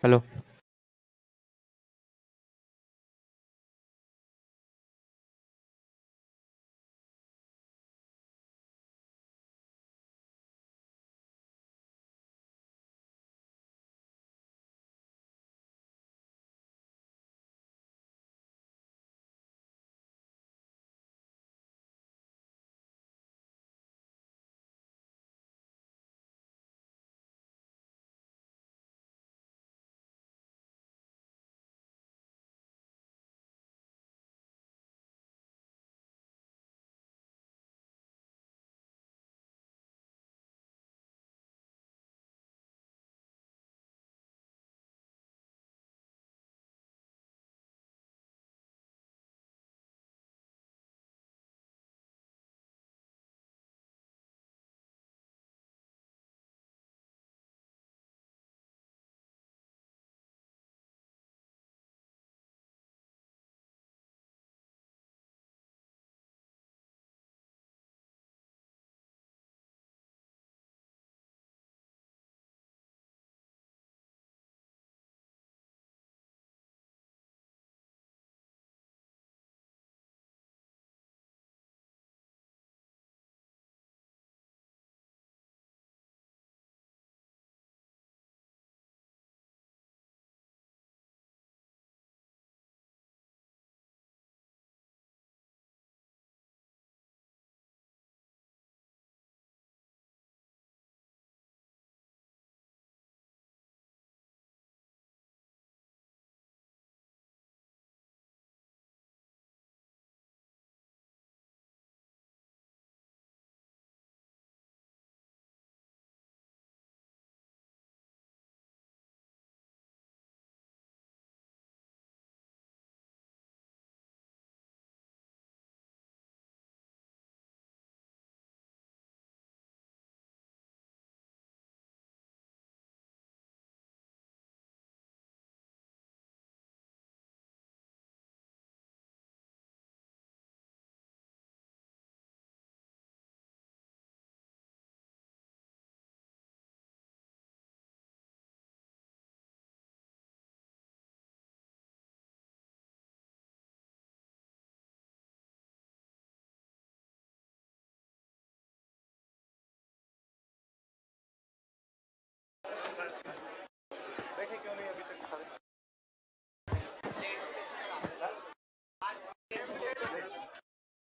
Hello.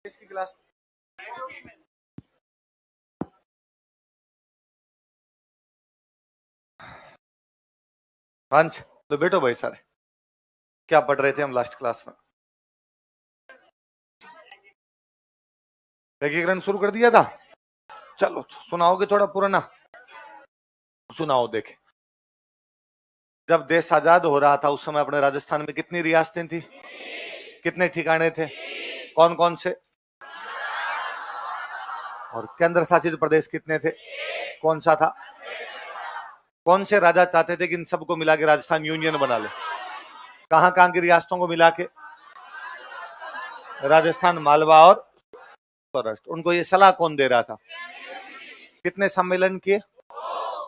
इसकी class हंस तो बैठो भाई सारे। क्या पढ़ रहे थे हम लास्ट क्लास में? एकीकरण शुरू कर दिया था। चलो सुनाओगे थोड़ा पुराना सुनाओ। देखे जब देश आजाद हो रहा था उस समय अपने राजस्थान में कितनी रियासतें थी, कितने ठिकाने थे, कौन कौन से, और केंद्र शासित प्रदेश कितने थे, कौन सा था? कौन से राजा चाहते थे कि इन सबको मिला के राजस्थान यूनियन बना ले? कहां कहां की रियासतों को मिला के? राजस्थान, मालवा और सौराष्ट्र। उनको ये सलाह कौन दे रहा था? कितने सम्मेलन किए,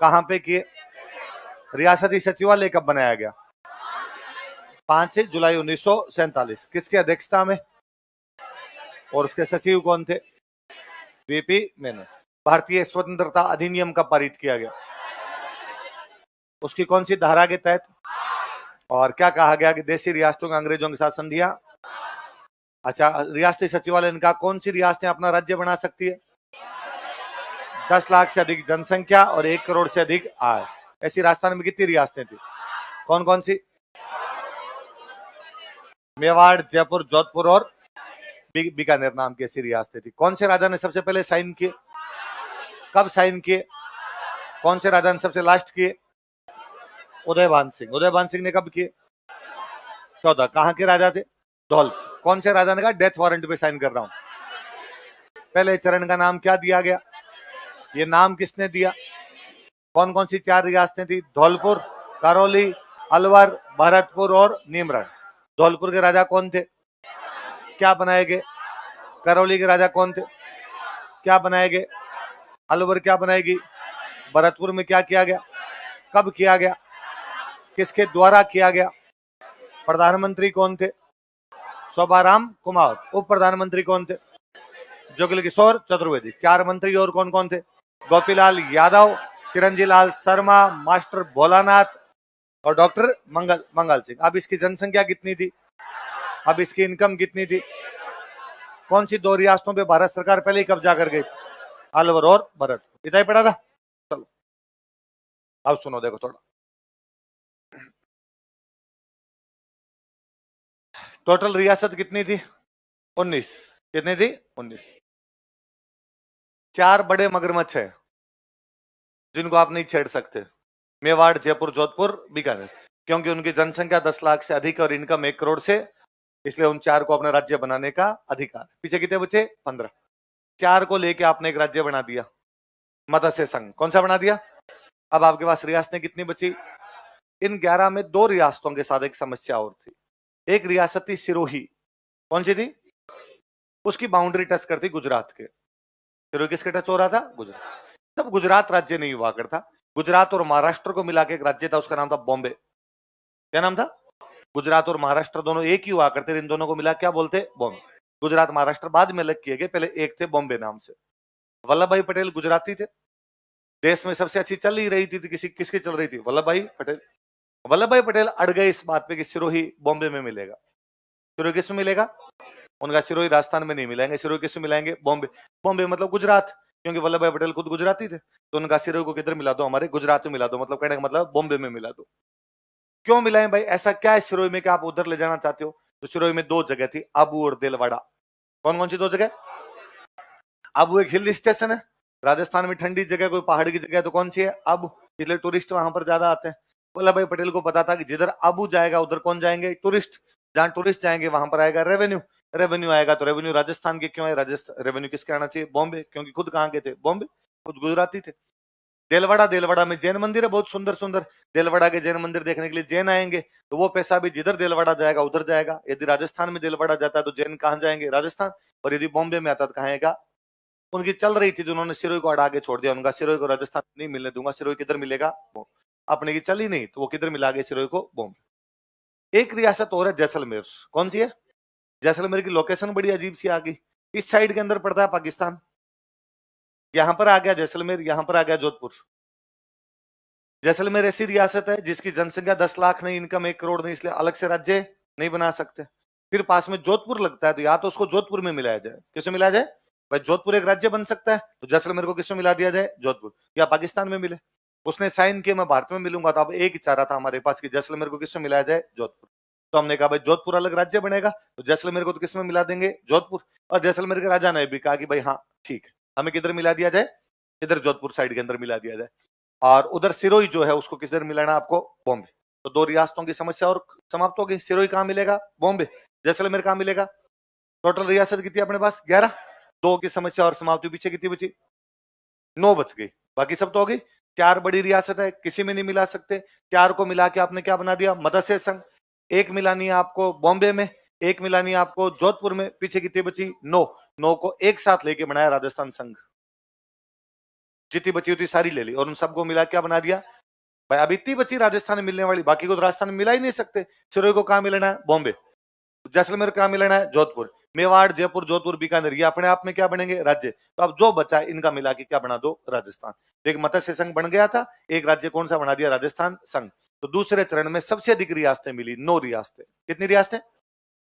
कहां पे किए? रियासती सचिवालय कब बनाया गया? 5 जुलाई 1947। किसकी अध्यक्षता में? और उसके सचिव कौन थे? वीपी मेनन। भारतीय स्वतंत्रता अधिनियम कब पारित किया गया? उसकी कौन सी धारा के तहत? और क्या कहा गया कि देशी रियासतों का अंग्रेजों के साथ संधियां? अच्छा, रियासती सचिवालय इनका कौन सी रियासतें अपना राज्य बना सकती है? 10 लाख से अधिक जनसंख्या और 1 करोड़ से अधिक आय। ऐसी राजस्थान में कितनी रियासतें थी? कौन कौन सी? मेवाड़, जयपुर, जोधपुर और बीकानेर नाम की ऐसी रियासतें थी। कौन से राजा ने सबसे पहले साइन किए? कब साइन किए? कौन से राजा ने सबसे लास्ट किए? उदयभान सिंह। उदयभान सिंह ने कब किए? 14। कहां के राजा थे? धौल। कौन से राजा ने कहा डेथ वारंट पे साइन कर रहा हूं? पहले चरण का नाम क्या दिया गया? ये नाम किसने दिया? कौन कौन सी 4 रियासतें थी? धौलपुर, करौली, अलवर, भरतपुर और नीमराण। धौलपुर के राजा कौन थे? क्या बनाए गए? करौली के राजा कौन थे? क्या बनाए गए? अलवर क्या बनाएगी? भरतपुर में क्या किया गया? कब किया गया? किसके द्वारा किया गया? प्रधानमंत्री कौन थे? शोभाराम कुमार। उप प्रधानमंत्री कौन थे? जुगल किशोर चतुर्वेदी। 4 मंत्री और कौन कौन थे? गोपीलाल यादव, चिरंजीवी लाल शर्मा, मास्टर भोलानाथ और डॉक्टर मंगल सिंह। अब इसकी जनसंख्या कितनी थी? अब इसकी इनकम कितनी थी? कौन सी 2 रियासतों पे भारत सरकार पहले ही कब्जा कर गई? अलवर और भरत। इतना ही पढ़ा था। चलो अब सुनो, देखो थोड़ा। टोटल रियासत कितनी थी? 19। कितनी थी? 19। 4 बड़े मगरमच्छ है जिनको आप नहीं छेड़ सकते। मेवाड़, जयपुर, जोधपुर, बीकानेर। क्योंकि उनकी जनसंख्या 10 लाख से अधिक और इनकम 1 करोड़ से, इसलिए उन 4 को अपना राज्य बनाने का अधिकार। पीछे कितने बचे? 15। 4 को लेके आपने एक राज्य बना दिया, मत्स्य संघ। कौन सा बना दिया? अब आपके पास रियासतें कितनी बची? इन 11 में 2 रियासतों के साथ एक समस्या और थी। एक रियासत थी सिरोही। कौन सी थी? उसकी बाउंड्री टच करती गुजरात के। सिरोही किसके टच हो रहा था? गुजरात। तब गुजरात राज्य नहीं हुआ करता। गुजरात और महाराष्ट्र को मिला के एक राज्य था, उसका नाम था बॉम्बे। क्या नाम था? गुजरात और महाराष्ट्र दोनों एक ही हुआ करते, इन दोनों को मिला क्या बोलते? बॉम्बे। गुजरात महाराष्ट्र बाद में अलग किए गए, पहले एक थे बॉम्बे नाम से। वल्लभ भाई पटेल गुजराती थे। देश में सबसे अच्छी चल ही रही थी, किसकी चल रही थी? वल्लभ भाई पटेल। वल्लभ भाई पटेल अड़ गए इस बात पे कि सिरोही बॉम्बे में मिलेगा। सिरोही किस में मिलेगा? उनका सिरोही राजस्थान में नहीं मिलेंगे। सिरोही किस में मिलाएंगे? बॉम्बे। बॉम्बे मतलब गुजरात, क्योंकि वल्लभ भाई पटेल खुद गुजराती थे। तो उनका सिरोही को किधर मिला दो? हमारे गुजरात में मिला दो। मतलब कहने का मतलब बॉम्बे में मिला दो। क्यों मिलाएं भाई? ऐसा क्या है सिरोही में कि आप उधर ले जाना चाहते हो? तो सिरोही में 2 जगह थी, आबू और देलवाड़ा। कौन कौन सी 2 जगह? आबू एक हिल स्टेशन है, राजस्थान में ठंडी जगह, कोई पहाड़ की जगह, तो कौन सी है? आबू। इसलिए टूरिस्ट वहां पर ज्यादा आते हैं। वल्लभ भाई पटेल को पता था कि जिधर आबू जाएगा उधर कौन जाएंगे? टूरिस्ट। जहां टूरिस्ट जाएंगे वहां पर आएगा रेवेन्यू। रेवेन्यू आएगा तो रेवेन्यू राजस्थान के क्यों है? राजस्थान रेवेन्यू किसके आना चाहिए? बॉम्बे। क्योंकि खुद कहां के थे? बॉम्बे। खुद गुजराती थे। देलवाड़ा, देलवाड़ा में जैन मंदिर है बहुत सुंदर सुंदर। देलवाड़ा के जैन मंदिर देखने के लिए जैन आएंगे, तो वो पैसा भी जिधर देलवाड़ा जाएगा उधर जाएगा। यदि राजस्थान में देलवाड़ा जाता है तो जैन कहां जाएंगे? राजस्थान। और यदि बॉम्बे में आता तो कहां आएगा? उनकी चल रही थी, जिन्होंने सिरोही को अड़ा के छोड़ दिया। उनका सिरोही को राजस्थान नहीं मिलने दूंगा। सिरोही किधर मिलेगा? अपने की चल ही नहीं, तो वो किधर मिला गए सिरोही को? बॉम्बे। एक रियासत और है जैसलमेर। कौन सी है? जैसलमेर की लोकेशन बड़ी अजीब सी आ गई। इस साइड के अंदर पड़ता है पाकिस्तान, यहां पर आ गया जैसलमेर, यहां पर आ गया जोधपुर। जैसलमेर ऐसी रियासत है जिसकी जनसंख्या 10 लाख नहीं, इनकम 1 करोड़ नहीं, इसलिए अलग से राज्य नहीं बना सकते। फिर पास में जोधपुर लगता है, तो या तो उसको जोधपुर में मिलाया जाए। किसमें मिलाया जाए भाई? जोधपुर एक राज्य बन सकता है, तो जैसलमेर को किसमें मिला दिया जाए? जोधपुर। या पाकिस्तान में मिले। उसने साइन किया मैं भारत में मिलूंगा, तो अब एक ही चाह रहा था हमारे पास कि जैसलमेर को किसमें मिलाया जाए? जोधपुर। तो हमने कहा भाई जोधपुर अलग राज्य बनेगा, तो जैसलमेर को तो किसमें मिला देंगे? जोधपुर। और जैसलमेर के राजा ने भी कहा कि भाई हाँ ठीक है, हमें किधर मिला दिया जाए? इधर जोधपुर साइड के अंदर मिला दिया जाए। और उधर सिरोही जो है उसको किधर मिलाना आपको? बॉम्बे। तो 2 रियासतों की समस्या और समाप्त हो गई। सिरोही कहां मिलेगा? बॉम्बे। जैसलमेर कहां मिलेगा? टोटल रियासत कितनी अपने पास? 11। 2 की समस्या और समाप्त हुई, पीछे कितनी बची? 9 बच गई। बाकी सब तो हो गई। 4 बड़ी रियासत है, किसी में नहीं मिला सकते। 4 को मिला के आपने क्या बना दिया? मत्स्य संघ। 1 मिलानी है आपको बॉम्बे में, 1 मिलानी है आपको जोधपुर में, पीछे कितनी बची? 9। 9 को एक साथ लेके बनाया राजस्थान संघ। जितनी बची होती सारी ले ली और उन सबको मिला क्या बना दिया भाई? अब इतनी बची राजस्थान में मिलने वाली, बाकी को तो राजस्थान में मिला ही नहीं सकते। सिरोही को कहां मिलना है? बॉम्बे। जैसलमेर कहां मिलना है? जोधपुर। मेवाड़, जयपुर, जोधपुर, बीकानेर, ये अपने आप में क्या बनेंगे? राज्य। तो अब जो बचा इनका मिला के क्या बना दो? राजस्थान। तो एक मत्स्य संघ बन गया था, एक राज्य कौन सा बना दिया? राजस्थान संघ। तो दूसरे चरण में सबसे अधिक रियासतें मिली, 9 रियासतें। कितनी रियासतें?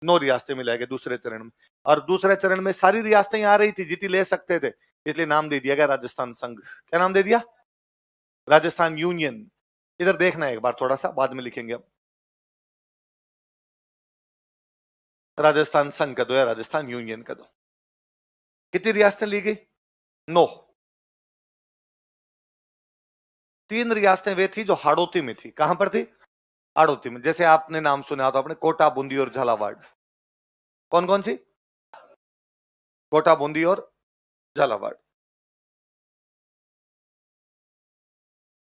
9 रियासतें मिलाएंगे दूसरे चरण में। और दूसरे चरण में सारी रियासतें आ रही थी, जितनी ले सकते थे, इसलिए नाम दे दिया गया राजस्थान संघ। क्या नाम दे दिया? राजस्थान यूनियन। इधर देखना है एक बार, थोड़ा सा बाद में लिखेंगे अब। राजस्थान संघ का दो या राजस्थान यूनियन का दो। कितनी रियासतें ली गई? 9। 3 रियासतें वे थी जो हाड़ौती में थी। कहां पर थी? हाड़ौती में। जैसे आपने नाम सुना था अपने, कोटा, बूंदी और झालावाड़। कौन कौन सी? कोटा, बूंदी और झालावाड़।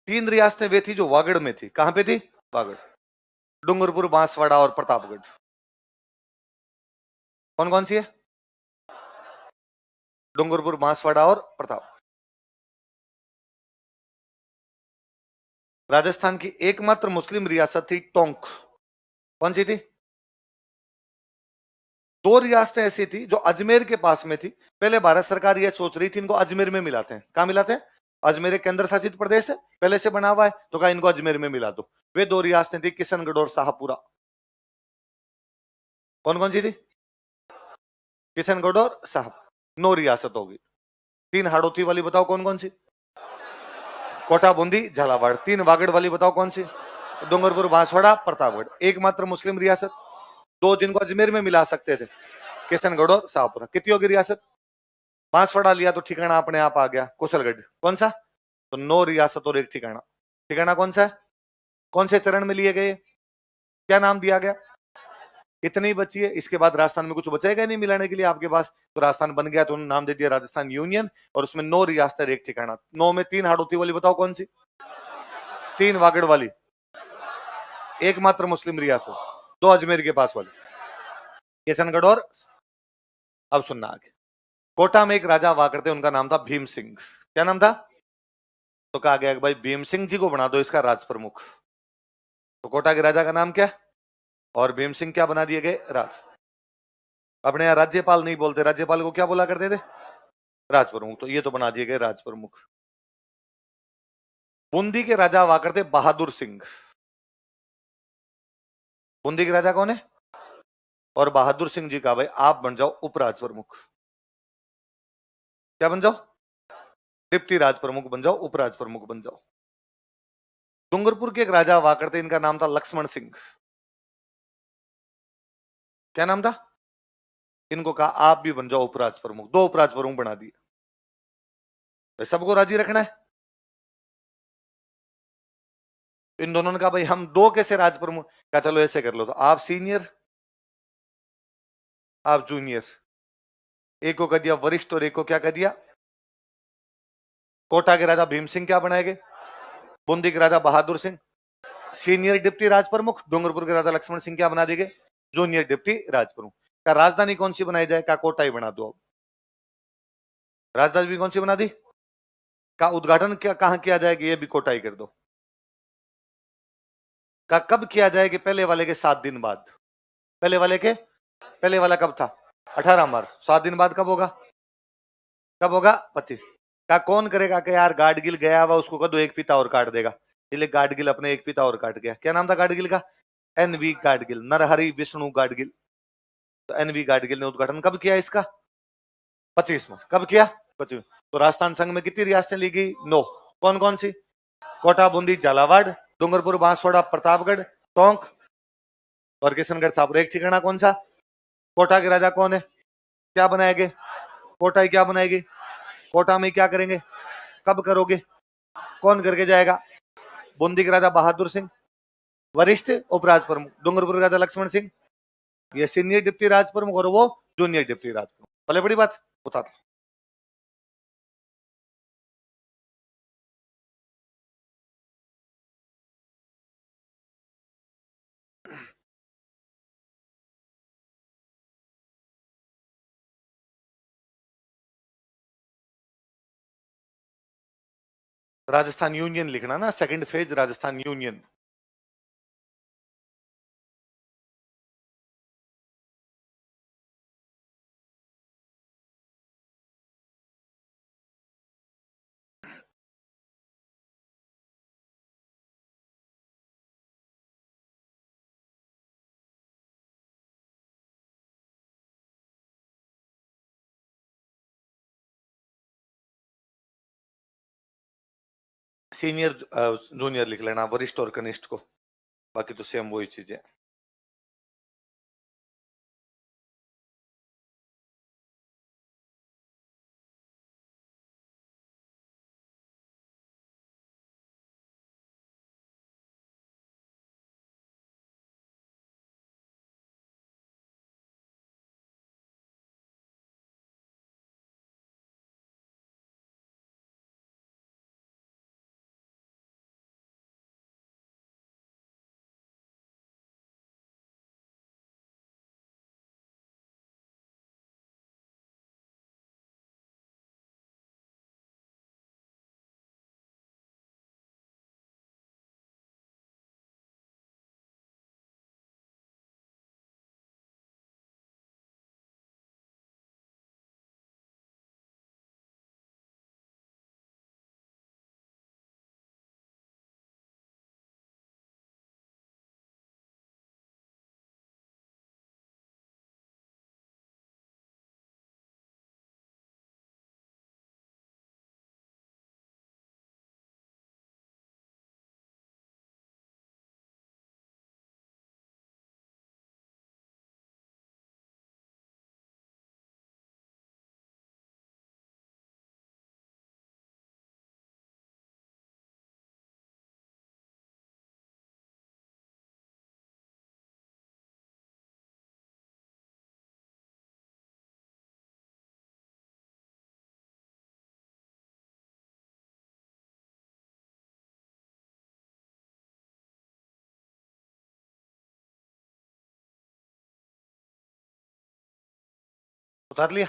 3 रियासतें वे थी जो वागड़ में थी। कहां पे थी? वागड़। डूंगरपुर, बांसवाड़ा और प्रतापगढ़। कौन कौन सी है? डूंगरपुर, बांसवाड़ा और प्रताप। राजस्थान की एकमात्र मुस्लिम रियासत थी टोंक। कौन सी थी? दो रियासतें ऐसी थी जो अजमेर के पास में थी। पहले भारत सरकार यह सोच रही थी इनको अजमेर में मिलाते हैं। कहां मिलाते हैं? अजमेर एक केंद्र शासित प्रदेश है, पहले से बना हुआ है, तो कहा इनको अजमेर में मिला दो। वे दो रियासतें थी किशनगढ़ और शाहपुरा। कौन कौन सी थी? किशनगढ़ और शाहपुरा, 9 रियासत होगी। 3 हाड़ौती वाली बताओ कौन कौन सी? कोटा, बूंदी, झालावाड़। 3 वागड़ वाली बताओ कौन सी? डूंगरपुर, बांसवाड़ा, प्रतापगढ़। एकमात्र मुस्लिम रियासत, दो जिनको अजमेर में मिला सकते थे, किशनगढ़ और शाहपुरा। कितनी होगी रियासत? बांसवाड़ा लिया तो ठिकाना अपने आप आ गया कुशलगढ़। कौन सा? तो 9 रियासत और एक ठिकाना। ठिकाना कौन सा है? कौन से चरण में लिए गए? क्या नाम दिया गया? इतनी ही बची है। इसके बाद राजस्थान में कुछ बचेगा नहीं मिलाने के लिए आपके पास, तो राजस्थान बन गया तो उन्होंने नाम दे दिया राजस्थान यूनियन। और उसमें 9 रियासतें एक ठिकाना। 9 में 3 हाड़ौती वाली बताओ कौन सी? 3 वागड़ वाली, एकमात्र मुस्लिम रियासत, 2 अजमेर के पास वाली, किशनगढ़ और। अब सुनना आगे। कोटा में एक राजा हुआ करते, उनका नाम था भीम सिंह। क्या नाम था? तो कहा गया कि भाई भीम सिंह जी को बना दो इसका राज प्रमुख। तो कोटा के राजा का नाम क्या? और भीम सिंह क्या बना दिए गए? राज। अपने यहाँ राज्यपाल नहीं बोलते, राज्यपाल को क्या बोला करते थे? राज प्रमुख। तो ये तो बना दिए गए राज प्रमुख। बूंदी के राजा हुआ करते बहादुर सिंह। बूंदी के राजा कौन है? और बहादुर सिंह जी का भाई आप बन जाओ उपराज प्रमुख। क्या बन जाओ? डिप्टी राज प्रमुख बन जाओ, उपराज प्रमुख बन जाओ। डूंगरपुर के एक राजा हुआ करते, इनका नाम था लक्ष्मण सिंह। क्या नाम था? इनको कहा आप भी बन जाओ उपराज प्रमुख। 2 उपराज प्रमुख बना दिए। तो सबको राजी रखना है। इन दोनों ने कहा भाई हम 2 कैसे राज प्रमुख? क्या चलो ऐसे कर लो, तो आप सीनियर, आप जूनियर। एक को कर दिया वरिष्ठ और एक को क्या कर दिया? कोटा के राजा भीम सिंह क्या बनाएंगे? बूंदी के राजा बहादुर सिंह सीनियर डिप्टी राज प्रमुख। डूंगरपुर के राजा लक्ष्मण सिंह क्या बना देंगे? जूनियर डिप्टी राज प्रमुख। का राजधानी कौन सी बनाई जाए? का कोटा ही बना दो। अब राजधानी भी कौन सी बना दी? का उद्घाटन क्या कहां किया जाएगा? ये भी कोटा ही कर दो। का कब किया जाएगा? पहले वाले के 7 दिन बाद। पहले वाले के, पहले वाला कब था? 18 मार्च। 7 दिन बाद कब होगा? कब होगा? 25। का कौन करेगा? कि यार गाडगिल गया हुआ उसको कह दो एक पिता और काट देगा। इसलिए गाडगिल अपने एक पिता और काट गया। क्या नाम था गाडगिल का? एनवी गाडगिल, नरहरि विष्णु गाडगिल। तो एनवी गाडगिल ने उद्घाटन कब किया इसका? 25 में। कब किया? 25। तो राजस्थान संघ में कितनी रियासतें ली गई? 9। कौन कौन सी? कोटा, बूंदी, झालावाड़, डूंगरपुर, बांसवाड़ा, प्रतापगढ़, टोंक और किशनगढ़ शाहपुरा। एक ठिकाना कौन सा? कोटा के राजा कौन है? क्या बनाएंगे? कोटा ही क्या बनाएगी? कोटा में क्या करेंगे? कब करोगे? कौन करके जाएगा? बूंदी के राजा बहादुर सिंह, वरिष्ठ उपराज प्रमुख। डूंगरपुर के राजा लक्ष्मण सिंह, ये सीनियर डिप्टी राज प्रमुख, और वो जूनियर डिप्टी राज प्रमुख। भले बड़ी बात बताता। राजस्थान यूनियन लिखना ना, second phase Rajasthan union. Senior junior लिख लेना, वरिष्ठ और कनिष्ठ को, बाकी तो सेम वही चीजें। उतार लिया।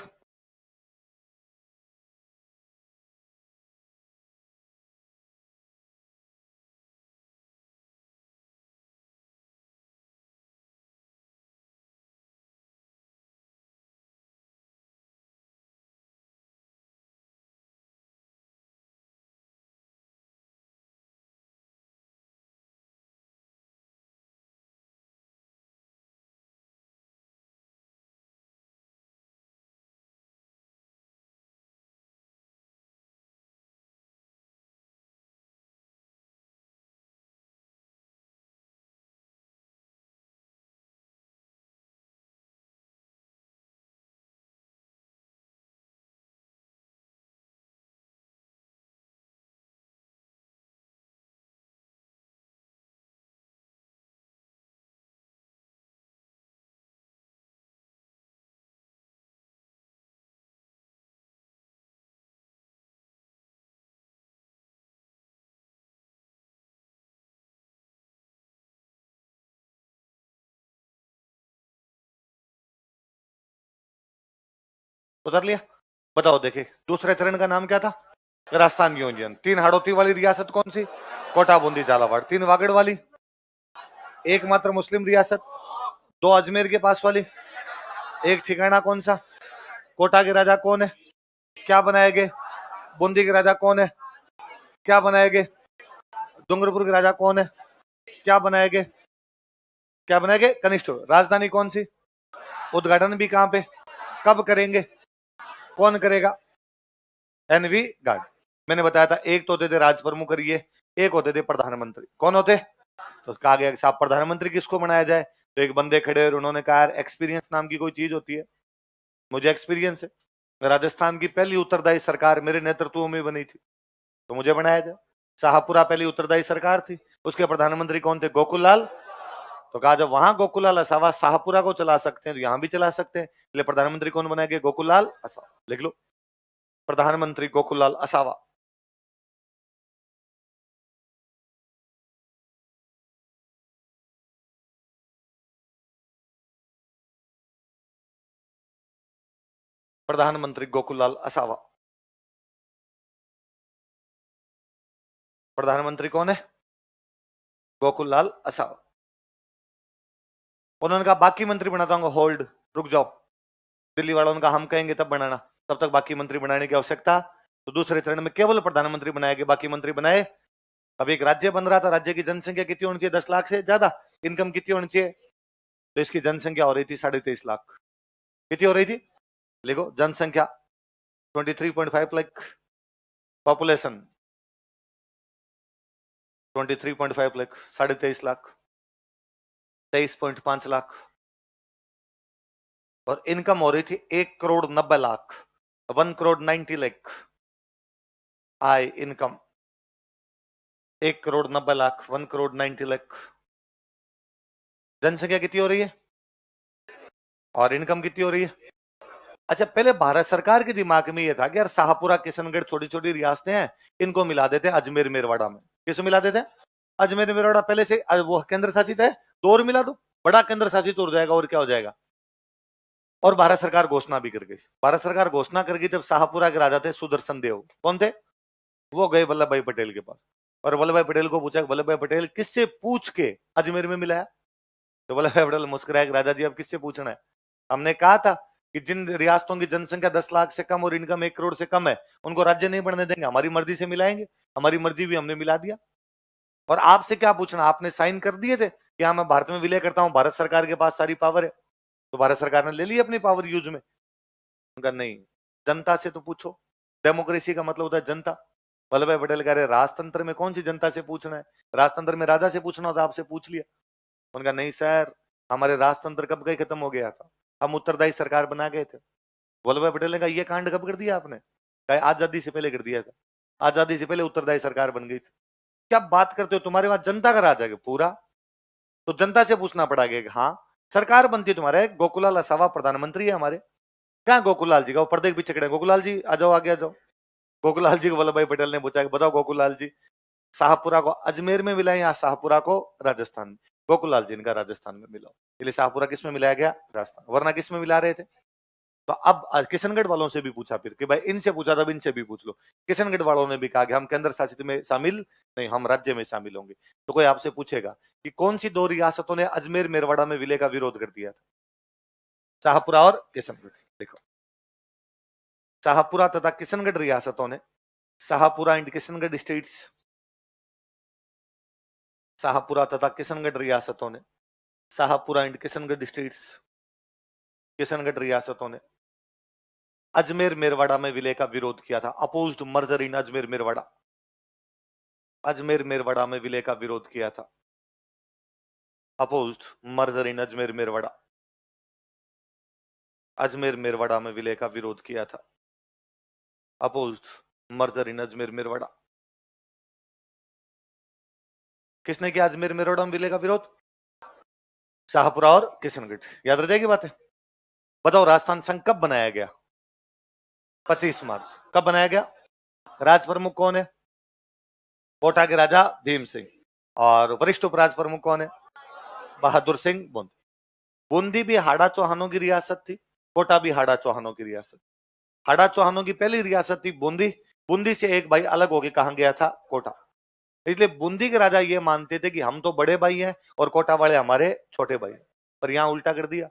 उतार लिया। बताओ देखिए, दूसरे चरण का नाम क्या था? राजस्थान यूनियन। तीन हाड़ौती वाली रियासत कौन सी? कोटा, बूंदी, झालावाड़। तीन वागड़ वाली? एकमात्र मुस्लिम रियासत? दो अजमेर के पास वाली? एक ठिकाना कौन सा? कोटा के राजा कौन है? क्या बनाएंगे? बूंदी के राजा कौन है? क्या बनाएंगे? डूंगरपुर के राजा कौन है? क्या बनाएंगे? क्या बनाएंगे? कनिष्ठ। राजधानी कौन सी? उद्घाटन भी कहां पे? कब करेंगे? कौन करेगा? NV guard. मैंने बताया था, एक तो होते थे राज प्रमुख करिए, एक होते थे प्रधानमंत्री। कौन होते? तो कहा गया कि साहब प्रधानमंत्री किसको बनाया जाए? तो एक बंदे खड़े और उन्होंने कहा यार एक्सपीरियंस नाम की कोई चीज होती है, मुझे एक्सपीरियंस है, राजस्थान की पहली उत्तरदायी सरकार मेरे नेतृत्व में बनी थी, तो मुझे बनाया जाए। शाहपुरा पहली उत्तरदायी सरकार थी, उसके प्रधानमंत्री कौन थे? गोकुललाल। तो कहा जब वहां गोकुललाल असावा शाहपुरा को चला सकते हैं तो यहां भी चला सकते हैं, इसलिए प्रधानमंत्री कौन बनाएंगे? गोकुललाल असावा। लिख लो, प्रधानमंत्री गोकुललाल असावा। प्रधानमंत्री गोकुललाल असावा। प्रधानमंत्री कौन है? गोकुललाल असावा। उन्होंने कहा बाकी मंत्री बनाता हूँ। होल्ड, रुक जाओ। दिल्ली वालों का हम कहेंगे तब बनाना, तब तक बाकी मंत्री बनाने की आवश्यकता। तो दूसरे चरण में केवल प्रधानमंत्री बनाए गए, बाकी मंत्री बनाए। अब एक राज्य बन रहा था, राज्य की जनसंख्या कितनी होनी चाहिए? 10 लाख से ज्यादा। इनकम कितनी होनी चाहिए? तो इसकी जनसंख्या हो रही थी 23.5 लाख। कितनी हो रही थी? लिखो, जनसंख्या 23.5 लाख। पॉपुलेशन 23.5 लाख, 23.5 लाख, 23.5 लाख। और इनकम हो रही थी 1,90,90,00,000, 1,90,90,00,000 आय इनकम। 1,90,90,00,000, 1,90,90,00,000। जनसंख्या कितनी हो रही है और इनकम कितनी हो रही है? अच्छा, पहले भारत सरकार के दिमाग में यह था कि यार शाहपुरा, किशनगढ़ छोटी छोटी रियासतें हैं, इनको मिला देते हैं अजमेर मेरवाड़ा में। किसको मिला देते हैं? अजमेर मेरवाड़ा पहले से वो केंद्र शासित है, तो और मिला दो, बड़ा केंद्र शासित हो जाएगा, और क्या हो जाएगा। और भारत सरकार घोषणा भी कर गई। भारत सरकार घोषणा कर गई तब शाहपुरा के राजा थे सुदर्शन देव। कौन थे? वो गए वल्लभ भाई पटेल के पास और वल्लभ भाई पटेल को पूछा, वल्लभ भाई पटेल किससे पूछ के अजमेर में मिलाया? तो वल्लभ भाई पटेल मुस्कुराए, राजा जी अब किससे पूछना है? हमने कहा था कि जिन रियासतों की जनसंख्या 10 लाख से कम और इनकम 1 करोड़ से कम है, उनको राज्य नहीं बनने देंगे, हमारी मर्जी से मिलाएंगे। हमारी मर्जी भी हमने मिला दिया। और आपसे क्या पूछना, आपने साइन कर दिए थे कि हाँ मैं भारत में विलय करता हूं, भारत सरकार के पास सारी पावर है। तो भारत सरकार ने ले ली अपनी पावर यूज में। उनका नहीं, जनता से तो पूछो। डेमोक्रेसी का मतलब होता है जनता। वल्लभ भाई पटेल कह रहे राजतंत्र में कौन सी जनता से पूछना है, राजतंत्र में राजा से पूछना होता, आपसे पूछ लिया। उनका नहीं सर, हमारे राजतंत्र कब गए, खत्म हो गया था, हम उत्तरदायी सरकार बना गए थे। वल्लभ भाई पटेल ने कहा ये कांड कब कर दिया आपने? कहा आजादी से पहले कर दिया था, आजादी से पहले उत्तरदायी सरकार बन गई थी। क्या बात करते हो, तुम्हारे वहां जनता का राज है पूरा, तो जनता से पूछना पड़ेगा कि हाँ सरकार बनती है तुम्हारे। गोकुलाल असावा प्रधानमंत्री है हमारे। क्या गोकुलाल जी का वो पर्दे के पीछे खड़े, गोकुलाल जी आ जाओ, आगे आ जाओ। गोकुलाल जी को वल्लभ भाई पटेल ने पूछा कि बताओ गोकुलाल जी, शाहपुरा को अजमेर में मिला या शाहपुरा को राजस्थान में? गोकुलाल जी इनका राजस्थान में मिला, इसलिए शाहपुरा किस में मिलाया गया? राजस्थान। वरना किस में मिला रहे थे? तो अब आज किशनगढ़ वालों से भी पूछा फिर कि भाई इनसे पूछा, तब इनसे भी पूछ लो। किशनगढ़ वालों ने भी कहा कि हम केंद्र शासित में शामिल नहीं, हम राज्य में शामिल होंगे। तो कोई आपसे पूछेगा कि कौन सी दो रियासतों ने अजमेर मेरवाड़ा में विलय का विरोध कर दिया था? शाहपुरा और किशनगढ़। देखो, शाहपुरा तथा किशनगढ़ रियासतों ने, शाहपुरा एंड किशनगढ़ स्टेट्स, शाहपुरा तथा किशनगढ़ रियासतों ने, शाहपुरा एंड किशनगढ़ स्टेट्स, किशनगढ़ रियासतों ने अजमेर मेरवाड़ा में विलय का विरोध किया था। अपोज्ड मर्जर इन अजमेर मेरवाड़ा, अजमेर मेरवाड़ा में विलय का विरोध किया था। अपोज्ड मर्जर इन अजमेर मेरवाड़ा, अजमेर मेरवाड़ा में विलय का विरोध किया था। अपोज्ड मर्जर इन अजमेर मेरवाड़ा। किसने किया अजमेर मेरवाड़ा में विलय का विरोध? शाहपुरा और किशनगढ़। याद रह जाएगी बातें। बताओ राजस्थान संघ कब बनाया गया? 25 मार्च। कब बनाया गया? राज प्रमुख कौन है? कोटा के राजा भीम सिंह। और वरिष्ठ उपराज प्रमुख कौन है? बहादुर सिंह बूंदी। बूंदी भी हाड़ा चौहानों की रियासत थी, कोटा भी हाड़ा चौहानों की रियासत। हाड़ा चौहानों की पहली रियासत थी बूंदी। बूंदी से एक भाई अलग होके कहां गया था? कोटा। इसलिए बूंदी के राजा ये मानते थे कि हम तो बड़े भाई हैं और कोटा वाले हमारे छोटे भाई हैं। पर यहां उल्टा कर दिया।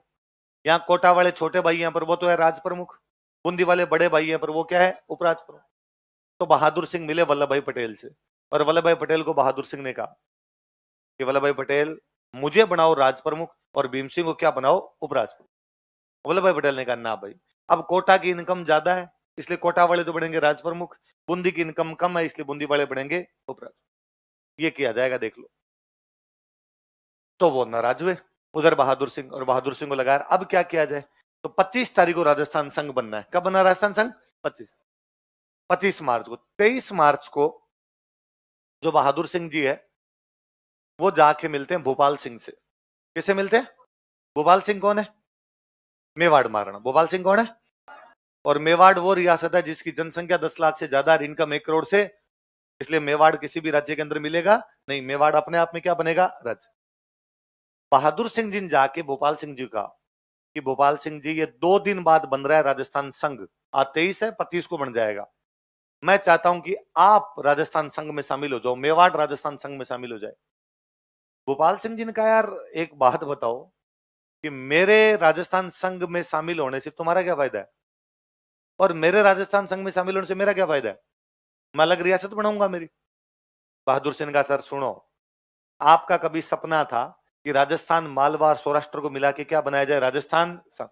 यहाँ कोटा वाले छोटे भाई हैं पर वो तो है राज प्रमुख, बूंदी वाले बड़े भाई हैं पर वो क्या है? उपराज प्रमुख। तो बहादुर सिंह मिले वल्लभ भाई पटेल से, और वल्लभ भाई पटेल को बहादुर सिंह ने कहा कि वल्लभ भाई पटेल मुझे बनाओ राज प्रमुख और भीम सिंह को क्या बनाओ? उपराज प्रमुख। वल्लभ भाई पटेल ने कहा ना भाई, अब कोटा की इनकम ज्यादा है इसलिए कोटा वाले तो बनेंगे राज प्रमुख, बूंदी की इनकम कम है इसलिए बूंदी वाले बनेंगे उपराज। ये किया जाएगा, देख लो। तो वो नाराज हुए उधर बहादुर सिंह, और बहादुर सिंह को लगा अब क्या किया जाए। तो 25 तारीख को राजस्थान संघ बनना है। कब बना राजस्थान संघ? 25 मार्च को। 23 मार्च को जो बहादुर सिंह जी है वो जाके मिलते हैं भोपाल सिंह से। किससे मिलते हैं? भोपाल सिंह कौन है? मेवाड़ महाराणा। भोपाल सिंह कौन है? और मेवाड़ वो रियासत है जिसकी जनसंख्या 10 लाख से ज्यादा, इनकम 1 करोड़ से, इसलिए मेवाड़ किसी भी राज्य के अंदर मिलेगा नहीं। मेवाड़ अपने आप में क्या बनेगा? राज्य। बहादुर सिंह जी ने जाके भोपाल सिंह जी का कि भोपाल सिंह जी ये 2 दिन बाद बन रहा है राजस्थान संघ, आज 23 है, 25 को बन जाएगा। मैं चाहता हूं कि आप राजस्थान संघ में शामिल हो जाओ, मेवाड़ राजस्थान संघ में शामिल हो जाए। भोपाल सिंह जी ने कहा यार एक बात बताओ कि मेरे राजस्थान संघ में शामिल होने से तुम्हारा क्या फायदा है, और मेरे राजस्थान संघ में शामिल होने से मेरा क्या फायदा है? मैं अलग रियासत बनाऊंगा मेरी। बहादुर सिंह का सर सुनो, आपका कभी सपना था कि राजस्थान मालवा और सौराष्ट्र को मिला के क्या बनाया जाए? राजस्थान संघ।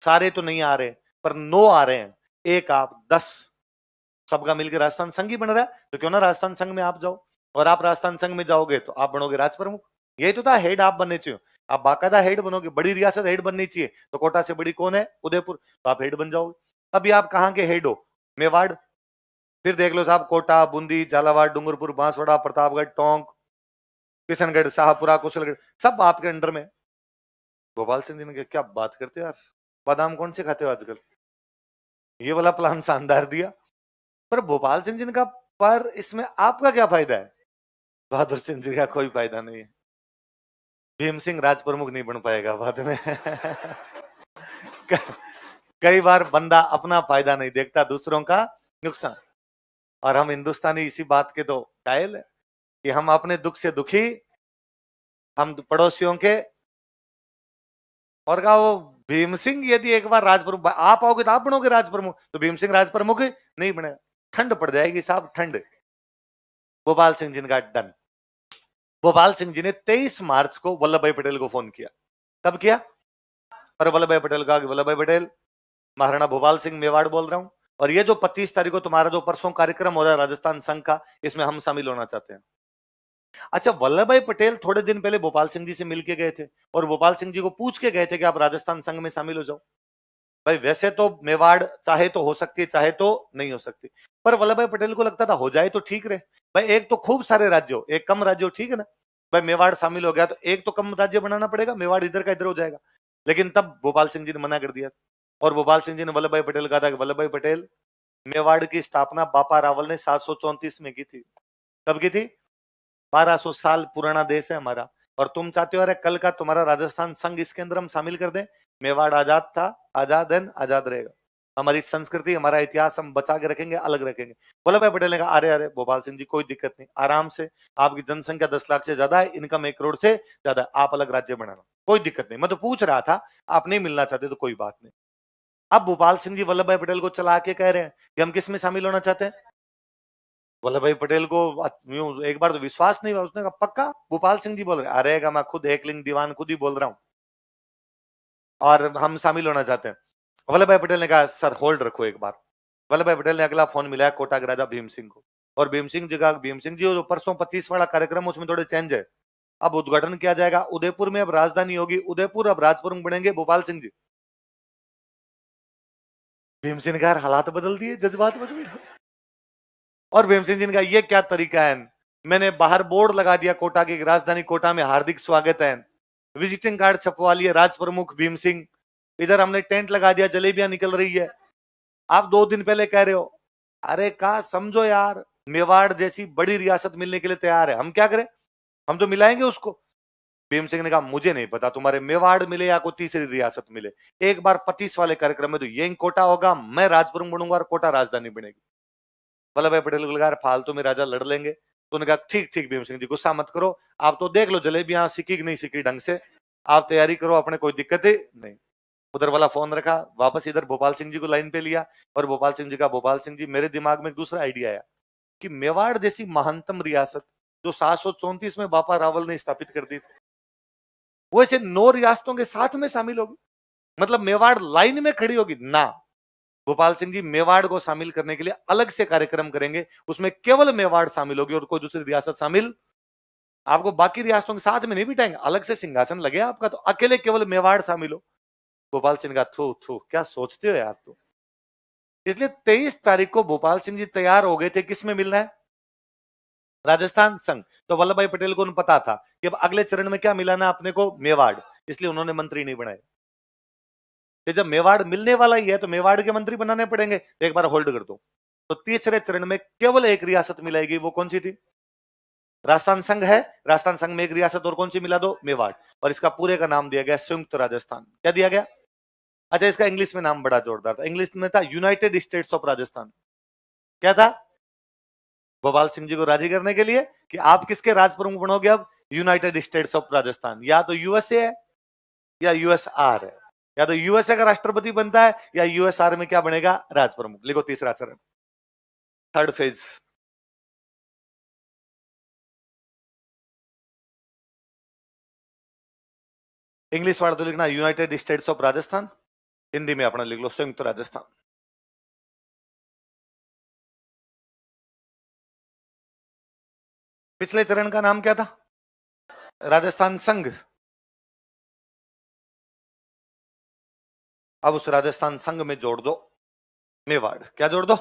सारे तो नहीं आ रहे पर 9 आ रहे हैं, एक आप 10, सबका मिलकर राजस्थान संघ ही बन रहा है। तो क्यों ना राजस्थान संघ में आप जाओ, और आप राजस्थान संघ में जाओगे तो आप बनोगे राज प्रमुख। यही तो था, हेड आप बनने चाहिए। आप बाकायदा हेड बनोगे, बड़ी रियासत हेड बननी चाहिए, तो कोटा से बड़ी कौन है? उदयपुर, तो आप हेड बन जाओगे। अभी आप कहां के हेड हो? मेवाड़। फिर देख लो साहब, कोटा, बूंदी, झालावाड़, डूंगरपुर, बांसवाड़ा, प्रतापगढ़, टोंक, किशनगढ़, शाहपुरा, कुशलगढ़, सब आपके अंडर में। गोपाल सिंह जी ने क्या बात करते हो यार, बादाम कौन से खाते हो आजकल? ये वाला प्लान शानदार दिया। पर भोपाल सिंह जी ने कहा पर इसमें आपका क्या फायदा है? बहादुर सिंह जी का कोई फायदा नहीं है, भीम सिंह राज प्रमुख नहीं बन पाएगा बाद में। कई बार बंदा अपना फायदा नहीं देखता, दूसरों का नुकसान। और हम हिंदुस्तानी इसी बात के तो कायल है कि हम अपने दुख से दुखी, हम पड़ोसियों के। और कहा वो भीम सिंह यदि एक बार राज प्रमुख आप आओगे तो आप बनोगे राज प्रमुख, तो भीम सिंह राज प्रमुख नहीं बनेगा, ठंड पड़ जाएगी साहब, ठंड। भोपाल सिंह जी का डन। भोपाल सिंह जी ने 23 मार्च को वल्लभ भाई पटेल को फोन किया। कब किया? पर वल्लभ भाई पटेल कहा कि वल्लभ भाई पटेल, महाराणा भोपाल सिंह मेवाड़ बोल रहा हूं, और ये जो 25 तारीख को तुम्हारा जो परसों कार्यक्रम हो रहा है राजस्थान संघ का, इसमें हम शामिल होना चाहते हैं। अच्छा, वल्लभ भाई पटेल थोड़े दिन पहले भोपाल सिंह जी से मिलके गए थे और भोपाल सिंह जी को पूछ के गए थे कि आप राजस्थान संघ में शामिल हो जाओ। भाई वैसे तो मेवाड़ चाहे तो हो सकती है, चाहे तो नहीं हो सकती, पर वल्लभ भाई पटेल को लगता था हो जाए तो ठीक रहे। भाई एक तो खूब सारे राज्य हो, एक कम राज्य हो, ठीक है ना। भाई मेवाड़ शामिल हो गया तो एक तो कम राज्य बनाना पड़ेगा, मेवाड़ इधर का इधर हो जाएगा। लेकिन तब भोपाल सिंह जी ने मना कर दिया, और भोपाल सिंह जी ने वल्लभ भाई पटेल कहा था कि वल्लभ भाई पटेल, मेवाड़ की स्थापना बापा रावल ने 734 में की थी। कब की थी? 1200 साल पुराना देश है हमारा, और तुम चाहते हो अरे कल का तुम्हारा राजस्थान संघ इसके अंदर हम शामिल कर दें, मेवाड़ आजाद था, आजाद है, आजाद रहेगा। हमारी संस्कृति, हमारा इतिहास हम बचा के रखेंगे, अलग रखेंगे। वल्लभ भाई पटेल ने कहा अरे अरे भोपाल सिंह जी कोई दिक्कत नहीं, आराम से, आपकी जनसंख्या 10 लाख से ज्यादा है, इनकम 1 करोड़ से ज्यादा है, आप अलग राज्य बनाना, कोई दिक्कत नहीं। मैं तो पूछ रहा था, आप नहीं मिलना चाहते तो कोई बात नहीं। अब भोपाल सिंह जी वल्लभ भाई पटेल को चला के कह रहे हैं कि हम किस में शामिल होना चाहते हैं। वल्लभ भाई पटेल को एक बार तो विश्वास नहीं हुआ, उसने कहा पक्का भोपाल सिंह जी बोल रहे, अरे मैं खुद एकलिंग दीवान खुद ही बोल रहा हूं और हम शामिल होना चाहते हैं। वल्लभ भाई पटेल ने कहा सर होल्ड रखो एक बार। वल्लभ भाई पटेल ने अगला फोन मिलाया कोटा के राजा भीम सिंह को, और भीम सिंह जी का, भीम सिंह जी जो परसों 25 वाला कार्यक्रम उसमें थोड़े चेंज है, अब उद्घाटन किया जाएगा उदयपुर में, अब राजधानी होगी उदयपुर, अब राजपुर बनेंगे भोपाल सिंह जी। भीम सिंह ने कहा हालात बदल दिए, जज्बात बदल दिए। और भीम सिंह जी ने कहा ये क्या तरीका है, मैंने बाहर बोर्ड लगा दिया कोटा की, राजधानी कोटा में हार्दिक स्वागत है, विजिटिंग कार्ड छपवा लिए राज प्रमुख भीम सिंह, इधर हमने टेंट लगा दिया, जलेबियां निकल रही है। आप 2 दिन पहले कह रहे हो, अरे कहा समझो यार, मेवाड़ जैसी बड़ी रियासत मिलने के लिए तैयार है, हम क्या करें, हम तो मिलाएंगे उसको। भीम सिंह ने कहा मुझे नहीं पता तुम्हारे मेवाड़ मिले या कोई तीसरी रियासत मिले, एक बार 25 वाले कार्यक्रम में तो यही कोटा होगा, मैं राजपुर बनूंगा और कोटा राजधानी बनेगी। वल्लभ भाई पटेल को लगा फालतू में राजा लड़ लेंगे, तो उन्होंने कहा ठीक ठीक भीम सिंह जी गुस्सा मत करो, आप तो देख लो जलेबियां सिकी कि नहीं सिकी ढंग से, आप तैयारी करो, अपने कोई दिक्कत ही नहीं। उधर वाला फोन रखा, वापस इधर भोपाल सिंह जी को लाइन पे लिया, और भोपाल सिंह जी का, भोपाल सिंह जी मेरे दिमाग में एक दूसरा आइडिया आया कि मेवाड़ जैसी महानतम रियासत जो 734 में बापा रावल ने स्थापित कर दी थी, वो ऐसे 9 रियासतों के साथ में शामिल होगी, मतलब मेवाड़ लाइन में खड़ी होगी ना। भोपाल सिंह जी मेवाड़ को शामिल करने के लिए अलग से कार्यक्रम करेंगे, उसमें केवल मेवाड़ शामिल होगी और कोई दूसरी रियासत शामिल, आपको बाकी रियासतों के साथ में नहीं बिठाएंगे, अलग से सिंहासन लगे आपका, तो अकेले केवल मेवाड़ शामिल हो। गोपाल सिंह का थू थू क्या सोचते हो यार तुम। इसलिए 23 तारीख को भोपाल सिंह जी तैयार हो गए थे, किस में मिलना है, राजस्थान संघ। तो वल्लभ भाई पटेल को पता था कि अब अगले चरण में क्या मिलाना अपने को, मेवाड़, इसलिए उन्होंने मंत्री नहीं बनाए कि जब मेवाड़ मिलने वाला ही है तो मेवाड़ के मंत्री बनाने पड़ेंगे, तो एक बार होल्ड कर दो। तो तीसरे चरण में केवल एक रियासत मिलाएगी, वो कौन सी थी, राजस्थान संघ है, राजस्थान संघ में एक रियासत और कौन सी मिला दो, मेवाड़, और इसका पूरे का नाम दिया गया संयुक्त राजस्थान। क्या दिया गया, अच्छा इसका इंग्लिश में नाम बड़ा जोरदार था, इंग्लिश में था यूनाइटेड स्टेट्स ऑफ राजस्थान। क्या था, भोपाल सिंह जी को राजी करने के लिए कि आप किसके राज प्रमुख बनोगे अब, यूनाइटेड स्टेट्स ऑफ राजस्थान, या तो यूएसए है या यूएसआर है, या तो यूएसए का राष्ट्रपति बनता है या यूएसआर में क्या बनेगा, राज प्रमुख। लिखो तीसरा चरण, थर्ड फेज। इंग्लिश वाला तो लिखना United states of Rajasthan, Hindi में अपना लिख लो संयुक्त राजस्थान। पिछले चरण का नाम क्या था, राजस्थान संघ। अब उस राजस्थान संघ में जोड़ दो मेवाड़, क्या जोड़ दो,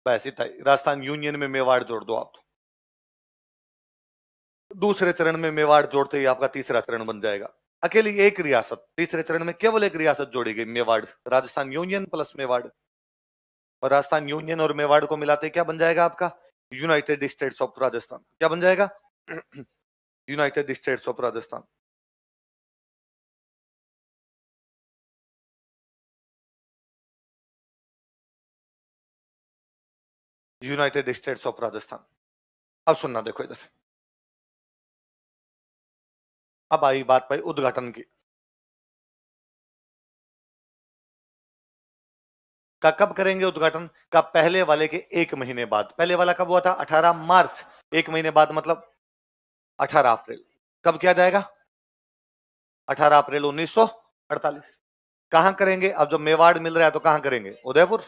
बस इतना ही, राजस्थान यूनियन में मेवाड़ जोड़ दो आप। दूसरे चरण में मेवाड़ जोड़ते ही आपका तीसरा चरण बन जाएगा, अकेली एक रियासत, तीसरे चरण में केवल एक रियासत जोड़ी गई, मेवाड़, राजस्थान यूनियन प्लस मेवाड़, और राजस्थान यूनियन और मेवाड़ को मिलाते क्या बन जाएगा आपका, यूनाइटेड स्टेट्स ऑफ राजस्थान। क्या बन जाएगा, United states of Rajasthan. United states of Rajasthan. अब सुनना देखो इधर, अब आई बात भाई उद्घाटन की, का कब करेंगे उद्घाटन का, पहले वाले के 1 महीने बाद। पहले वाला कब हुआ था, 18 मार्च, 1 महीने बाद मतलब 18 अप्रैल। कब किया जाएगा, 18 अप्रैल 1948। कहां करेंगे, अब जब मेवाड़ मिल रहा है तो कहां करेंगे, उदयपुर।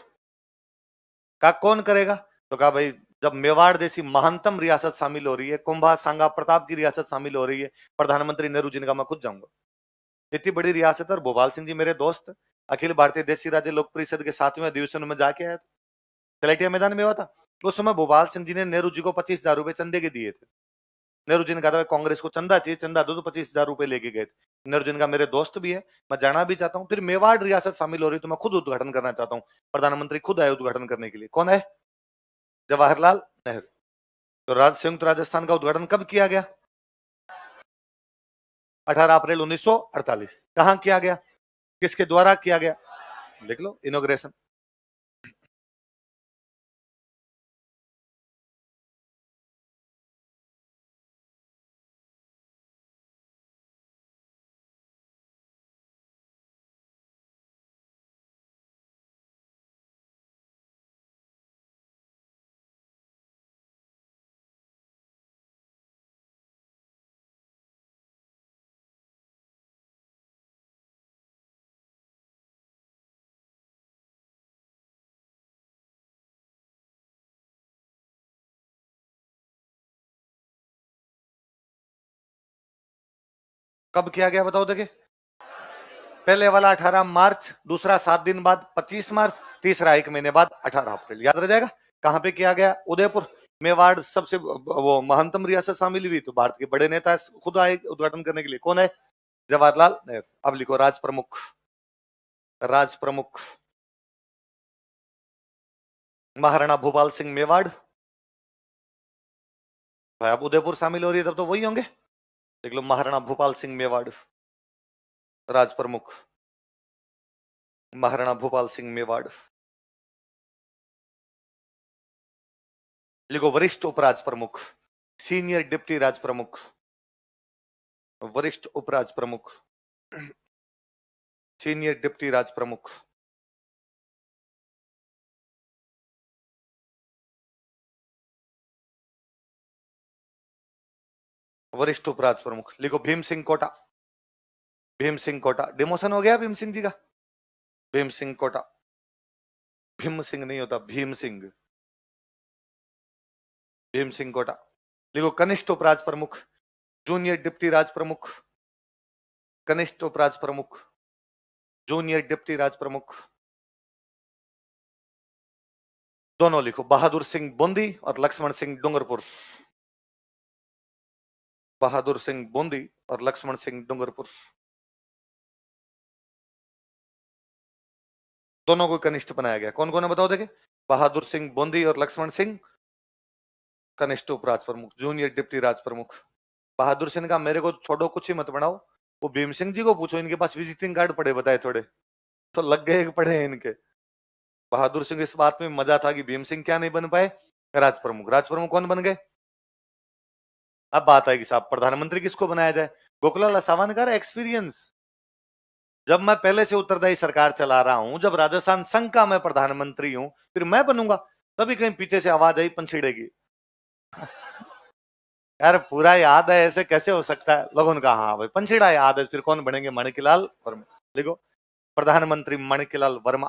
का कौन करेगा, तो कहा भाई जब मेवाड़ जैसी महानतम रियासत शामिल हो रही है, कुंभा सांगा प्रताप की रियासत शामिल हो रही है, प्रधानमंत्री नेहरू जी ने कहा मैं खुद जाऊंगा, इतनी बड़ी रियासत। और भोपाल सिंह जी मेरे दोस्त, अखिल भारतीय देशी राज्य लोक परिषद के 7वें अधिवेशन में जाके आया था, तलैटिया मैदान में हुआ था। उस समय भोपाल सिंह जी ने नेहरू जी को 25,000 रुपए चंदे के दिए थे। नेहरू जी ने कहा था कांग्रेस को चंदा चाहिए, चंदा दो, तो 25,000 रुपए लेके गए थे। नेहरू जी ने कहा मेरे दोस्त भी है, मैं जाना भी चाहता हूँ, फिर मेवाड़ रियासत शामिल हो रही तो मैं खुद उद्घाटन करना चाहता हूँ। प्रधानमंत्री खुद आए उद्घाटन करने के लिए, कौन है, जवाहरलाल नेहरू। तो संयुक्त राजस्थान का उद्घाटन कब किया गया, 18 अप्रैल 1948। कहां किया गया, किसके द्वारा किया गया? लिख लो, इनॉग्रेशन। कब किया गया बताओ देखिए। पहले वाला 18 मार्च, दूसरा 7 दिन बाद 25 मार्च, तीसरा 1 महीने बाद 18 अप्रैल। याद रह जाएगा। कहां पे किया गया? उदयपुर। मेवाड़ सबसे वो महंतम रियासत शामिल हुई, तो भारत के बड़े नेता खुद आए उद्घाटन करने के लिए। कौन है? जवाहरलाल नेहरू। अब लिखो राज प्रमुख। राज प्रमुख महाराणा भूपाल सिंह मेवाड़। भाई अब उदयपुर शामिल हो रही है तब तो वही होंगे। देख लो, महाराणा भूपाल सिंह मेवाड़ राज प्रमुख। महाराणा भूपाल सिंह मेवाड़। लिखो वरिष्ठ उपराज प्रमुख, सीनियर डिप्टी राज प्रमुख, वरिष्ठ उपराज प्रमुख, सीनियर डिप्टी राज प्रमुख। वरिष्ठ उपराज प्रमुख। लिखो भीम सिंह कोटा। भीम सिंह कोटा। डिमोशन हो गया भीम सिंह जी का। भीम सिंह कोटा। भीम सिंह नहीं होता, भीम सिंह। भीम सिंह कोटा। लिखो कनिष्ठ उपराज प्रमुख, जूनियर डिप्टी राज प्रमुख, कनिष्ठ उपराज प्रमुख, जूनियर डिप्टी राज प्रमुख। दोनों लिखो, बहादुर सिंह बूंदी और लक्ष्मण सिंह डूंगरपुर। बहादुर सिंह बूंदी और लक्ष्मण सिंह डूंगरपुर। दोनों को कनिष्ठ बनाया गया। कौन कौन है बताओ देखे। बहादुर सिंह बूंदी और लक्ष्मण सिंह कनिष्ठ उपराज प्रमुख, जूनियर डिप्टी राज प्रमुख। बहादुर सिंह का मेरे को छोड़ो, कुछ ही मत बनाओ। वो भीम सिंह जी को पूछो, इनके पास विजिटिंग कार्ड पड़े बताए थोड़े तो लग गए पड़े हैं इनके। बहादुर सिंह इस बात में मजा था कि भीम सिंह क्या नहीं बन पाए, राज प्रमुख। राज प्रमुख कौन बन गए? अब बात आएगी साहब प्रधानमंत्री किसको बनाया जाए। गोकुलाल सावंत एक्सपीरियंस। जब मैं पहले से उत्तरदायी सरकार चला रहा हूं, जब राजस्थान संघ का मैं प्रधानमंत्री हूं, फिर मैं बनूंगा। तभी कहीं पीछे से आवाज आई पंछीड़ेगी। यार पूरा याद है, ऐसे कैसे हो सकता है? लोगों ने कहा हाँ भाई पंछीड़ा याद है, फिर कौन बनेंगे? माणिकलाल वर्मा। देखो प्रधानमंत्री माणिकलाल वर्मा।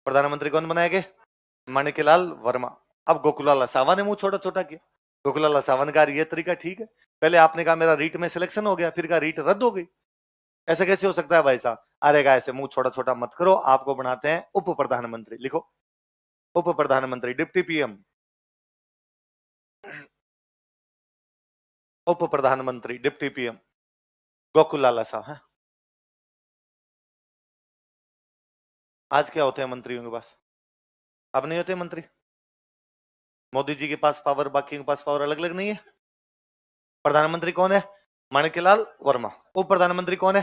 प्रधानमंत्री कौन बनाएंगे? माणिकलाल वर्मा। अब गोकुलाल असावा ने मुंह छोटा छोटा किया। गोकुलाल असावा का ये तरीका ठीक है। पहले आपने कहा मेरा रीट में सिलेक्शन हो गया, फिर कहा रीट रद्द हो गई। ऐसे कैसे हो सकता है भाई साहब? अरे का ऐसे मुंह छोटा छोटा मत करो, आपको बनाते हैं उप प्रधानमंत्री। लिखो उप प्रधानमंत्री, डिप्टी पीएम। उप प्रधानमंत्री डिप्टी पीएम गोकुलाल असावा है। आज क्या होते हैं मंत्रियों के पास? अब नहीं होते मंत्री। मोदी जी के पास पावर, बाकी के पास पावर अलग अलग नहीं है। प्रधानमंत्री कौन है? माणिकलाल वर्मा। उप प्रधानमंत्री कौन है?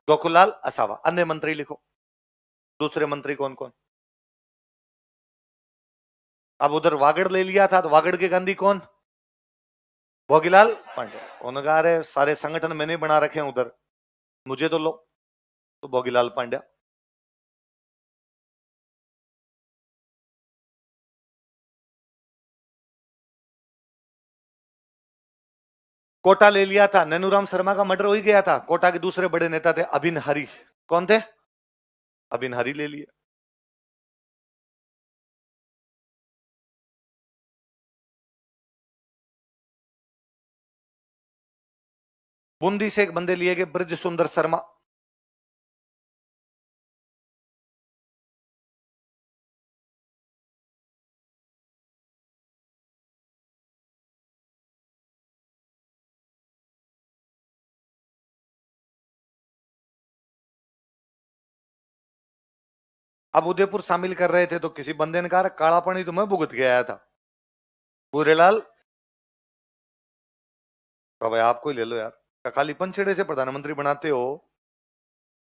गोकुलाल असावा। अन्य मंत्री लिखो, दूसरे मंत्री कौन कौन। अब उधर वागड़ ले लिया था, तो वागड़ के गांधी कौन? भोगीलाल पांडे। उन्होंने कहा अरे सारे संगठन मैंने बना रखे हैं उधर, मुझे तो लो। तो भोगीलाल पांड्या। कोटा ले लिया था, नैनूराम शर्मा का मर्डर हो ही गया था। कोटा के दूसरे बड़े नेता थे अभिन हरी। कौन थे? अभिन हरी ले लिए। बूंदी से एक बंदे लिए गए, ब्रज सुंदर शर्मा। अब उदयपुर शामिल कर रहे थे, तो किसी बंदे ने कहा काला पानी तो मैं भुगत के आया था। पूरेलाल। तो भाई आपको ही ले लो यार। काली पंचेड़े से प्रधानमंत्री बनाते हो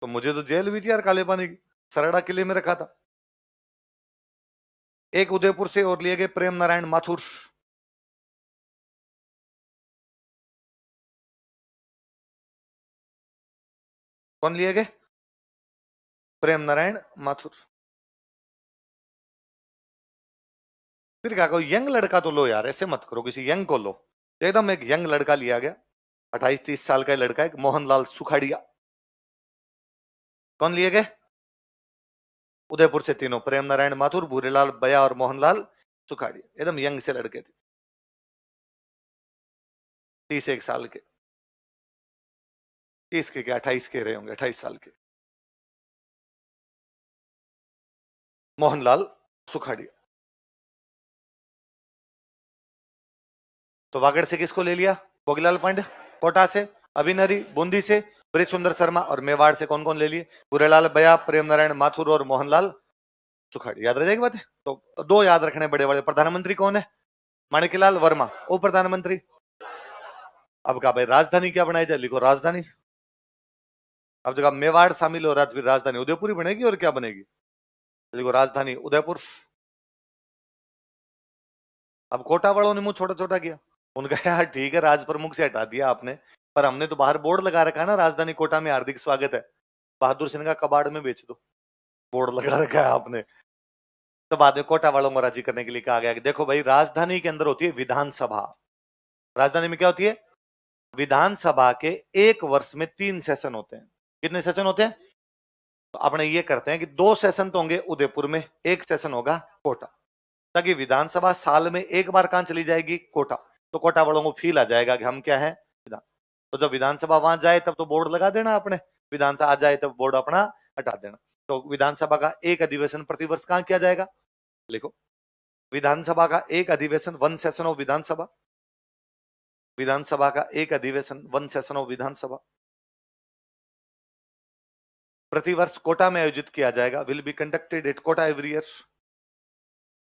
तो मुझे तो जेल भी थी यार काले पानी की, सरड़ा किले में रखा था। एक उदयपुर से और लिए गए प्रेम नारायण माथुर। कौन लिए गए? प्रेम नारायण माथुर। फिर क्या कहो, यंग लड़का तो लो यार, ऐसे मत करो, किसी यंग को लो। एकदम एक यंग लड़का लिया गया, 28-30 साल का लड़का, एक मोहनलाल सुखाड़िया। कौन लिए गए? उदयपुर से तीनों, प्रेम नारायण माथुर, भूरेलाल बया और मोहनलाल सुखाड़िया, एकदम यंग से लड़के थे, 31 साल के। 30 के क्या, 28 के रहे होंगे, 28 साल के। मोहनलाल सुखाड़िया। तो वागड़ से किसको ले लिया? भोगीलाल पांडे। कोटा से अभिनरी, बूंदी से ब्रिज सुंदर शर्मा, और मेवाड़ से कौन कौन ले लिए? भूरेलाल बया, प्रेम नारायण माथुर और मोहनलाल सुखाड़ी। याद रह जाएगी बात है। तो दो याद रखने बड़े बड़े। प्रधानमंत्री कौन है? माणिकलाल वर्मा। ओ प्रधानमंत्री। अब कहा भाई राजधानी क्या बनाई जाए, लिखो राजधानी। अब जगह मेवाड़ शामिल हो रहा है, फिर राजधानी उदयपुर ही बनेगी, और क्या बनेगी? लिखो राजधानी उदयपुर। अब कोटा वालों ने मुंह छोटा छोटा किया, उनका यार ठीक है राज प्रमुख से हटा दिया आपने, पर हमने तो बाहर बोर्ड लगा रखा है ना, राजधानी कोटा में हार्दिक स्वागत है, बहादुर सिंह का कबाड़ में बेच दो, बोर्ड लगा रखा है आपने। तो बाद में कोटा वालों को राजी करने के लिए कहा गया कि देखो भाई, राजधानी के अंदर होती है विधानसभा। राजधानी में क्या होती है? विधानसभा के एक वर्ष में 3 सेशन होते हैं। कितने सेशन होते हैं? तो अपने ये करते हैं कि 2 सेशन तो होंगे उदयपुर में, 1 सेशन होगा कोटा, ताकि विधानसभा साल में एक बार कहां चली जाएगी? कोटा। तो कोटा वालों को फील आ जाएगा कि हम क्या है, विधान। तो जब विधानसभा वहां जाए तब तो बोर्ड लगा देना अपने, विधानसभा आ जाए तब बोर्ड अपना हटा देना। तो विधानसभा का एक अधिवेशन प्रतिवर्ष कहां किया जाएगा? लिखो, विधानसभा का एक अधिवेशन, 1 सेशन ऑफ विधानसभा। विधानसभा का एक अधिवेशन, 1 सेशन ऑफ विधानसभा, प्रतिवर्ष कोटा में आयोजित किया जाएगा। Will be conducted at Kota every year.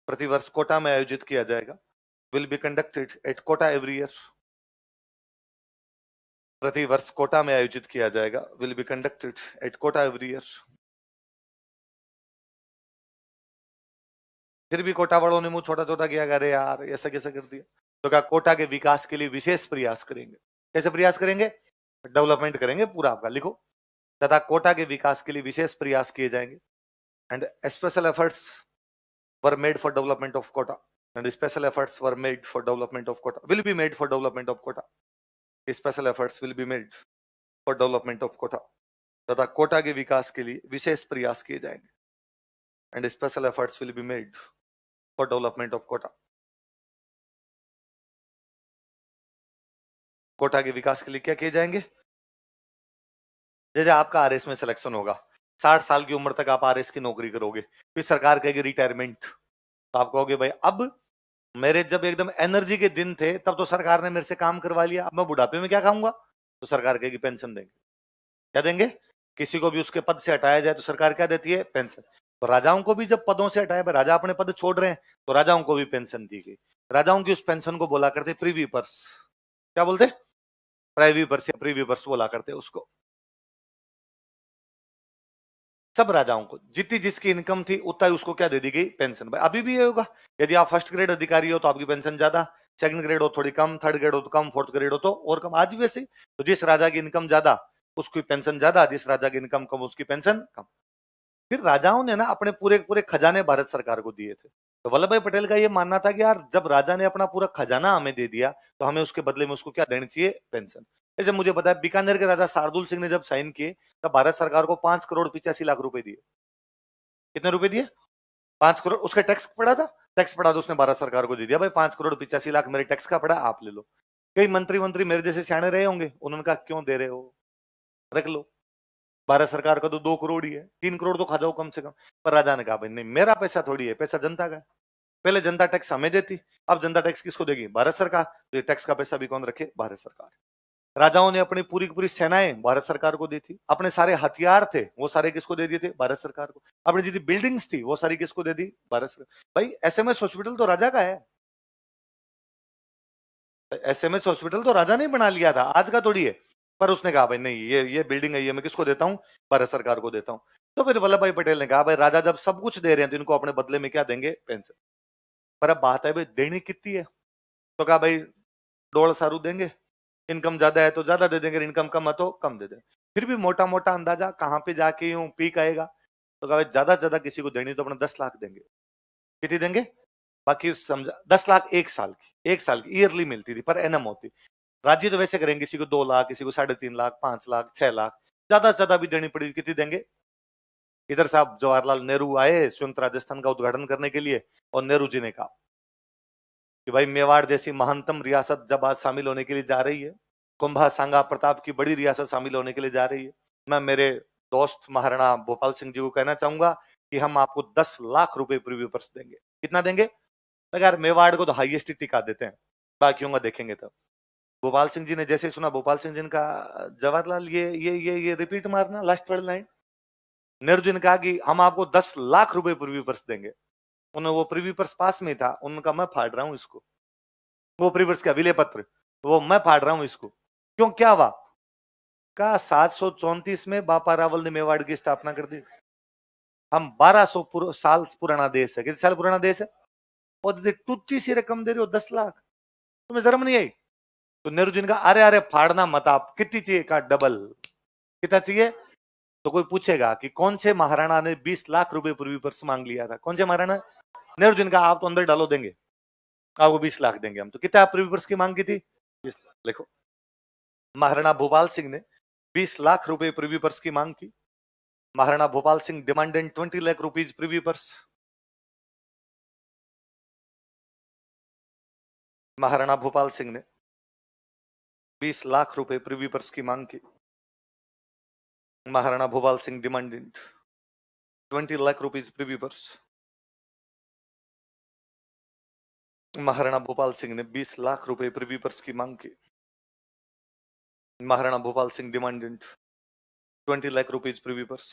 प्रतिवर्ष कोटा में आयोजित किया जाएगा। Will be conducted at Kota every year. प्रतिवर्ष कोटा में आयोजित किया जाएगा। Will be conducted at Kota every year. फिर भी कोटा वालों ने मुंह छोटा छोटा किया, अरे यार ऐसा कैसे कर दिया? तो क्या, कोटा के विकास के लिए विशेष प्रयास करेंगे। कैसे प्रयास करेंगे? डेवलपमेंट करेंगे पूरा आपका, लिखो, तथा कोटा के विकास के लिए विशेष प्रयास किए जाएंगे। And special efforts were made for development of Kota. And special efforts were made for development of Kota. Will be made for development of Kota. Special efforts will be made for development of Kota, तथा कोटा के विकास के लिए विशेष प्रयास किए जाएंगे। And special efforts will be made for development of Kota. Kota के विकास के लिए क्या किए जाएंगे? जैसे आपका आरएस में सिलेक्शन होगा, 60 साल की उम्र तक आप आरएस की नौकरी करोगे, फिर सरकार कहेगी रिटायरमेंट, तो आप कहोगे भाई अब मेरे जब एकदम एनर्जी के दिन थे तब तो सरकार ने मेरे से काम करवा लिया, अब मैं बुढ़ापे में क्या खाऊंगा? तो सरकार कहेगी पेंशन देंगे। क्या देंगे? किसी को भी उसके पद से हटाया जाए तो सरकार क्या देती है? पेंशन। तो राजाओं को भी जब पदों से हटाया, राजा अपने पद छोड़ रहे हैं, तो राजाओं को भी पेंशन दी गई। राजाओं की उस पेंशन को बोला करते प्रीवी पर्स। क्या बोलते? प्राइवी पर्स या प्रीवी पर्स बोला करते उसको। सब राजाओं को जितनी जिसकी इनकम थी उतना ही उसको क्या दे दी गई? पेंशन। भाई अभी भी ये होगा, यदि आप फर्स्ट ग्रेड अधिकारी हो तो आपकी पेंशन ज्यादा, सेकंड ग्रेड हो थोड़ी कम, थर्ड ग्रेड हो तो कम, फोर्थ ग्रेड हो तो और कम। आज भी वैसे ही। तो जिस राजा की इनकम ज्यादा उसकी पेंशन ज्यादा, जिस राजा की इनकम कम उसकी पेंशन कम। फिर राजाओं ने ना अपने पूरे पूरे खजाने भारत सरकार को दिए थे। तो वल्लभ भाई पटेल का ये मानना था कि यार जब राजा ने अपना पूरा खजाना हमें दे दिया तो हमें उसके बदले में उसको क्या देनी चाहिए? पेंशन। जैसे मुझे पता है बीकानेर के राजा शार्दुल सिंह ने जब साइन किए तब भारत सरकार को 5 करोड़ 85 लाख रुपए दिए। कितने रुपए दिए? 5 करोड़। उसका टैक्स पड़ा था, टैक्स पड़ा तो उसने भारत सरकार को दे दिया, भाई 5 करोड़ 85 लाख मेरे टैक्स का पड़ा, आप ले लो। कई मंत्री मंत्री मेरे जैसे सियाने रहे होंगे, उन्होंने कहा क्यों दे रहे हो, रख लो, भारत सरकार का तो 2 करोड़ ही है, 3 करोड़ तो खा जाओ कम से कम। पर राजा ने कहा भाई नहीं, मेरा पैसा थोड़ी है, पैसा जनता का है। पहले जनता टैक्स हमें देती, अब जनता टैक्स किसको देगी? भारत सरकार। तो ये टैक्स का पैसा भी कौन रखे? भारत सरकार। राजाओं ने अपनी पूरी की पूरी सेनाएं भारत सरकार को दी थी, अपने सारे हथियार थे वो सारे किसको दे दिए थे? भारत सरकार को। अपनी जितनी बिल्डिंग्स थी वो सारी किसको दे दी? भारत सरकार। भाई एसएमएस हॉस्पिटल तो राजा का है, एसएमएस हॉस्पिटल तो राजा ने बना लिया था, आज का थोड़ी है। पर उसने कहा भाई नहीं, ये बिल्डिंग है, ये मैं किसको देता हूँ, भारत सरकार को देता हूँ। तो फिर वल्लभ भाई पटेल ने कहा भाई राजा जब सब कुछ दे रहे हैं तो इनको अपने बदले में क्या देंगे, पेंशन। पर अब बात है भाई देनी कितनी है, तो कहा भाई 1.5 देंगे, इनकम ज्यादा है तो ज्यादा दे देंगे, इनकम कम है तो कम दे देंगे। फिर भी मोटा मोटा अंदाजा कहाँ पे जाके यूं पीक आएगा, तो कहा भाई ज्यादा से ज्यादा किसी को देनी तो अपने 10 लाख देंगे। कितनी देंगे, बाकी समझा 10 लाख 1 साल की, 1 साल की ईयरली मिलती थी, पर एनम होती। राज्य तो वैसे करेंगे, किसी को 2 लाख, किसी को 3.5 लाख, 5 लाख, 6 लाख, ज्यादा से ज्यादा भी देनी पड़ेगी, कितनी देंगे। इधर साहब जवाहरलाल नेहरू आए संयुक्त राजस्थान का उद्घाटन करने के लिए, और नेहरू जी ने कहा कि भाई मेवाड़ जैसी महानतम रियासत जब आज शामिल होने के लिए जा रही है, कुंभा सांगा प्रताप की बड़ी रियासत शामिल होने के लिए जा रही है, मैं मेरे दोस्त महाराणा भोपाल सिंह जी को कहना चाहूंगा कि हम आपको 10 लाख रुपए प्रीव्यू पर्स देंगे। कितना देंगे, यार मेवाड़ को तो हाईएस्ट ही टिका देते हैं, बाकियों का देखेंगे तब। भोपाल सिंह जी ने जैसे सुना, भोपाल सिंह जी ने कहा जवाहरलाल ये रिपीट मारना लास्ट वाली लाइन। नेहरू जी ने कहा कि हम आपको 10 लाख रुपए प्रीव्यू पर्स देंगे। उन्होंने वो प्रीव्यू पर्स पास में था, उनका मैं फाड़ रहा हूं इसको, वो प्रीव्यू क्या विलय पत्र, वो मैं फाड़ रहा हूं इसको। क्यों, क्या हुआ, का 734 में बापा रावल ने मेवाड़ की स्थापना कर दी। हम 1200 साल पुराना देश है, कितने साल पुराना देश है, और टुच्ची सी रकम दे रहे हो 10 लाख, तुम्हें शर्म नहीं आई। तो नेहरू जी ने कहा अरे अरे फाड़ना मत, आप कितनी चाहिए, का डबल, कितना चाहिए। तो कोई पूछेगा कि कौन से महाराणा ने 20 लाख रुपए पूर्वी पर मांग लिया था, कौन से महाराणा। नेहरू जी ने कहा आप तो अंदर डालो, देंगे आपको 20 लाख देंगे हम। तो कितना पूर्वी पर्स की मांग की थी, 20 लाख। देखो महाराणा भोपाल सिंह ने 20 लाख रुपए प्रीव्यू पर्स की मांग की। Maharana Bhopal Singh demanded 20 lakh rupees preview purse. Maharana Bhopal Singh ने 20 लाख रुपए प्रीव्यू पर्स की मांग की। Maharana Bhopal Singh demanded 20 lakh rupees preview purse. Maharana Bhopal Singh ने 20 लाख रुपए प्रीव्यू पर्स की मांग की। Maharana Bhopal Singh demanded 20 lakh rupees preview purse.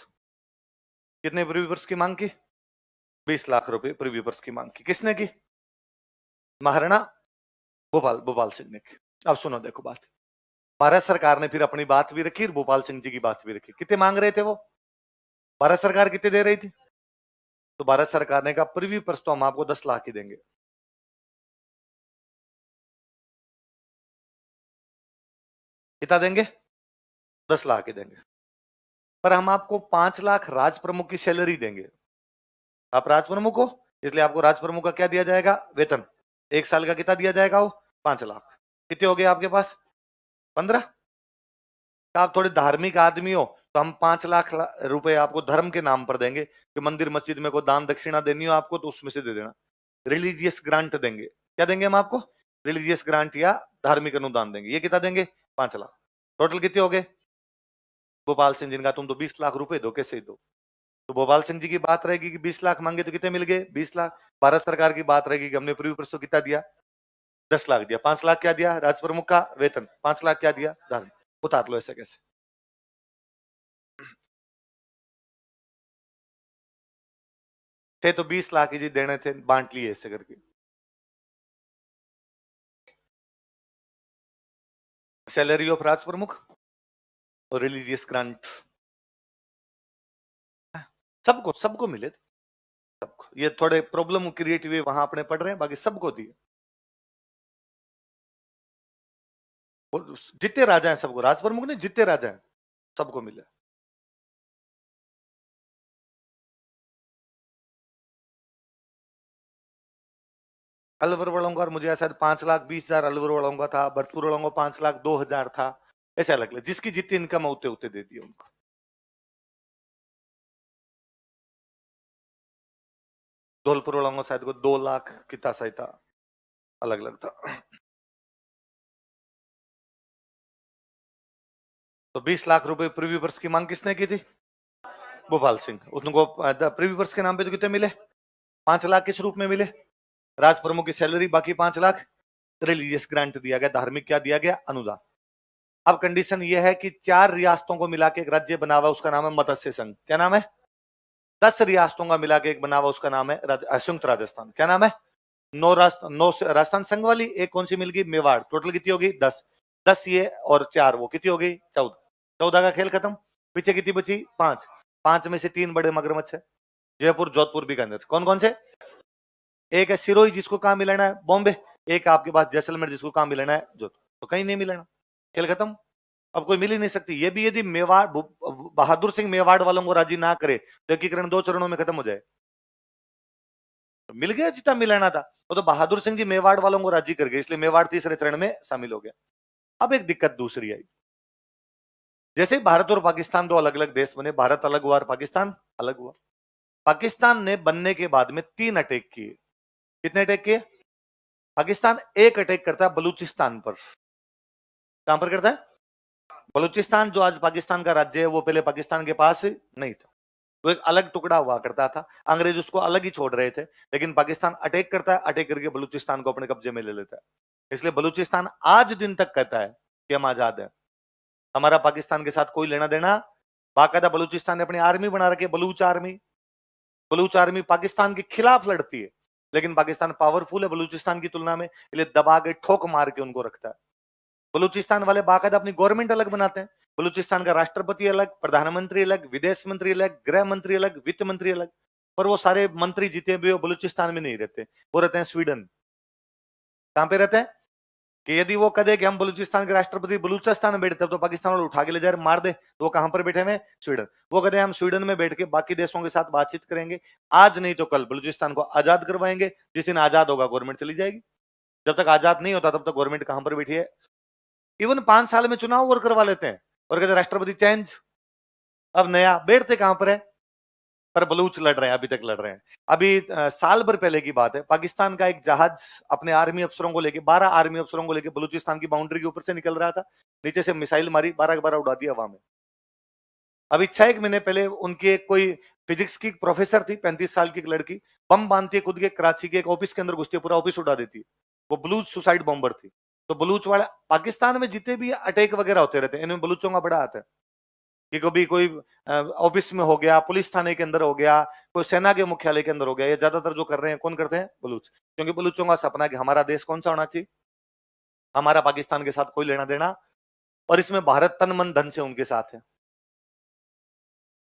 कितने प्रीव्यू पर्स की मांग की, 20 लाख रुपए प्रीव्यू पर्स की मांग की। किसने की, महाराणा भोपाल सिंह ने की। अब सुनो देखो बात, भारत सरकार ने फिर अपनी बात भी रखी, भोपाल सिंह जी की बात भी रखी। कितने मांग रहे थे वो, भारत सरकार कितने दे रही थी, तो भारत सरकार ने कहा प्रीव्यू पर्स तो हम आपको 10 लाख ही देंगे। कितना देंगे, 10 लाख ही देंगे, पर हम आपको 5 लाख राज प्रमुख की सैलरी देंगे। आप राज प्रमुख हो, इसलिए आपको राज प्रमुख का क्या दिया जाएगा, वेतन। 1 साल का कितना दिया जाएगा, वो 5 लाख। कितने हो गए आपके पास, 15। आप थोड़े धार्मिक आदमी हो तो हम 5 लाख रुपए आपको धर्म के नाम पर देंगे, कि मंदिर मस्जिद में कोई दान दक्षिणा देनी हो आपको तो उसमें से दे देना। रिलीजियस ग्रांट देंगे, क्या देंगे हम आपको, रिलीजियस ग्रांट या धार्मिक अनुदान देंगे। ये कितना देंगे, 5 लाख। टोटल कितने हो गए, भोपाल सिंह जी ने कहा तुम तो 20 लाख रुपए दो, कैसे दो। तो भोपाल सिंह जी की बात रहेगी कि 20 लाख मांगे तो कितने मिल गए, 20 लाख। भारत सरकार की बात रहेगी कि हमने प्रीव्यू पर्स कितना दिया, 10 लाख दिया। 5 लाख क्या दिया, राज प्रमुख का वेतन। 5 लाख क्या दिया, धार्मिक। उतार लो ऐसे कैसे, थे तो 20 लाख ही जी देने थे, बांट लिए ऐसे करके। सैलरी ऑफ राज प्रमुख और रिलीजियस ग्रांट, सबको सबको मिले थे, सबको। ये थोड़े प्रॉब्लम क्रिएट हुए वहां अपने पढ़ रहे हैं, बाकी सबको दिए। जितने राजा हैं सबको, राज प्रमुख ने जितने राजा हैं सबको मिले। अलवर वालों का मुझे शायद 5,20,000 अलवर वालों का था, भरतपुर वालों का 5,02,000 था, ऐसे अलग अलग, जिसकी जितनी इनकम होते होते दे दिए उनको। धौलपुर वालों को शायद को 2 लाख कितना सही था, अलग अलग था। तो 20 लाख रुपए प्रीव्यू पर्स की मांग किसने की थी, भोपाल सिंह। उनको प्रीव्यू पर्स के नाम पे तो कितने मिले, 5 लाख किस रूप में मिले, राज प्रमुख की सैलरी, बाकी 5 लाख रिलीजियस ग्रांट दिया गया, धार्मिक क्या दिया गया, अनुदान। अब कंडीशन यह है कि 4 रियासतों को मिला के एक राज्य बना हुआ, उसका नाम है मत्स्य संघ। क्या नाम है, 10 रियासतों का मिला के एक बना हुआ, उसका नाम है संयुक्त राजस्थान। क्या नाम है, 9 राजस्थान संघ वाली, एक कौन सी मिल गई, मेवाड़। टोटल कितनी होगी, 10। 10 ये और 4 वो, कितनी हो गई? 14। 14 का खेल खत्म। पीछे कितनी बची? 5। 5 में से 3 बड़े मगरमच्छ है, जयपुर, जोधपुर, बीकानेर। कौन कौन से? एक है सिरोही जिसको कहां मिलाना है? बॉम्बे। एक आपके पास जैसलमेर जिसको कहां मिलाना है? जोधपुर। तो कहीं नहीं मिलाना, खेल खत्म। अब कोई मिल ही नहीं सकती। ये भी यदि मेवाड़ बहादुर सिंह मेवाड़ वालों को राजी ना करे तो एकीकरण 2 चरणों में खत्म हो जाए। तो मिल गया जितना मिलाना था, वो तो बहादुर सिंह जी मेवाड़ वालों को राजी कर गए, इसलिए मेवाड़ तीसरे चरण में शामिल हो गया। अब एक दिक्कत दूसरी आई, जैसे भारत और पाकिस्तान दो अलग अलग देश बने, भारत अलग हुआ और पाकिस्तान अलग हुआ। पाकिस्तान ने बनने के बाद में 3 अटैक किए। कितने अटैक किए? पाकिस्तान एक अटैक करता है बलूचिस्तान पर। कहां पर करता है? बलूचिस्तान जो आज पाकिस्तान का राज्य है, वो पहले पाकिस्तान के पास नहीं था, वो एक अलग टुकड़ा हुआ करता था। अंग्रेज उसको अलग ही छोड़ रहे थे, लेकिन पाकिस्तान अटैक करता है, अटैक करके बलूचिस्तान को अपने कब्जे में ले लेता है। इसलिए बलूचिस्तान आज दिन तक कहता है कि हम आजाद है, हमारा पाकिस्तान के साथ कोई लेना देना। बाकायदा बलूचिस्तान ने अपनी आर्मी बना रखी है, बलूच आर्मी। बलूच आर्मी पाकिस्तान के खिलाफ लड़ती है, लेकिन पाकिस्तान पावरफुल है बलूचिस्तान की तुलना में, इसलिए दबा के ठोक मार के उनको रखता है। बलूचिस्तान वाले बाकायदा अपनी गवर्नमेंट अलग बनाते हैं। बलूचिस्तान का राष्ट्रपति अलग, प्रधानमंत्री अलग, विदेश मंत्री अलग, गृह मंत्री अलग, वित्त मंत्री अलग। पर वो सारे मंत्री जीते भी वो बलूचिस्तान में नहीं रहते, वो रहते हैं स्वीडन। कहां पे रहते हैं? कि यदि वो कहे कि हम बलूचिस्तान के राष्ट्रपति बलूचिस्तान में बैठते तो पाकिस्तान वाले उठा के ले जाए मार दे, तो वो कहां पर बैठे हुए? स्वीडन। वो कहते हैं हम स्वीडन में बैठ के बाकी देशों के साथ बातचीत करेंगे, आज नहीं तो कल बलूचिस्तान को आजाद करवाएंगे, जिस दिन आजाद होगा गवर्नमेंट चली जाएगी। जब तक आजाद नहीं होता तब तक गवर्नमेंट कहां पर बैठी है? इवन 5 साल में चुनाव और करवा लेते हैं और कहते राष्ट्रपति चेंज, अब नया। बैठते कहां पर है? पर बलूच लड़ रहे हैं, अभी तक लड़ रहे हैं। अभी साल भर पहले की बात है, पाकिस्तान का एक जहाज अपने आर्मी अफसरों को लेके, 12 आर्मी अफसरों को लेके बलूचिस्तान की बाउंड्री के ऊपर से निकल रहा था, नीचे से मिसाइल मारी, 12 के 12 उड़ा दिया हवा में। अभी 6 महीने पहले उनकी एक कोई फिजिक्स की प्रोफेसर थी, 35 साल की एक लड़की, बम बांधती है खुद के, कराची के एक ऑफिस के अंदर घुसती है, पूरा ऑफिस उड़ा देती है। वो बलूच सुसाइड बॉम्बर थी। तो बलूच वाले पाकिस्तान में जितने भी अटैक वगैरह होते रहते हैं, इनमें बलूचों का बड़ा हाथ है। कि कभी कोई ऑफिस में हो गया, पुलिस थाने के अंदर हो गया, कोई सेना के मुख्यालय के अंदर हो गया, ये ज्यादातर जो कर रहे हैं कौन करते हैं? बलूच। क्योंकि बलूचों का सपना है कि हमारा देश कौन सा होना चाहिए, हमारा पाकिस्तान के साथ कोई लेना देना, और इसमें भारत तन मन धन से उनके साथ है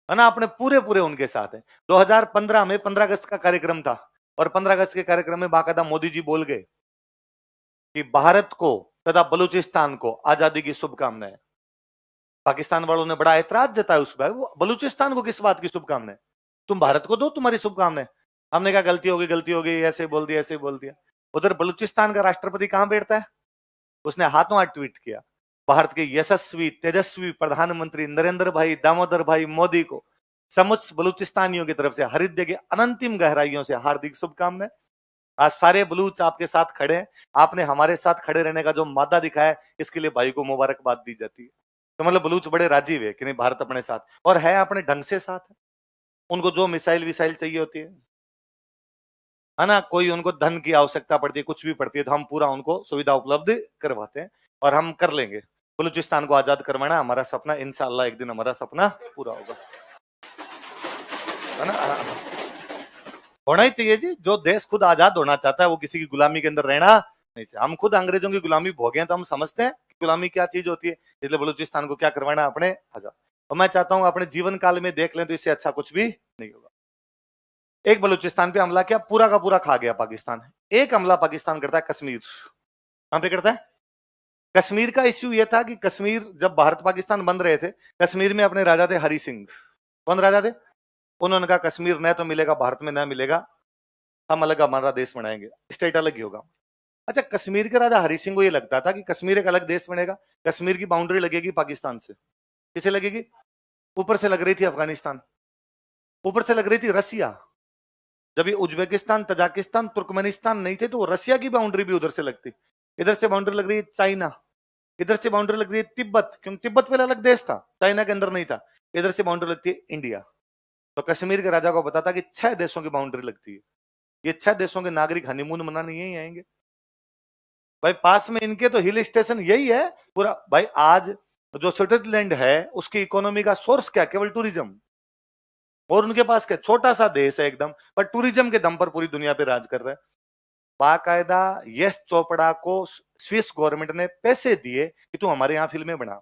ना, अपने पूरे पूरे उनके साथ है। 2015 में 15 अगस्त का कार्यक्रम था, और 15 अगस्त के कार्यक्रम में बाकायदा मोदी जी बोल गए कि भारत को तथा बलूचिस्तान को आजादी की शुभकामनाएं। पाकिस्तान वालों ने बड़ा ऐतराज जताया उस पर, बलूचिस्तान को किस बात की शुभकामनाएं? तुम भारत को दो तुम्हारी शुभकामनाएं। हमने कहा गलती हो गई, ऐसे बोल दिया, ऐसे बोल दिया। उधर बलूचिस्तान का राष्ट्रपति कहां बैठता है? उसने हाथों हाथ ट्वीट किया, भारत के यशस्वी तेजस्वी प्रधानमंत्री नरेंद्र भाई दामोदर भाई मोदी को समस्त बलूचिस्तानियों की तरफ से हृदय के अनंतिम गहराइयों से हार्दिक शुभकामनाएं। आज सारे बलूच आपके साथ खड़े हैं, आपने हमारे साथ खड़े रहने का जो मादा दिखाया है, इसके लिए भाई को मुबारकबाद दी जाती है। तो मतलब बलूच बड़े राजी हुए कि नहीं, भारत अपने साथ, और है अपने ढंग से साथ है। उनको जो मिसाइल विसाइल चाहिए होती है ना, कोई उनको धन की आवश्यकता पड़ती है, कुछ भी पड़ती है, तो हम पूरा उनको सुविधा उपलब्ध करवाते हैं, और हम कर लेंगे। बलूचिस्तान को आजाद करवाना हमारा सपना, इंशाअल्लाह एक दिन हमारा सपना पूरा होगा, है ना। होना ही चाहिए जी, जो देश खुद आजाद होना चाहता है वो किसी की गुलामी के अंदर रहना नहीं चाहिए। हम खुद अंग्रेजों की गुलामी भोगे हैं, तो हम समझते हैं कि गुलामी क्या चीज होती है, इसलिए बलूचिस्तान को क्या करवाना अपने आजाद। और मैं चाहता हूं अपने जीवन काल में देख लें तो इससे अच्छा कुछ भी नहीं होगा। एक बलूचिस्तान पे हमला किया, पूरा का पूरा खा गया पाकिस्तान। एक हमला पाकिस्तान करता है कश्मीर। कहां पे करता है? कश्मीर का इश्यू यह था कि कश्मीर जब भारत पाकिस्तान बन रहे थे, कश्मीर में अपने राजा थे हरि सिंह। कौन राजा थे? उन्होंने कहा कश्मीर न तो मिलेगा भारत में, न मिलेगा, हम अलग हमारा देश बनाएंगे, स्टेट अलग ही होगा। अच्छा, कश्मीर के राजा हरि सिंह को यह लगता था कि कश्मीर एक अलग देश बनेगा, कश्मीर की बाउंड्री लगेगी पाकिस्तान से। किसे लगेगी? ऊपर से लग रही थी अफगानिस्तान, ऊपर से लग रही थी रसिया। जब ये उज्बेकिस्तान, तजाकिस्तान, तुर्कमेनिस्तान नहीं थे, तो रसिया की बाउंड्री भी उधर से लगती। इधर से बाउंड्री लग रही है चाइना, इधर से बाउंड्री लग रही है तिब्बत, क्योंकि तिब्बत पहले अलग देश था, चाइना के अंदर नहीं था। इधर से बाउंड्री लगती है इंडिया। तो कश्मीर के राजा को पता था कि 6 देशों की बाउंड्री लगती है, ये 6 देशों के नागरिक हनीमून मनाने यही आएंगे। भाई पास में इनके तो हिल स्टेशन यही है पूरा। भाई आज जो स्विट्जरलैंड है उसकी इकोनॉमी का सोर्स क्या? केवल टूरिज्म। और उनके पास क्या? छोटा सा देश है एकदम, पर टूरिज्म के दम पर पूरी दुनिया पे राज कर रहा है। बाकायदा यश चोपड़ा को स्विस गवर्नमेंट ने पैसे दिए कि तू हमारे यहाँ फिल्में बना,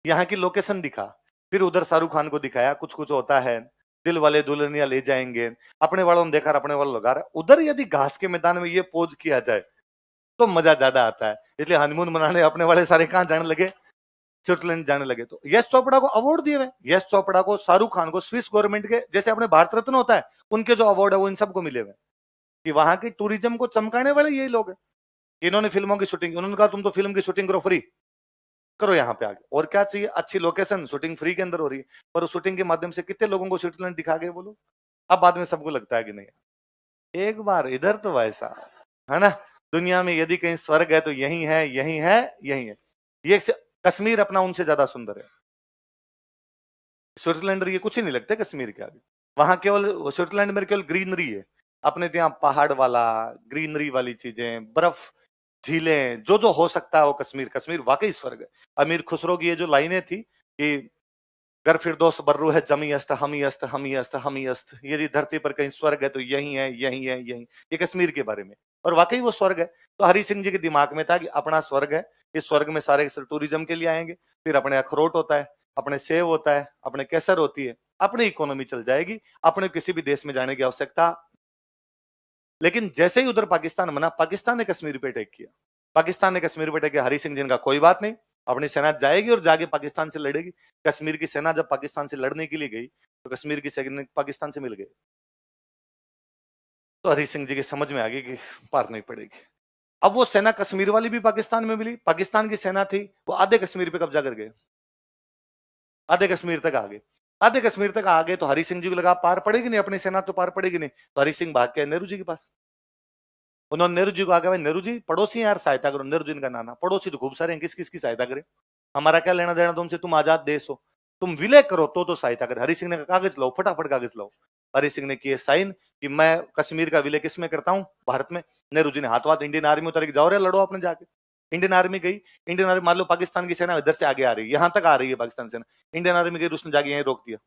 यहाँ की लोकेशन दिखा, फिर उधर शाहरुख खान को दिखाया, कुछ कुछ होता है, दिल वाले दुल्हनिया ले जाएंगे, अपने वालों ने देखा, अपने वालों लगा रहा। उधर यदि घास के मैदान में ये पोज किया जाए तो मजा ज्यादा आता है। इसलिए हनीमून मनाने अपने वाले सारे कहां जाने लगे, स्विट्जरलैंड जाने लगे। तो यश चोपड़ा को अवार्ड दिए हुए, यश चोपड़ा को, शाहरुख खान को, स्विस गवर्नमेंट के, जैसे अपने भारत रत्न होता है, उनके जो अवार्ड है वो इन सबको मिले हुए, कि वहां की टूरिज्म को चमकाने वाले यही लोग हैं। इन्होंने फिल्मों की शूटिंग, उन्होंने कहा तुम तो फिल्म की शूटिंग करो, फ्री करो यहाँ पे आगे, और क्या चाहिए, अच्छी लोकेशन, शूटिंग फ्री के अंदर हो रही है। पर उस शूटिंग के माध्यम से कितने लोगों को स्विट्जरलैंड दिखा गए बोलो। अब बाद में सबको लगता है कि नहीं, एक बार इधर तो वैसा है ना, दुनिया में यदि कहीं स्वर्ग है तो यही है, यही है, यही है। ये कश्मीर अपना उनसे ज्यादा सुंदर है, स्विट्जरलैंड ये कुछ ही नहीं लगता कश्मीर के आगे। वहां केवल स्विट्जरलैंड में केवल ग्रीनरी है, अपने तो यहाँ पहाड़ वाला, ग्रीनरी वाली चीजें, बर्फ, झीलें, जो जो हो सकता है वो कश्मीर, कश्मीर वाकई स्वर्ग है। अमीर खुसरो की ये जो लाइनें थी कि गर फिरदौस बर्रू है जमी अस्त हमी अस्त हमी अस्त हमी अस्त, यदि धरती पर कहीं स्वर्ग है तो यही है, यही है, यही, ये कश्मीर के बारे में, और वाकई वो स्वर्ग है। तो हरि सिंह जी के दिमाग में था कि अपना स्वर्ग है, इस स्वर्ग में सारे टूरिज्म के लिए आएंगे, फिर अपने अखरोट होता है, अपने सेब होता है, अपने केसर होती है, अपनी इकोनॉमी चल जाएगी, अपने किसी भी देश में जाने की आवश्यकता। लेकिन जैसे ही उधर पाकिस्तान बना, पाकिस्तान ने कश्मीर पे अटैक किया, पाकिस्तान ने कश्मीर पे अटैक किया। हरि सिंह जी का कोई बात नहीं, अपनी सेना जाएगी और जाके पाकिस्तान से लड़ेगी। कश्मीर की सेना जब पाकिस्तान से लड़ने के लिए गई तो कश्मीर की सेना पाकिस्तान से मिल गई, तो हरि सिंह जी की समझ में आ गई कि पार नहीं पड़ेगी। अब वो सेना कश्मीर वाली भी पाकिस्तान में मिली, पाकिस्तान की सेना थी वो आधे कश्मीर पे कब्जा कर गए, आधे कश्मीर तक आ गए, आधे कश्मीर तक आ गए। तो हरि सिंह जी को लगा पार पड़ेगी नहीं, अपनी सेना तो पार पड़ेगी नहीं। तो हरि सिंह भाग के नेहरू जी के पास, उन्होंने नेहरू जी को आगे, भाई नेहरू जी पड़ोसी यार सहायता करो। नेहरू जी का नाना, पड़ोसी तो खूब सारे हैं, किस किस की सहायता करें, हमारा क्या लेना देना तुमसे, तुम आजाद देश हो, तुम विलय करो तो सहायता करे। हरि सिंह ने कागज लाओ, फटाफट कागज लाओ। हरि सिंह ने किए साइन कि मैं कश्मीर का विलय किस में करता हूं, भारत में। नेहरू जी ने हाथों हाथ इंडियन आर्मी उतर के, जाओ रे लड़ो आपने जाके। इंडियन आर्मी गई, इंडियन आर्मी, मान लो पाकिस्तान की सेना इधर से आगे आ रही है, यहां तक आ रही है पाकिस्तान सेना, इंडियन आर्मी गई, उसने जाके यहीं रोक दिया।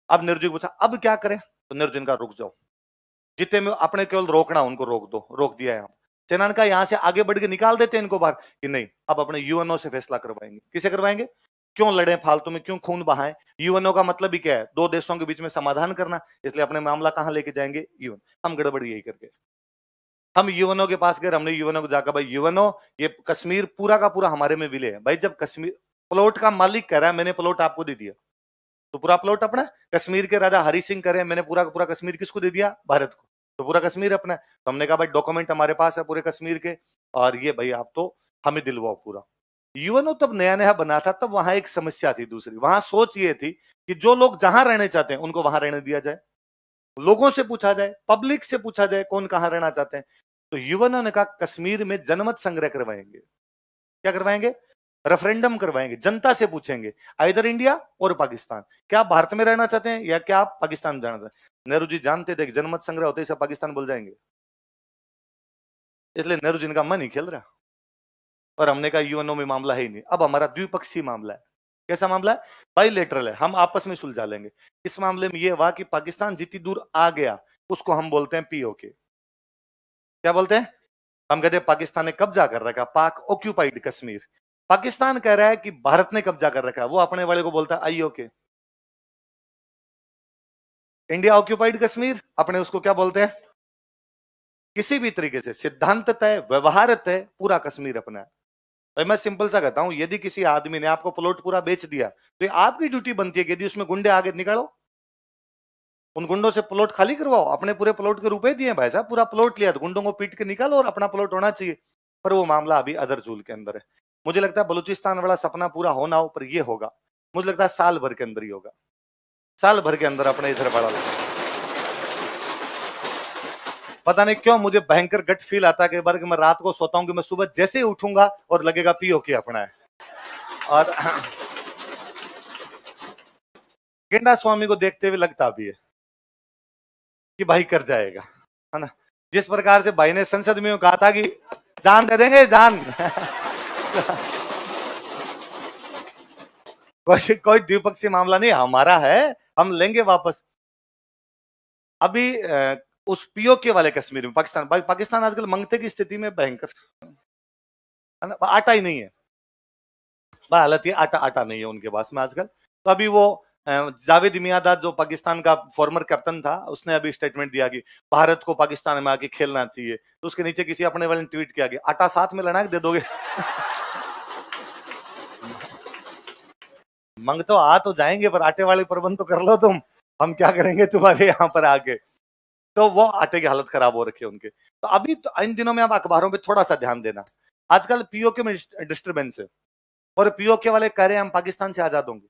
अब नेहरू जी को पूछा अब क्या करें, तो नेहरू जी ने कहा रुक जाओ, जितने में अपने केवल रोकना, उनको रोक दो, रोक दिया यहाँ। सेना का यहां से आगे बढ़ के निकाल देते हैं इनको बाहर, कि नहीं अब अपने यूएनओ से फैसला करवाएंगे। किसे करवाएंगे, क्यों लड़े फालतू में, क्यों खून बहाएं। यूएनओ का मतलब ही क्या है, दो देशों के बीच में समाधान करना, इसलिए अपने मामला कहां लेके जाएंगे, यूएन। हम गड़बड़ यही करके, हम यूएनओ के पास गए, हमने यूएनओ को जाकर, भाई यूएनओ ये कश्मीर पूरा का पूरा हमारे में विलय है। भाई जब कश्मीर प्लॉट का मालिक कह रहा है मैंने प्लॉट आपको दे दिया, तो पूरा प्लॉट अपना। कश्मीर के राजा हरि सिंह कह रहे हैं मैंने पूरा का पूरा कश्मीर किसको दे दिया, भारत को, तो पूरा कश्मीर अपना है। तो हमने कहा भाई डॉक्यूमेंट हमारे पास है पूरे कश्मीर के, और ये भाई आप तो हमें दिलवाओ पूरा। यूएनओ तब नया नया बना था, तब वहां एक समस्या थी दूसरी, वहां सोच ये थी कि जो लोग जहां रहने चाहते हैं उनको वहां रहने दिया जाए, लोगों से पूछा जाए, पब्लिक से पूछा जाए कौन कहां रहना चाहते हैं। तो यूएनओ ने कहा कश्मीर में जनमत संग्रह करवाएंगे। क्या करवाएंगे, रेफरेंडम करवाएंगे, जनता से पूछेंगे, आइदर इंडिया और पाकिस्तान, क्या आप भारत में रहना चाहते हैं या क्या आप पाकिस्तान में जाना चाहते हैं। नेहरू जी जानते थे कि जनमत संग्रह होते ही सब पाकिस्तान बोल जाएंगे, इसलिए नेहरू जी का मन ही खेल रहा। और हमने कहा यूएनओ में मामला है ही नहीं, अब हमारा द्विपक्षीय मामला है। कैसा मामला है, बाइलेटरल है, हम आपस में सुलझा लेंगे। इस मामले में यह हुआ कि पाकिस्तान जितनी दूर आ गया उसको हम बोलते हैं पीओके। क्या बोलते हैं, हम कहते हैं पाकिस्तान ने कब्जा कर रखा, पाक ऑक्यूपाइड कश्मीर। पाकिस्तान कह रहा है कि भारत ने कब्जा कर रखा है, वो अपने वाले को बोलता है आईओके। इंडिया ऑक्यूपाइड कश्मीर, अपने उसको क्या बोलते हैं, किसी भी तरीके से सिद्धांत तय, व्यवहार तय, पूरा कश्मीर अपना है। भाई मैं सिंपल सा कहता हूं, यदि किसी आदमी ने आपको प्लॉट पूरा बेच दिया तो ये आपकी ड्यूटी बनती है कि यदि उसमें गुंडे आगे निकालो, उन गुंडों से प्लॉट खाली करवाओ। अपने पूरे प्लॉट के रुपए दिए भाई साहब, पूरा प्लॉट लिया तो गुंडों को पीट के निकालो और अपना प्लॉट होना चाहिए। पर वो मामला अभी अदर झूल के अंदर है। मुझे लगता है बलूचिस्तान वाला सपना पूरा होना हो, पर ये होगा मुझे लगता है साल भर के अंदर ही होगा, साल भर के अंदर अपने इधर बड़ा लगता। पता नहीं क्यों मुझे भयंकर गट फील आता है कई बार कि मैं रात को सोता हूं कि मैं सुबह जैसे ही उठूंगा और लगेगा पीओके अपना है। और गेंडा स्वामी को देखते हुए लगता भी है कि भाई कर जाएगा, है ना। जिस प्रकार से भाई ने संसद में कहा था कि जान दे देंगे जान कोई द्विपक्षीय मामला नहीं हमारा है, हम लेंगे वापस। अभी उस पीओके वाले कश्मीर में पाकिस्तान आजकल मंगते की स्थिति में भयंकर है ना, आटा ही नहीं है, हालत ये आटा आटा नहीं है उनके पास में आजकल। तो अभी वो जावेद मियांदाद जो पाकिस्तान का फॉर्मर कैप्टन था, उसने अभी स्टेटमेंट दिया कि भारत को पाकिस्तान में आके खेलना चाहिए। तो उसके नीचे किसी अपने वाले ने ट्वीट किया कि आटा साथ में लड़ा के दे दोगे। मंग तो आ तो जाएंगे पर आटे वाले प्रबंध तो कर लो तुम, हम क्या करेंगे तुम्हारे यहाँ पर आके। तो वो आटे की हालत खराब हो रखी है उनके। तो अभी तो इन दिनों में आप अखबारों पे थोड़ा सा ध्यान देना, आजकल पीओके में डिस्टर्बेंस है और पीओके वाले कह रहे हैं हम पाकिस्तान से आजाद होंगे।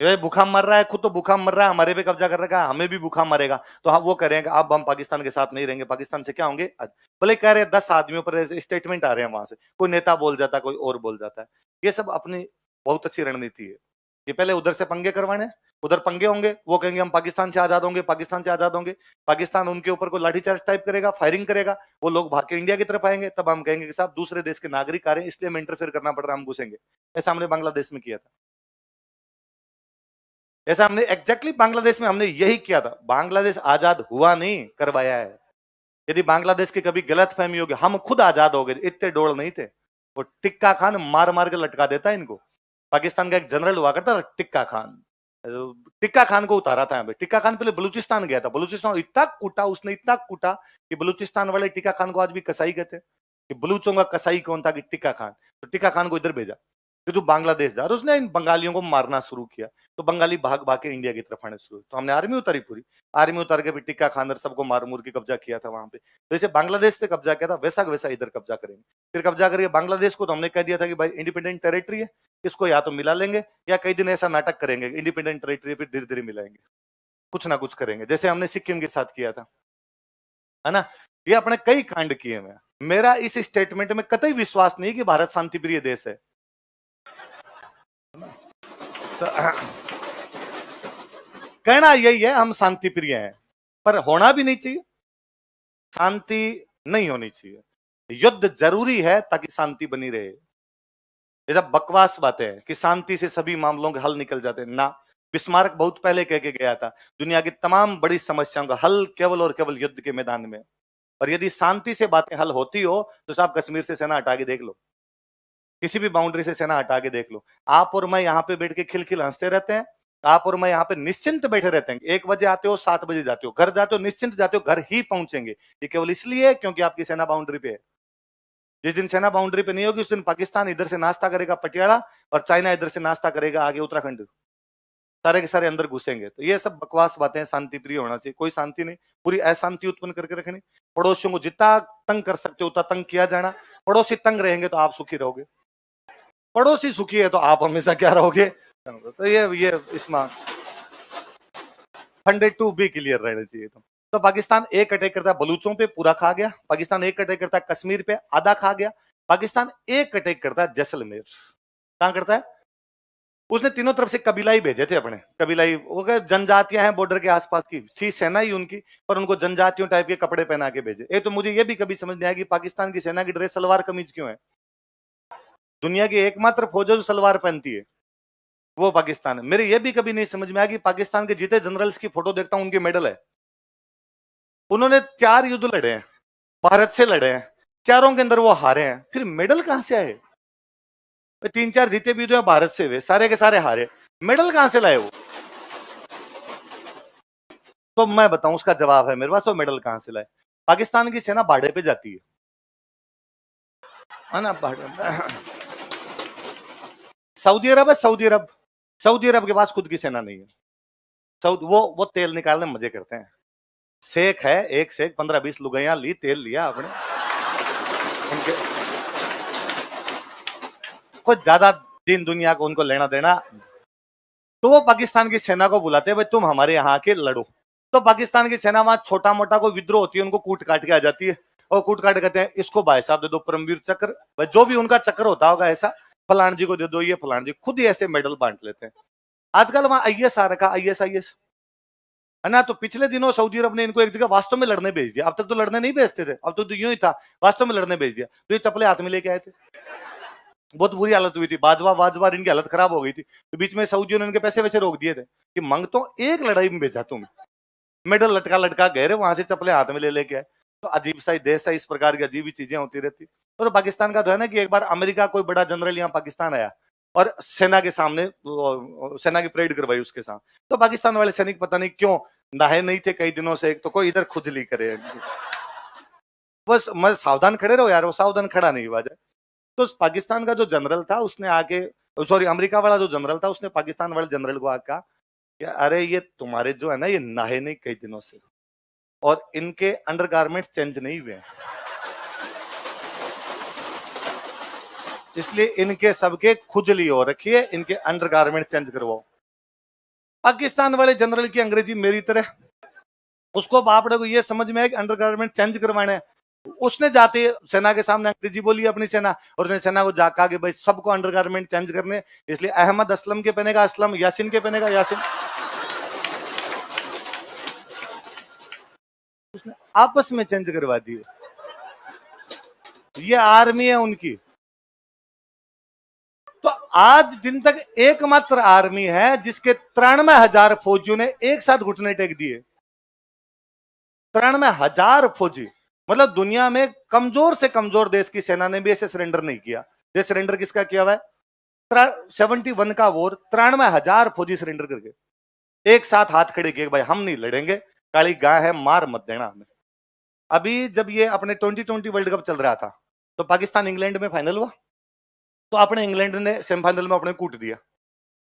ये भूखा मर रहा है, खुद तो भूखा मर रहा है, हमारे पे कब्जा कर रखा है, हमें भी भूखा मरेगा। तो हम वो कह रहे हैं कि अब हम पाकिस्तान के साथ नहीं रहेंगे, पाकिस्तान से क्या होंगे। भले कह रहे हैं 10 आदमियों पर स्टेटमेंट आ रहे हैं वहां से, कोई नेता बोल जाता है, कोई और बोल जाता है। ये सब अपनी बहुत अच्छी रणनीति है। ये पहले उधर से पंगे करवाने, उधर पंगे होंगे, वो कहेंगे हम पाकिस्तान से आजाद होंगे, पाकिस्तान से आजाद होंगे। पाकिस्तान उनके ऊपर कोई लाठीचार्ज टाइप करेगा, फायरिंग करेगा, वो लोग भाग के इंडिया की तरफ आएंगे, तब हम कहेंगे कि साहब दूसरे देश के नागरिक आ रहे हैं इसलिए हमें इंटरफेयर करना पड़ रहा है, हम घुसेंगे। ऐसा हमने बांग्लादेश में किया था, ऐसा हमने एग्जैक्टली बांग्लादेश में हमने यही किया था। बांग्लादेश आजाद हुआ नहीं, करवाया है। यदि बांग्लादेश की कभी गलत फहमी होगी, हम खुद आजाद हो गए, इतने डोल नहीं थे। वो टिक्का खान मार मार के लटका देता इनको। पाकिस्तान का एक जनरल हुआ करता टिक्का खान, टिक्का खान को उतारा था यहाँ पे। टिक्का खान पहले बलूचिस्तान गया था, बलूचिस्तान इतना कूटा उसने, इतना कूटा कि बलूचिस्तान वाले टिक्का खान को आज भी कसाई कहते हैं कि बलूचों का कसाई कौन था, कि टिक्का खान। तो टिक्का खान को इधर भेजा कि तू बांग्लादेश जा, और उसने इन बंगालियों को मारना शुरू किया। तो बंगाली भाग भाग के इंडिया की तरफ आने शुरू। तो हमने आर्मी उतारी, पूरी आर्मी उतार के भी टिक्का खान और सबको मार मुर के कब्जा किया था वहां पे। जैसे बांग्लादेश पे कब्जा किया था, वैसा वैसा इधर कब्जा करेंगे। फिर कब्जा करके बांग्लादेश को तो हमने कह दिया था कि भाई इंडिपेंडेंट टेरिटरी है, इसको या तो मिला लेंगे या कई दिन ऐसा नाटक करेंगे इंडिपेंडेंट टेरिटरी फिर धीरे धीरे मिलाएंगे, कुछ ना कुछ करेंगे, जैसे हमने सिक्किम के साथ किया था, है ना। ये अपने कई कांड किए हैं। मेरा इस स्टेटमेंट में कतई विश्वास नहीं कि भारत शांति प्रिय देश है। तो कहना यही है हम शांति प्रिय हैं, पर होना भी नहीं चाहिए। शांति नहीं होनी चाहिए, युद्ध जरूरी है ताकि शांति बनी रहे। ये सब बकवास बातें हैं कि शांति से सभी मामलों के हल निकल जाते हैं ना। बिस्मार्क बहुत पहले कह के गया था, दुनिया की तमाम बड़ी समस्याओं का हल केवल और केवल युद्ध के मैदान में। और यदि शांति से बातें हल होती हो तो साहब कश्मीर से सेना हटा के देख लो, किसी भी बाउंड्री से सेना हटा के देख लो। आप और मैं यहाँ पे बैठ के खिलखिल हंसते रहते हैं, आप और मैं यहाँ पे निश्चिंत बैठे रहते हैं। 1 बजे आते हो, 7 बजे जाते हो, घर जाते हो निश्चिंत जाते हो, घर ही पहुंचेंगे। ये केवल इसलिए क्योंकि आपकी सेना बाउंड्री पे है। जिस दिन सेना बाउंड्री पे नहीं होगी उस दिन पाकिस्तान इधर से नाश्ता करेगा पटियाला, और चाइना इधर से नाश्ता करेगा आगे उत्तराखंड, सारे के सारे अंदर घुसेंगे। तो ये सब बकवास बातें हैं, शांति प्रिय होना चाहिए, कोई शांति नहीं, पूरी अशांति उत्पन्न करके रखनी। पड़ोसियों को जितना तंग कर सकते हो उतना तंग किया जाना। पड़ोसी तंग रहेंगे तो आप सुखी रहोगे, पड़ोसी सुखी है तो आप हमेशा क्या रहोगे। तो ये इसमें फंडेड टू बी क्लियर रहना चाहिए। तो पाकिस्तान एक अटैक करता है बलूचों पे, पूरा खा गया। पाकिस्तान एक अटैक करता है कश्मीर पे, आधा खा गया। पाकिस्तान एक अटैक करता है जैसलमेर, कहां करता है। उसने तीनों तरफ से कबीलाई भेजे थे अपने, कबीलाई वो जनजातियां हैं बॉर्डर के आसपास की, थी सेना ही उनकी, पर उनको जनजातियों टाइप के कपड़े पहना के भेजे। तो मुझे ये भी कभी समझ नहीं आया कि पाकिस्तान की सेना की ड्रेस सलवार कमीज क्यों है। दुनिया की एकमात्र फौज जो सलवार पहनती है वो पाकिस्तान है। मेरे ये भी कभी नहीं समझ में आया कि पाकिस्तान के जीते जनरल्स की फोटो देखता हूं उनके मेडल है। उन्होंने 4 युद्ध लड़े हैं, भारत से लड़े हैं, चारों के अंदर वो हारे हैं, फिर मेडल कहां से आए। 3-4 जीते भी तो भारत से हुए, सारे के सारे हारे, मेडल कहां से लाए वो। तो मैं बताऊं उसका जवाब है मेरे पास, वो मेडल कहां से लाए। पाकिस्तान की सेना भाड़े पे जाती है ना, सऊदी अरब है, सऊदी अरब के पास खुद की सेना नहीं है। वो तेल निकालने मजे करते हैं। शेख है, एक शेख 15-20 लुगाइयां ली, तेल लिया आपने, उनके कुछ ज्यादा दिन दुनिया को उनको लेना देना। तो वो पाकिस्तान की सेना को बुलाते हैं, भाई तुम हमारे यहाँ आके लड़ो। तो पाकिस्तान की सेना वहां छोटा मोटा कोई विद्रोह होती है उनको कूट काट के आ जाती है, और कूट काट कहते हैं इसको भाई साहब दे दो परमवीर चक्र, भाई जो भी उनका चक्र होता होगा ऐसा, फलान जी को दे दो, ये फलान जी खुद ही ऐसे मेडल बांट लेते हैं। आजकल वहां आईएस आ रखा, आईएस है ना। तो पिछले दिनों सऊदी अरब ने इनको एक जगह वास्तव में लड़ने भेज दिया। अब तक तो लड़ने नहीं भेजते थे, अब तो यूं ही था, वास्तव में लड़ने भेज दिया। तो ये चप्पलें हाथ में लेके आए थे, बहुत बुरी हालत हुई थी, बाजवा इनकी हालत खराब हो गई थी। तो बीच में सऊदियों ने इनके पैसे वैसे रोक दिए थे कि मंग तो एक लड़ाई में भेजा तुम, मेडल लटका लटका गए, वहां से चप्पलें हाथ में ले लेके आए। तो अजीब सा ही देश है, इस प्रकार की अजीब ही चीजें होती रहती। तो पाकिस्तान का तो है ना कि एक बार अमेरिका कोई बड़ा जनरल यहाँ पाकिस्तान आया और सेना के सामने सेना की परेड करवाई उसके साथ। तो पाकिस्तान वाले सैनिक पता नहीं क्यों नहाए नहीं थे कई दिनों से, तो कोई इधर खुजली करे, बस मैं सावधान खड़े रहो यार, वो सावधान खड़ा नहीं हुआ जाए। तो पाकिस्तान का जो जनरल था उसने आके, सॉरी अमेरिका वाला जो जनरल था उसने पाकिस्तान वाले जनरल को आके कहा कि अरे ये तुम्हारे जो है ना ये नहाए नहीं कई दिनों से और इनके अंडरगारमेंट्स चेंज नहीं हुए, इसलिए इनके सबके खुजली हो रखी है, इनके अंडरगारमेंट चेंज करवाओ। पाकिस्तान वाले जनरल की अंग्रेजी मेरी तरह, उसको बापड़े को ये समझ में आया कि अंडरगारमेंट चेंज करवाने हैं। उसने जाते सेना के सामने अंग्रेजी बोली अपनी सेना, और उसने सेना को जा कहा कि भाई सबको अंडरगारमेंट चेंज करने, इसलिए अहमद असलम के पहनेगा असलम, यासीन के पहनेगा यासीन। उसने आपस में चेंज करवा दिए। ये आर्मी है उनकी। तो आज दिन तक एकमात्र आर्मी है जिसके 93,000 फौजियों ने एक साथ घुटने टेक दिए। 93,000 फौजी, मतलब दुनिया में कमजोर से कमजोर देश की सेना ने भी ऐसे सरेंडर नहीं किया। ये सरेंडर किसका किया हुआ है? 71 का वॉर 93,000 फौजी सरेंडर करके एक साथ हाथ खड़े किए, भाई हम नहीं लड़ेंगे, काली गाय है, मार मत देना हमें। अभी जब ये अपने 2020 वर्ल्ड कप चल रहा था तो पाकिस्तान इंग्लैंड में फाइनल हुआ, तो अपने इंग्लैंड ने सेमीफाइनल में अपने कूट दिया,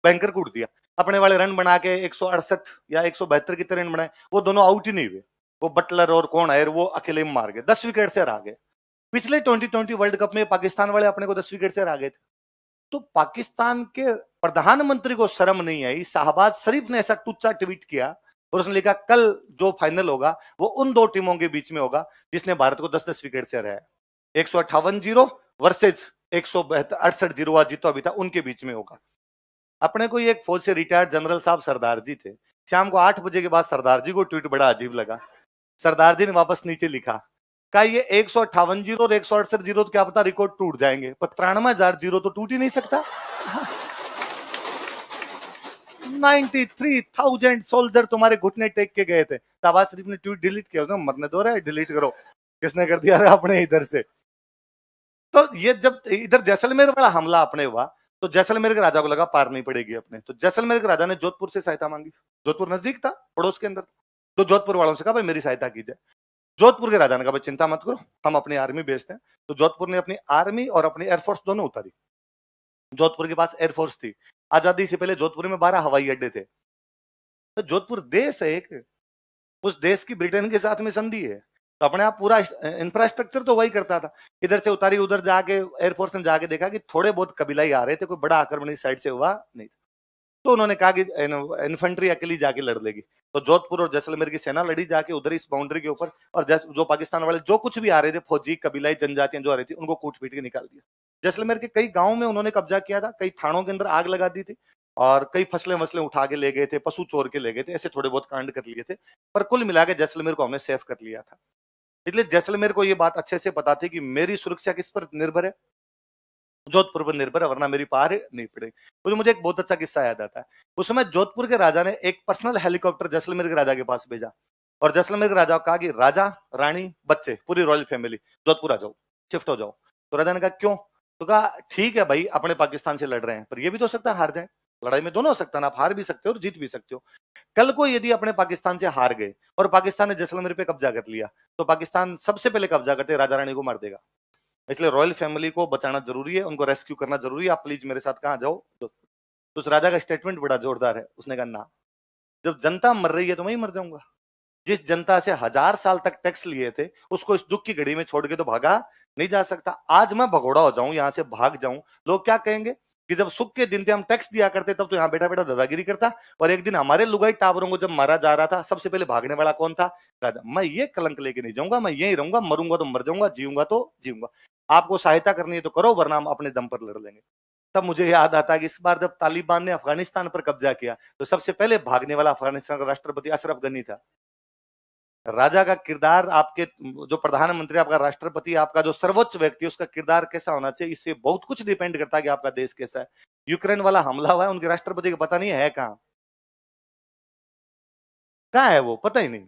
भयंकर कूट दिया। अपने वाले रन बना के 168 या 172 कितने रन बनाए, वो दोनों आउट ही नहीं हुए। वो बटलर और कौन है वो अकेले मार गए, 10 विकेट से हरा गए। पिछले 2020 वर्ल्ड कप में पाकिस्तान वाले अपने को 10 विकेट से हरा गए थे। तो पाकिस्तान के प्रधानमंत्री को शर्म नहीं आई, शाहबाज शरीफ ने ऐसा टुच्चा ट्वीट किया और उसने लिखा कल जो फाइनल होगा वो उन दो टीमों के बीच में होगा जिसने भारत को 10-10 विकेट से हराया। 158-0 वर्सेज 168-0 आज जीतो अभी था, उनके बीच में होगा। अपने को एक फौज से रिटायर्ड जनरल साहब सरदार जी थे, शाम को 8 बजे के बाद सरदार जी को ट्वीट बड़ा अजीब लगा। सरदार जी ने वापस नीचे लिखा, कहा ये 158-0 और 168-0 क्या पता रिकॉर्ड टूट जाएंगे, पर 93,000 तो टूट ही नहीं सकता। 93,000 सोल्जर तुम्हारे घुटने टेक के गए थे। शाहबाज शरीफ ने ट्वीट डिलीट किया, मरने दो रहा है, डिलीट करो। किसने कर दिया अपने इधर से। तो ये जब इधर जैसलमेर वाला हमला अपने हुआ तो जैसलमेर के राजा को लगा पार नहीं पड़ेगी अपने, तो जैसलमेर के राजा ने जोधपुर से सहायता मांगी। जोधपुर नजदीक था, पड़ोस के अंदर, तो जोधपुर वालों से कहा भाई मेरी सहायता कीजिए। जोधपुर के राजा ने कहा भाई चिंता मत करो, हम अपनी आर्मी भेजते हैं। तो जोधपुर ने अपनी आर्मी और अपनी एयरफोर्स दोनों उतारी। जोधपुर के पास एयरफोर्स थी। आजादी से पहले जोधपुर में 12 हवाई अड्डे थे। तो जोधपुर देश है एक, उस देश की ब्रिटेन के साथ में संधि है, तो अपने आप पूरा इंफ्रास्ट्रक्चर तो वही करता था। इधर से उतारी, उधर जाके एयरफोर्स ने जाके देखा कि थोड़े बहुत कबीला ही आ रहे थे, कोई बड़ा आक्रमण इस साइड से हुआ नहीं। तो उन्होंने कहा कि इन्फेंट्री अकेली जाके लड़ लेगी। तो जोधपुर और जैसलमेर की सेना लड़ी जाके उधर इस बाउंड्री के ऊपर, और जो पाकिस्तान वाले जो कुछ भी आ रहे थे फौजी कबीलाई जनजातियां जो आ रही थी उनको कूट पीट के निकाल दिया। जैसलमेर के कई गांवों में उन्होंने कब्जा किया था, कई थानों के अंदर आग लगा दी थी, और कई फसलें वसलें उठा के ले गए थे, पशु चोर के ले गए थे, ऐसे थोड़े बहुत कांड कर लिए थे। पर कुल मिला के जैसलमेर को हमने सेफ कर लिया था। इसलिए जैसलमेर को ये बात अच्छे से पता थी कि मेरी सुरक्षा किस पर निर्भर है, जोधपुर पर निर्भर है, वरना मेरी पार नहीं पड़ेगी। तो मुझे एक बहुत अच्छा किस्सा याद आता है। उस समय जोधपुर के राजा ने एक पर्सनल हेलीकॉप्टर जैसलमेर के राजा के पास भेजा, और जैसलमेर के राजा को कहा कि राजा, रानी, बच्चे, पूरी रॉयल फैमिली जोधपुर आ जाओ, शिफ्ट हो जाओ। तो राजा ने कहा क्यों? तो कहा ठीक है भाई, अपने पाकिस्तान से लड़ रहे हैं, पर ये भी तो हो सकता है हार जाए। लड़ाई में दोनों हो सकता है ना, आप हार भी सकते हो और जीत भी सकते हो। कल को यदि अपने पाकिस्तान से हार गए और पाकिस्तान ने जैसलमेर पे कब्जा कर लिया, तो पाकिस्तान सबसे पहले कब्जा करते राजा रानी को मार देगा। इसलिए रॉयल फैमिली को बचाना जरूरी है, उनको रेस्क्यू करना जरूरी है। आप प्लीज मेरे साथ कहां जाओ। तो उस राजा का स्टेटमेंट बड़ा जोरदार है। उसने कहा ना, जब जनता मर रही है तो मैं ही मर जाऊंगा। जिस जनता से 1000 साल तक टैक्स लिए थे उसको इस दुख की घड़ी में छोड़ के तो भागा नहीं जा सकता। आज मैं भगोड़ा हो जाऊं, यहां से भाग जाऊं, लोग क्या कहेंगे कि जब सुख के दिन थे हम टैक्स दिया करते तब तो यहाँ बैठा बैठा दादागिरी करता, और एक दिन हमारे लुगाई टावरों को जब मारा जा रहा था सबसे पहले भागने वाला कौन था? राजा। मैं ये कलंक लेके नहीं जाऊंगा, मैं यही रहूंगा, मरूंगा तो मर जाऊंगा, जीऊंगा तो जीऊंगा। आपको सहायता करनी है तो करो, वरना हम अपने दम पर लड़ लेंगे। तब मुझे याद आता है कि इस बार जब तालिबान ने अफगानिस्तान पर कब्जा किया तो सबसे पहले भागने वाला अफगानिस्तान का राष्ट्रपति अशरफ गनी था। राजा का किरदार, आपके जो प्रधानमंत्री, आपका राष्ट्रपति, आपका जो सर्वोच्च व्यक्ति, उसका किरदार कैसा होना चाहिए, इससे बहुत कुछ डिपेंड करता है कि आपका देश कैसा है। यूक्रेन वाला हमला हुआ है, उनके राष्ट्रपति को पता नहीं है कहाँ है, वो पता ही नहीं।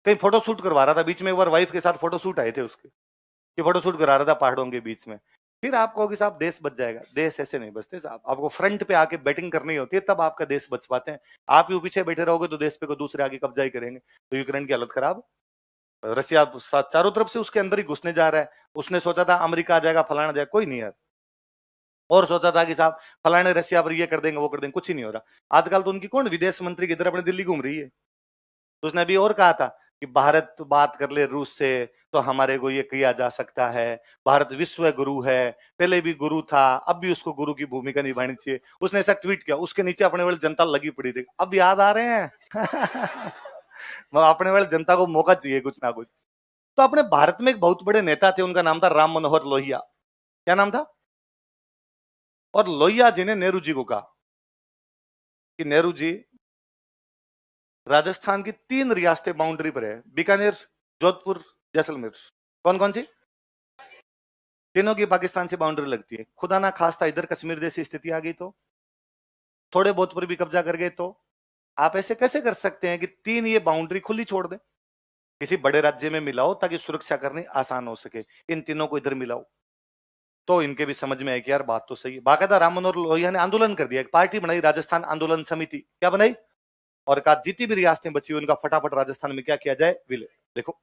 कहीं फोटो शूट करवा रहा था, बीच में एक बार वाइफ के साथ फोटो शूट आए थे उसके, ये फोटो शूट करा रहा था पहाड़ों के बीच में। फिर आप कहोगे साहब देश बच जाएगा, देश ऐसे नहीं बचते साहब, आपको फ्रंट पे आके बैटिंग करनी होती है तब आपका देश बच पाते हैं। आप ही पीछे बैठे रहोगे तो देश पे को दूसरे आगे कब्जा ही करेंगे। तो यूक्रेन की हालत खराब, रशिया चारों तरफ से उसके अंदर ही घुसने जा रहा है। उसने सोचा था अमेरिका आ जाएगा, फलाना जाएगा, कोई नहीं यार। और सोचा था कि साहब फलाने रशिया पर ये कर देंगे वो कर देंगे, कुछ ही नहीं हो रहा। आजकल तो उनकी कौन विदेश मंत्री की तरह अपने दिल्ली घूम रही है। तो उसने अभी और कहा था कि भारत बात कर ले रूस से तो हमारे को ये किया जा सकता है, भारत विश्व गुरु है, पहले भी गुरु था, अब भी उसको गुरु की भूमिका निभानी चाहिए। उसने ऐसा ट्वीट किया, उसके नीचे अपने वाली जनता लगी पड़ी थी, अब याद आ रहे हैं। अपने वाली जनता को मौका चाहिए कुछ ना कुछ। तो अपने भारत में एक बहुत बड़े नेता थे, उनका नाम था राम मनोहर लोहिया। क्या नाम था? और लोहिया जी ने नेहरू जी को कहा कि नेहरू जी, राजस्थान की 3 रियासतें बाउंड्री पर है, बीकानेर, जोधपुर, जैसलमेर। कौन कौन सी? तीनों की पाकिस्तान से बाउंड्री लगती है। खुदा ना खास्ता इधर कश्मीर जैसी स्थिति आ गई तो, थोड़े बहुत पर भी कब्जा कर गए तो आप ऐसे कैसे कर सकते हैं कि 3 ये बाउंड्री खुली छोड़ दें? किसी बड़े राज्य में मिलाओ ताकि सुरक्षा करनी आसान हो सके, इन तीनों को इधर मिलाओ। तो इनके भी समझ में आए कि यार बात तो सही है। बाकायदा राम मनोहर लोहिया ने आंदोलन कर दिया, एक पार्टी बनाई, राजस्थान आंदोलन समिति। क्या बनाई? और कहा जितनी भी रियासतें बची हुई उनका फटाफट राजस्थान में क्या किया जाए, विलय। देखो,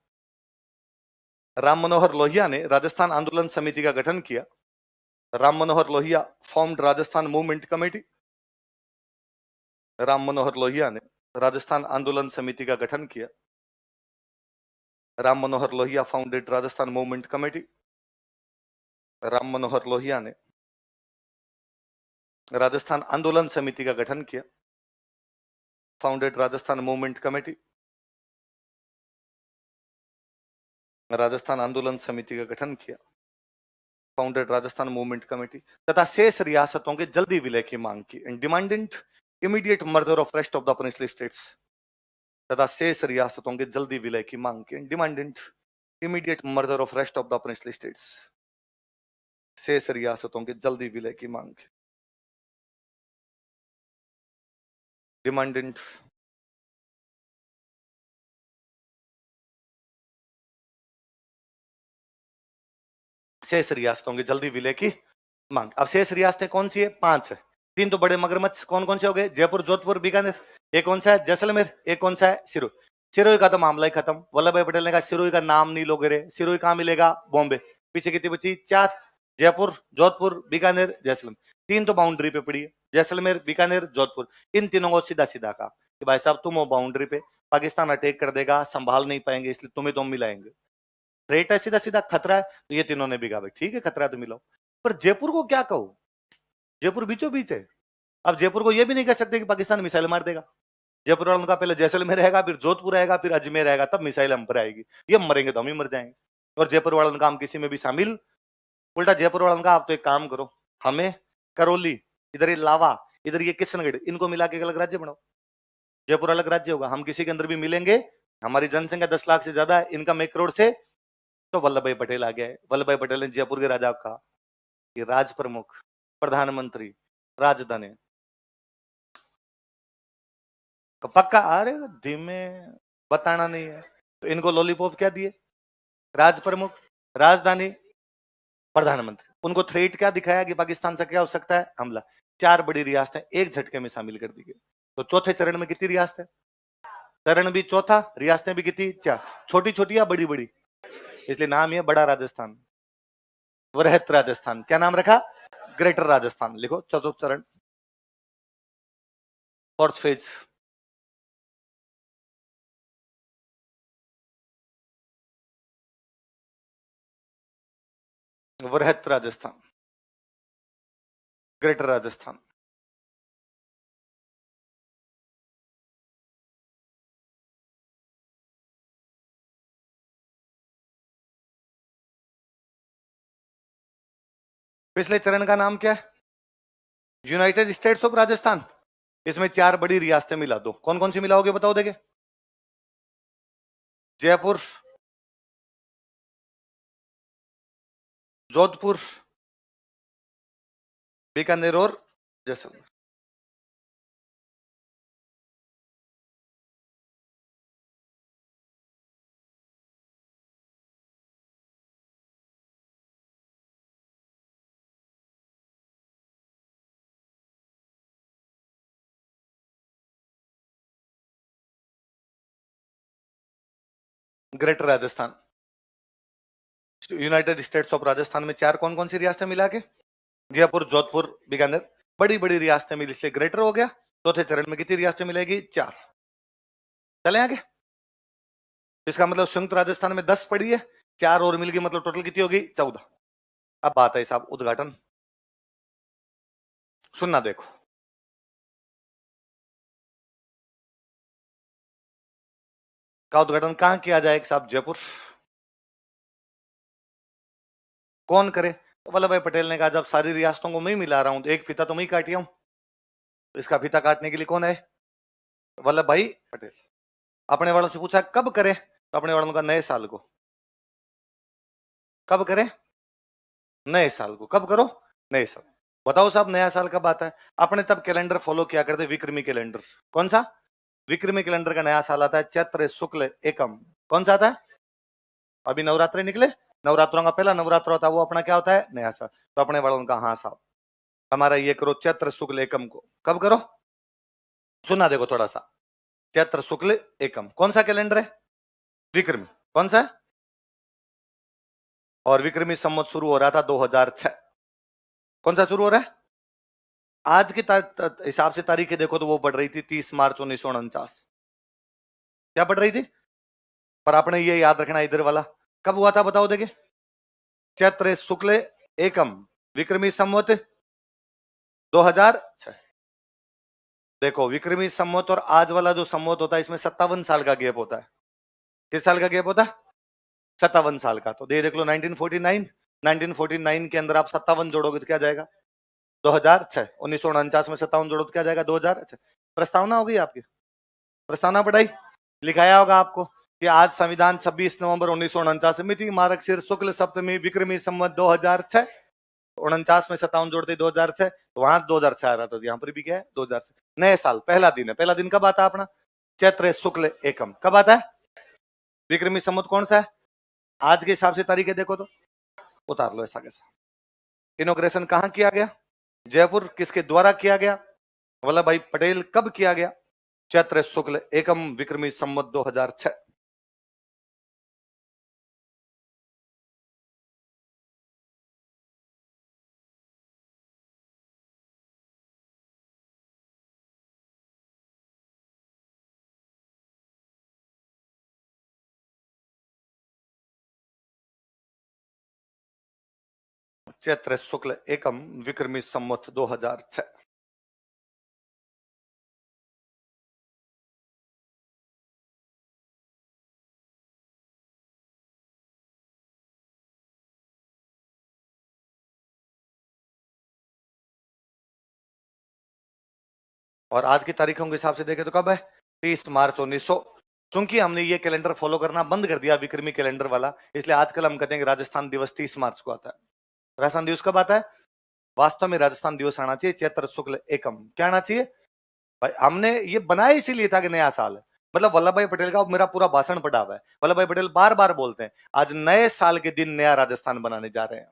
राम मनोहर लोहिया ने राजस्थान आंदोलन समिति का गठन किया। Ram Manohar Lohia formed Rajasthan movement committee. Ram Manohar Lohia ने राजस्थान आंदोलन समिति का गठन किया। Ram Manohar Lohia founded Rajasthan movement committee. Ram Manohar Lohia ने राजस्थान आंदोलन समिति का गठन किया, founded Rajasthan movement committee. Rajasthan आंदोलन समिति का गठन किया, फाउंडेड राजस्थान मूवमेंट कमेटी, तथा शेष रियासतों के जल्दी विलय की मांग की, and demanded immediate merger of rest of the princely states. तथा शेष रियासतों के जल्दी विलय की मांग की, demanded immediate merger of rest of the princely states. शेष रियासतों के जल्दी विलय की मांग की, डिमांडेड शेष रियासतों की जल्दी विलय की मांग। अब शेष रियासतें कौन सी है? 5 है। 3 तो बड़े मगरमच्छ कौन कौन से हो गए? जयपुर, जोधपुर, बीकानेर। एक कौन सा है? जैसलमेर। एक कौन सा है? सिरोही। सिरोही का तो मामला ही खत्म। वल्लभ भाई पटेल ने कहा सिरोही का नाम नहीं लोगे रे। सिरोही कहां मिलेगा? बॉम्बे। पीछे कितनी बची? 4। जयपुर, जोधपुर, बीकानेर, जैसलमेर। 3 तो बाउंड्री पे पड़ी है, जैसलमेर, बीकानेर, जोधपुर। इन तीनों को सीधा सीधा कहा कि भाई साहब तुम हो बाउंड्री पे, पाकिस्तान अटैक कर देगा, संभाल नहीं पाएंगे, इसलिए तुम्हें तो हम मिलाएंगे। थ्रेट है, सीधा सीधा खतरा है, तो ये तीनों ने बिगा भाई ठीक है खतरा है तो मिलाओ। पर जयपुर को क्या कहो? जयपुर बीचों बीच है। अब जयपुर को ये भी नहीं कह सकते कि पाकिस्तान मिसाइल मार देगा। जयपुर वालों का पहले जैसलमेर रहेगा, फिर जोधपुर रहेगा, फिर अजमेर रहेगा, तब मिसाइल हम पर आएगी। ये मरेंगे तो हम ही मर जाएंगे। और जयपुर वालों का हम किसी में भी शामिल, उल्टा जयपुर वालों का आप तो एक काम करो, हमें करौली, इधर ये लावा, इधर ये किशनगढ़, इनको मिला के एक अलग राज्य बनाओ। जयपुर अलग राज्य होगा, हम किसी के अंदर भी मिलेंगे। हमारी जनसंख्या 10 लाख से ज्यादा है, इनकम 1 करोड़ से। तो वल्लभ भाई पटेल आ गया है। वल्लभ भाई पटेल ने जयपुर के राजा को कहा कि राज प्रमुख, प्रधानमंत्री, राजधानी। पक्का आ रहे धीमे, बताना नहीं है तो इनको लॉलीपॉप क्या दिए? राज प्रमुख, राजधानी, प्रधानमंत्री। उनको थ्रेट क्या दिखाया कि पाकिस्तान से क्या हो सकता है? हमला। 4 बड़ी रियासतें एक झटके में शामिल कर दी गई। तो चौथे चरण में कितनी रियासतें? चरण भी चौथा, रियासतें भी कितनी? 4। छोटी छोटी या बड़ी बड़ी? इसलिए नाम ये बड़ा राजस्थान, वृहत राजस्थान। क्या नाम रखा? ग्रेटर राजस्थान। लिखो चतुर्थ चरण, फोर्थ फेज। वृहत राजस्थान, ग्रेटर राजस्थान। पिछले चरण का नाम क्या है? United states of Rajasthan. इसमें 4 बड़ी रियासतें मिला दो। कौन कौन सी मिलाओगे बताओ देखे? जयपुर, जोधपुर, बीकानेर और Jaisalmer. Greater Rajasthan, United states of Rajasthan में चार कौन कौन सी रियासतें मिला के? जयपुर, जोधपुर, बीकानेर, बड़ी बड़ी रियासतें मिली, इसलिए ग्रेटर हो गया। चौथे चरण में कितनी रियासतें मिलेगी? 4। चले आगे। इसका मतलब संयुक्त राजस्थान में 10 पड़ी है, 4 और मिल गई, मतलब टोटल कितनी होगी? 14। अब बात है साहब उद्घाटन, सुनना देखो। का उद्घाटन कहां किया जाएगा साहब? जयपुर। कौन करे? तो वल्लभ भाई पटेल ने कहा जब सारी रियासतों को मैं मिला रहा हूं तो एक फीता तो मैं ही काटिया हूं, इसका फीता काटने के लिए कौन है? वल्लभ भाई पटेल। अपने वालों से पूछा कब करे, तो अपने वालों का नए साल को। कब करें? नए साल को। कब करो? नए साल। बताओ साहब नया साल कब आता है? अपने तब कैलेंडर फॉलो किया करते, विक्रमी कैलेंडर। कौन सा? विक्रमी कैलेंडर का नया साल आता है चैत्र शुक्ल एकम। कौन सा आता है? अभी नवरात्रे निकले, नवरात्रों का पहला नवरात्र होता है, वो अपना क्या होता है? नया साल। तो अपने वालों का हाँ साहब हमारा ये करो चैत्र शुक्ल एकम को। कब करो? सुना देखो थोड़ा सा। चैत्र शुक्ल एकम कौन सा कैलेंडर है? विक्रमी। कौन सा है? और विक्रमी संवत शुरू हो रहा था 2006। कौन सा शुरू हो रहा है? आज के हिसाब से तारीखें देखो तो वो बढ़ रही थी 30 मार्च 1949। क्या बढ़ रही थी? पर आपने ये याद रखना इधर वाला कब हुआ था बताओ देखिए। चैत्र शुक्ल एकम विक्रमी संवत 2006। देखो विक्रमी संवत और आज वाला जो संवत होता है इसमें 57 साल का गैप होता है। किस साल का गैप होता है? 57 साल का। तो देख लो 1949, 1949 के अंदर आप 57 जोड़ोगे तो क्या जाएगा? 2006। 1949 में 57 जोड़ो तो क्या जाएगा? 2006। प्रस्तावना होगी आपकी, प्रस्तावना पढ़ाई लिखाया होगा आपको कि आज संविधान 26 नवंबर 1949 मिति मार्गशीर शुक्ल सप्तमी विक्रमी संवत 2006। 49 में 57 जोड़ते 2006, तो वहां 2006 आ रहा था, यहाँ पर भी क्या है? 2006। नए साल पहला दिन है। पहला दिन कब आता है अपना? चैत्र शुक्ल एकम। कब आता है? विक्रमी संवत कौन सा है? आज के हिसाब से तारीखें देखो तो उतार लो ऐसा कैसा। इनोग्रेशन कहां किया गया? जयपुर। किसके द्वारा किया गया? वल्लभ भाई पटेल। कब किया गया? चैत्र शुक्ल एकम विक्रमी संवत 2006। चैत्र शुक्ल एकम विक्रमी संवत 2006। और आज की तारीखों के हिसाब से देखें तो कब है? 30 मार्च 1900। चूंकि हमने ये कैलेंडर फॉलो करना बंद कर दिया विक्रमी कैलेंडर वाला, इसलिए आजकल हम कहते हैं कि राजस्थान दिवस 30 मार्च को आता है। राजस्थान दिवस कब आता है? वास्तव में राजस्थान दिवस आना चाहिए चैत्र शुक्ल एकम। क्या आना चाहिए भाई? हमने ये बनाया इसीलिए था कि नया साल है। मतलब वल्लभ भाई पटेल का मेरा पूरा भाषण पढ़ा हुआ है। वल्लभ भाई पटेल बार बार बोलते हैं आज नए साल के दिन नया राजस्थान बनाने जा रहे हैं।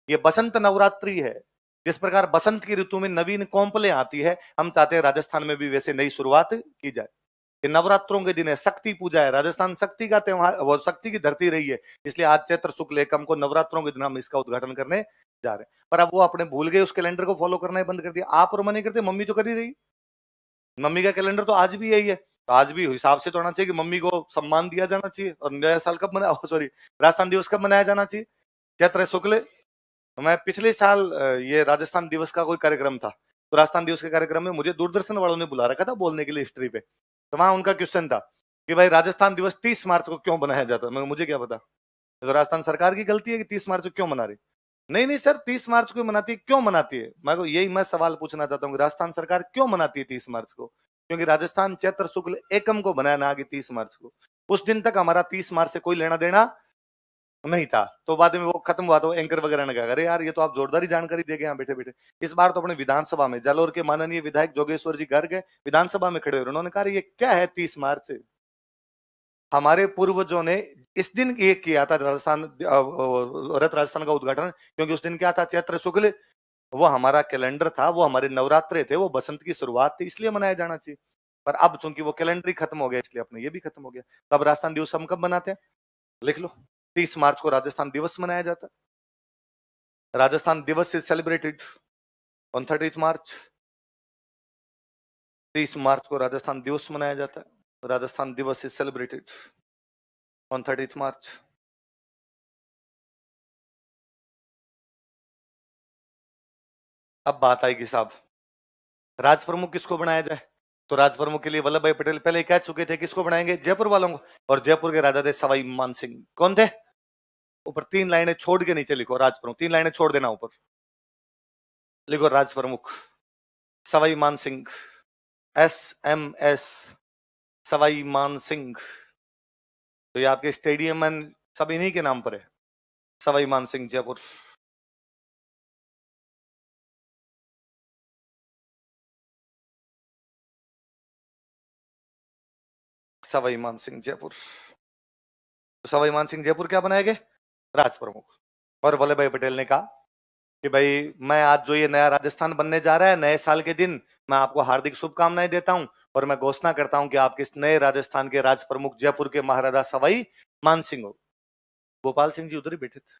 ये बसंत नवरात्रि है। जिस प्रकार बसंत की ऋतु में नवीन कौंपलें आती है, हम चाहते हैं राजस्थान में भी वैसे नई शुरुआत की जाए। ये नवरात्रों के दिन है, शक्ति पूजा है, राजस्थान शक्ति का त्योहार, वो शक्ति की धरती रही है, इसलिए आज चैत्र शुक्ल एकम को नवरात्रों के दिन हम इसका उद्घाटन करने जा रहे हैं। पर अब वो अपने भूल गए, उस कैलेंडर को फॉलो करना ही बंद कर दिया। आप और मनी करते, मम्मी तो कर ही रही। मम्मी का कैलेंडर तो आज भी यही है, तो आज भी हिसाब से तो होना चाहिए कि मम्मी को सम्मान दिया जाना चाहिए। और नया साल कब मनाया, सॉरी राजस्थान दिवस कब मनाया जाना चाहिए? चैत्र शुक्ल। मैं पिछले साल ये राजस्थान दिवस का कोई कार्यक्रम था, तो राजस्थान दिवस के कार्यक्रम में मुझे दूरदर्शन वालों ने बुला रखा था बोलने के लिए हिस्ट्री पे। तो वहां उनका क्वेश्चन था कि भाई राजस्थान दिवस 30 मार्च को क्यों बनाया जाता है? मुझे क्या पता, तो राजस्थान सरकार की गलती है कि 30 मार्च को क्यों मना रही? नहीं नहीं सर, 30 मार्च को मनाती है, क्यों मनाती है? मैं सवाल पूछना चाहता हूँ, राजस्थान सरकार क्यों मनाती है 30 मार्च को? क्योंकि राजस्थान चैत्र शुक्ल एकम को बनाया, ना कि 30 मार्च को। उस दिन तक हमारा 30 मार्च से कोई लेना देना नहीं था। तो बाद में वो खत्म हुआ तो एंकर वगैरह ने कहा अरे यार ये तो आप जोरदारी जानकारी दे गए यहाँ बैठे बैठे। इस बार तो अपने विधानसभा में जालोर के माननीय विधायक जोगेश्वर जी घर गए, विधानसभा में खड़े हुए, उन्होंने कहा ये क्या है 30 मार्च? हमारे पूर्वजों ने इस दिन ये किया था राजस्थान रथ राजस्थान का उद्घाटन, क्योंकि उस दिन क्या था? चैत्र शुक्ल। वो हमारा कैलेंडर था, वो हमारे नवरात्रे थे, वो बसंत की शुरुआत थी, इसलिए मनाया जाना चाहिए। पर अब चूंकि वो कैलेंडर ही खत्म हो गया, इसलिए अपने ये भी खत्म हो गया। तो अब राजस्थान दिवस हम कब मनाते हैं? लिख लो। 30 मार्च को राजस्थान दिवस मनाया जाता है। राजस्थान दिवस इज सेलिब्रेटेड ऑन 30 मार्च। 30 मार्च को राजस्थान दिवस मनाया जाता है। राजस्थान दिवस इज सेलिब्रेटेड ऑन 30 मार्च। अब बात आएगी साहब, राज प्रमुख किसको बनाया जाए? तो राज प्रमुख के लिए वल्लभ भाई पटेल पहले कह चुके थे किसको बनाएंगे, जयपुर वालों को। और जयपुर के राजा थे सवाई मान सिंह। कौन थे? ऊपर 3 लाइनें छोड़ के नीचे लिखो राज प्रमुख, 3 लाइनें छोड़ देना, ऊपर लिखो राज प्रमुख सवाई मान सिंह, SMS सवाई मान सिंह। तो ये आपके स्टेडियम में सब इन्हीं के नाम पर है, सवाई मान सिंह जयपुर। सवाई मान सिंह जयपुर। तो सवाई मान सिंह जयपुर क्या बनाए गए? राज प्रमुख। और वल्लभ भाई पटेल ने कहा कि भाई मैं आज जो ये नया राजस्थान बनने जा रहा है, नए साल के दिन मैं आपको हार्दिक शुभकामनाएं देता हूं और मैं घोषणा करता हूं कि आपके इस नए राजस्थान के राज प्रमुख जयपुर के महाराजा सवाई मान सिंह हो। गोपाल सिंह जी उधर ही बैठे थे।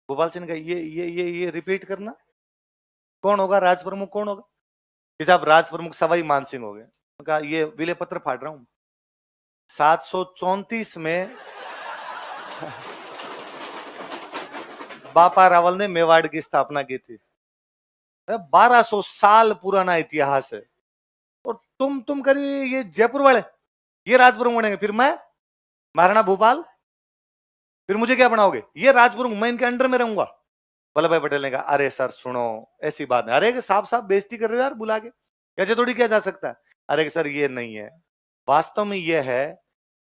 गोपाल सिंह का ये रिपीट करना, कौन होगा राज प्रमुख, कौन होगा? कि साहब राज प्रमुख सवाई मान सिंह हो गए। कहा ये विले पत्र फाड़ रहा हूं। 734 में बापा रावल ने मेवाड़ की स्थापना की थी। 1200 साल पुराना इतिहास है। और तुम करिए ये जयपुर वाले ये राज प्रमुख बनेंगे, फिर मैं महाराणा भूपाल, फिर मुझे क्या बनाओगे? ये राज प्रमुख, मैं इनके अंडर में रहूंगा। वल्लभ भाई पटेल ने कहा अरे सर सुनो, ऐसी बात नहीं। अरे साफ साफ बेइज्जती कर रहे हो यार बुला के, कैसे थोड़ी किया जा सकता है। अरे सर ये नहीं है, वास्तव में ये है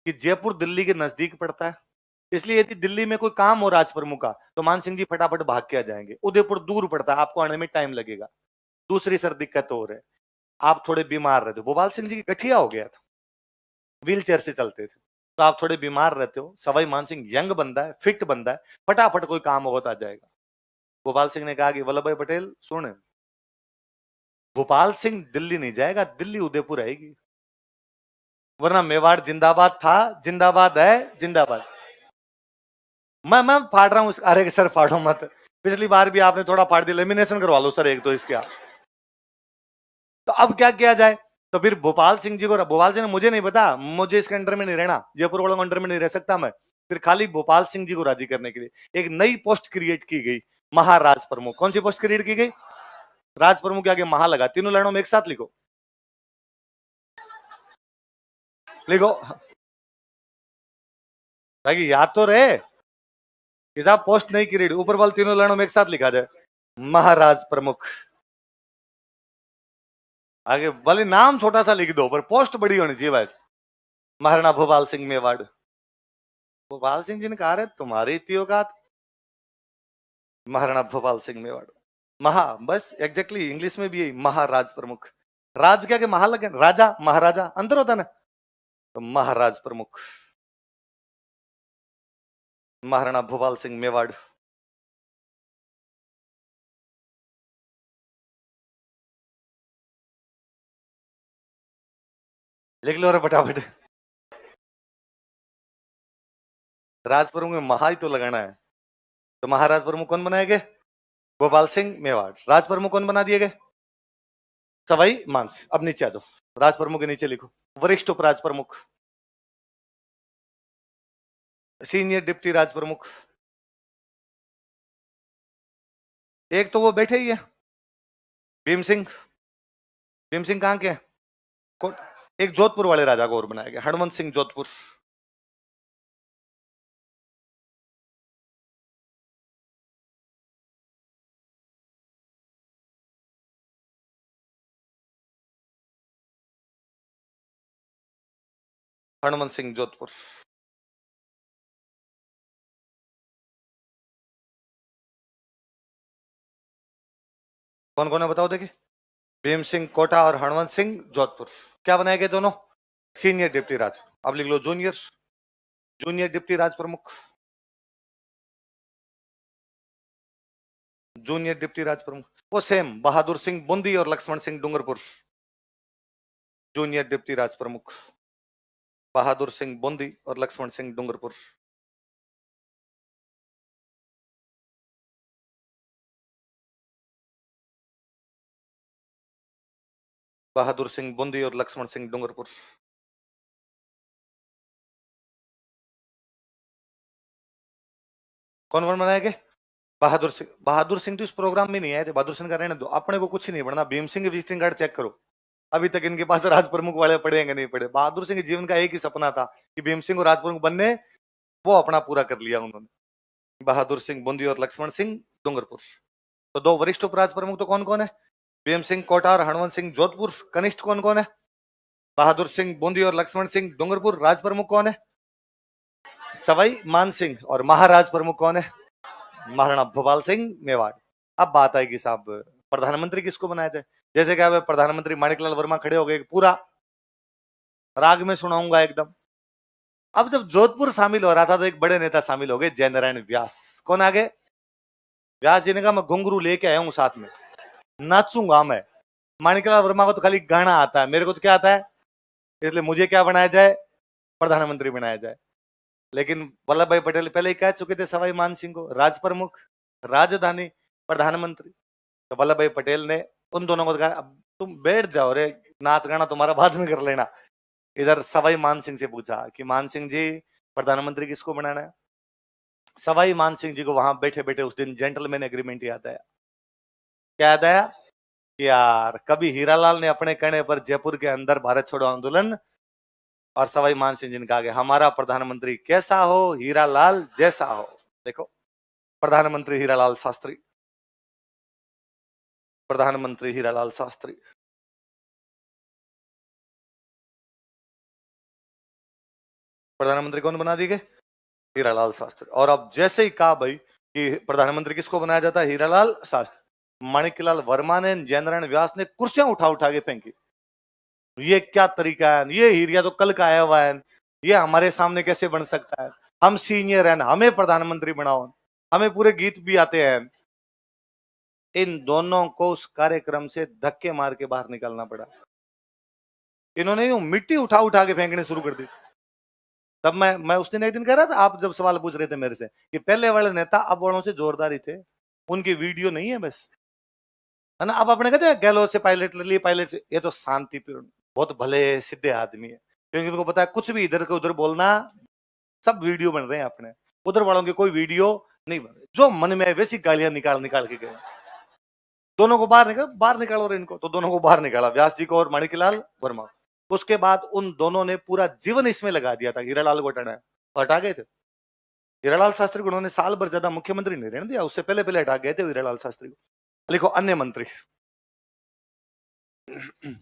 कि जयपुर दिल्ली के नजदीक पड़ता है, इसलिए यदि दिल्ली में कोई काम हो राज प्रमुख का तो मान सिंह जी फटाफट भाग के आ जाएंगे। उदयपुर दूर पड़ता है, आपको आने में टाइम लगेगा। दूसरी सर दिक्कत और है, आप थोड़े बीमार रहते हो। भोपाल सिंह जी की गठिया हो गया था, व्हील चेयर से चलते थे, तो आप थोड़े बीमार रहते हो। सवाई मान सिंह यंग बंदा है, फिट बंदा है, फटाफट कोई काम होगा तो आ जाएगा। गोपाल सिंह ने कहा कि वल्लभ भाई पटेल सुन, भोपाल सिंह दिल्ली नहीं जाएगा, दिल्ली उदयपुर आएगी, वरना मेवाड़ जिंदाबाद था, जिंदाबाद है, जिंदाबाद। मैं फाड़ रहा हूं। अरे सर फाड़ो मत, पिछली बार भी आपने थोड़ा फाड़ दिया, लेमिनेशन करवा लो सर एक तो इसका। तो अब क्या किया जाए? तो फिर भोपाल सिंह जी को, भोपाल सिंह मुझे नहीं पता, मुझे इसके अंडर में नहीं रहना, जयपुर वालों के अंडर में नहीं रह सकता मैं। फिर खाली भोपाल सिंह जी को राजी करने के लिए एक नई पोस्ट क्रिएट की गई, महाराज प्रमुख। कौन सी पोस्ट क्रिएट की गई? राज प्रमुख के आगे महा लगा, तीनों लाइनों में एक साथ लिखो, लिखो ताकि याद तो रहे कि साहब पोस्ट नहीं क्रिएट, ऊपर वाले तीनों लाइनों में एक साथ लिखा जाए, महाराज प्रमुख। आगे भले नाम छोटा सा लिख दो पर पोस्ट बड़ी होनी चाहिए भाई। महाराणा भोपाल सिंह मेवाड़। भोपाल सिंह जी ने कहा, तुम्हारी इतनी औकात? महाराणा भोपाल सिंह मेवाड़। महा, बस एग्जैक्टली इंग्लिश में भी यही, महाराज प्रमुख। राज क्या के महा लगे, राजा महाराजा अंतर होता ना, तो महाराज प्रमुख महाराणा भोपाल सिंह मेवाड़। लिख लो रे फटाफट। राज प्रमुख में महा ही तो लगाना है। तो महाराज प्रमुख कौन बनाए गए? गोपाल सिंह मेवाड़। राज प्रमुख कौन बना दिए गए? सवाई मानसिंह। अब नीचे आ जाओ, राज प्रमुख के नीचे लिखो वरिष्ठ उपराज प्रमुख, सीनियर डिप्टी राज प्रमुख। एक तो वो बैठे ही है भीम सिंह। भीम सिंह कहां के हैं? एक जोधपुर वाले राजा को और बनाया गया, हनुमंत सिंह जोधपुर। हनुमंत सिंह जोधपुर। कौन कौन है बताओ देखिए? भीम सिंह कोटा और हनुमंत सिंह जोधपुर। क्या बनाए गए दोनों? सीनियर डिप्टी राज। अब लिख लो जूनियर, जूनियर डिप्टी राज प्रमुख, जूनियर डिप्टी राज प्रमुख। वो सेम बहादुर सिंह बूंदी और लक्ष्मण सिंह डूंगरपुर। जूनियर डिप्टी राज प्रमुख बहादुर सिंह बूंदी और लक्ष्मण सिंह डूंगरपुर। बहादुर सिंह बूंदी और लक्ष्मण सिंह डूंगरपुर। कौन कौन बनाएंगे? बहादुर सिंह। बहादुर सिंह तो इस प्रोग्राम में नहीं आए थे, बहादुर सिंह का रहने दो, अपने को कुछ नहीं बनना। Bhim Singh visiting card check करो, अभी तक इनके पास राज प्रमुख वाले पड़ेंगे नहीं पड़े। बहादुर सिंह के जीवन का एक ही सपना था कि भीम सिंह को राज प्रमुख बनने, वो अपना पूरा कर लिया उन्होंने। बहादुर सिंह बूंदी और लक्ष्मण सिंह डूंगरपुर। तो दो वरिष्ठ उपराज प्रमुख तो कौन कौन है? भीम सिंह कोटा और हनुमंत सिंह जोधपुर। कनिष्ठ कौन कौन है? बहादुर सिंह बूंदी और लक्ष्मण सिंह डूंगरपुर। राज प्रमुख कौन है? सवाई मान सिंह। और महाराज प्रमुख कौन है? महाराणा भोपाल सिंह मेवाड़। अब बात आएगी साहब, प्रधानमंत्री किसको बनाए थे? जैसे क्या प्रधानमंत्री माणिकलाल वर्मा खड़े हो गए, पूरा राग में सुनाऊंगा एकदम। अब जब जोधपुर शामिल हो रहा था तो एक बड़े नेता शामिल हो गए, जयनारायण व्यास। कौन आ गए? व्यास जी ने कहा मैं घुंघरू लेके आया हूं साथ में, नाचूंगा मैं। माणिकलाल वर्मा को तो खाली गाना आता है, मेरे को तो क्या आता है, इसलिए मुझे क्या बनाया जाए? प्रधानमंत्री बनाया जाए। लेकिन वल्लभ भाई पटेल पहले ही कह चुके थे सवाई मान सिंह को, राज प्रमुख, राजधानी, प्रधानमंत्री। तो वल्लभ भाई पटेल ने उन दोनों को कहा अब तुम बैठ जाओ रे, नाच गाना तुम्हारा बाद में कर लेना। इधर सवाई मान सिंह से पूछा कि मान सिंह जी प्रधानमंत्री किसको बनाना है? सवाई मान सिंह जी को वहां बैठे बैठे उस दिन जेंटलमैन एग्रीमेंट याद आया। क्या याद आया? कि यार कभी हीरालाल ने अपने कहने पर जयपुर के अंदर भारत छोड़ो आंदोलन, और सवाई मान सिंह जी ने कहा कि हमारा प्रधानमंत्री कैसा हो, हीरालाल जैसा हो। देखो, प्रधानमंत्री हीरालाल शास्त्री, प्रधानमंत्री हीरालाल शास्त्री। प्रधानमंत्री कौन बना दिए? हीरालाल शास्त्री। और अब जैसे ही कहा भाई कि प्रधानमंत्री किसको बनाया जाता है? हीरालाल शास्त्री। माणिकलाल वर्मा ने, जयनारायण व्यास ने कुर्सियां उठा उठा के फेंकी। ये क्या तरीका है? ये हीरिया तो कल का आया हुआ है, ये हमारे सामने कैसे बन सकता है? हम सीनियर हैं, हमें प्रधानमंत्री बनाओ, हमें पूरे गीत भी आते हैं। इन दोनों को उस कार्यक्रम से धक्के मार के बाहर निकालना पड़ा। इन्होंने यूं मिट्टी उठा उठा के फेंकने शुरू कर दी। तब मैं उस दिन एक दिन कह रहा था, आप जब सवाल पूछ रहे थे मेरे से कि पहले वाले नेता अब वालों से जोरदार ही थे, उनकी वीडियो नहीं है बस, है ना। अब अपने कहते हैं गहलोत से पायलट ले लिए, पायलट से, ये तो शांतिपूर्ण बहुत भले सीधे आदमी है, क्योंकि उनको पता है कुछ भी इधर के उधर बोलना, सब वीडियो बन रहे हैं अपने, उधर वालों के कोई वीडियो नहीं बन रहे। जो मन में वैसी गालियां निकाल निकाल के गए। दोनों को बाहर निकालो रे इनको। तो दोनों को बाहर निकाला, व्यास जी को और माणिकलाल वर्मा। उसके बाद उन दोनों ने पूरा जीवन इसमें लगा दिया था हीरालाल को हटाना है, हटा गए थे। हीरालाल शास्त्री को उन्होंने साल भर ज्यादा मुख्यमंत्री नहीं रहने दिया, उससे पहले पहले हटा गए थे हीरालाल शास्त्री को। लिखो अन्य मंत्री।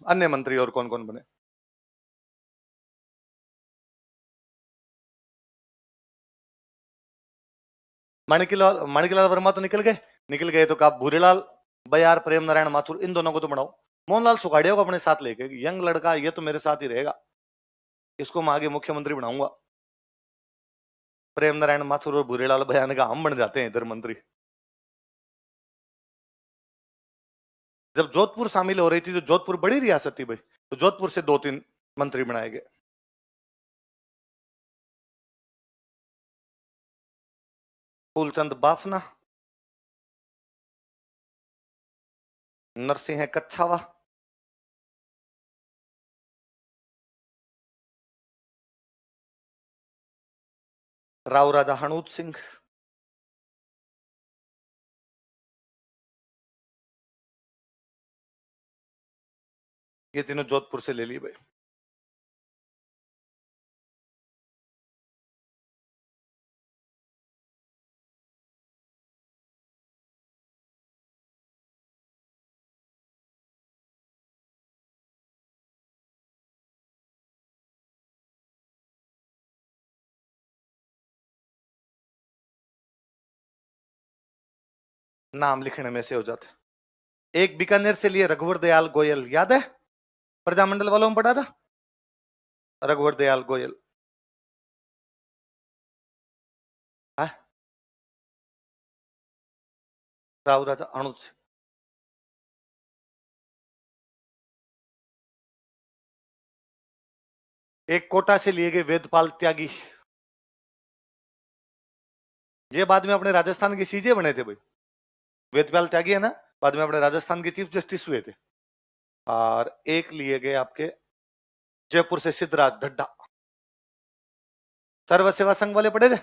अन्य मंत्री और कौन कौन बने? माणिकलाल वर्मा तो निकल गए तो कहा भूरेलाल बयार, प्रेम नारायण माथुर, इन दोनों को तो बनाओ। मोहनलाल सुखाड़िया को अपने साथ लेके, यंग लड़का ये तो मेरे साथ ही रहेगा, इसको मैं आगे मुख्यमंत्री बनाऊंगा। प्रेम नारायण माथुर और भूरेलाल बयार ने कहा हम बन जाते हैं इधर मंत्री। जब जोधपुर शामिल हो रही थी, तो जोधपुर बड़ी रियासत थी भाई, तो जोधपुर से 2-3 मंत्री बनाए गए। फूलचंद बाफना, नरसिंह कच्छावा, राव राजा हनूत सिंह, ये तीनों जोधपुर से ले लिए भाई। नाम लिखने में से हो जाते। एक बीकानेर से लिए रघुवर दयाल गोयल, याद है? प्रजामंडल वालों में पढ़ा था, रघुवर दयाल गोयल। राव राजा हनूत सिंह। एक कोटा से लिए गए वेदपाल त्यागी, ये बाद में अपने राजस्थान के सीजे बने थे भाई। वेदपाल त्यागी है ना, बाद में अपने राजस्थान के चीफ जस्टिस हुए थे। और एक लिए गए आपके जयपुर से सिद्धराज ढड्ढा। सर्व सेवा संघ वाले पढ़े थे?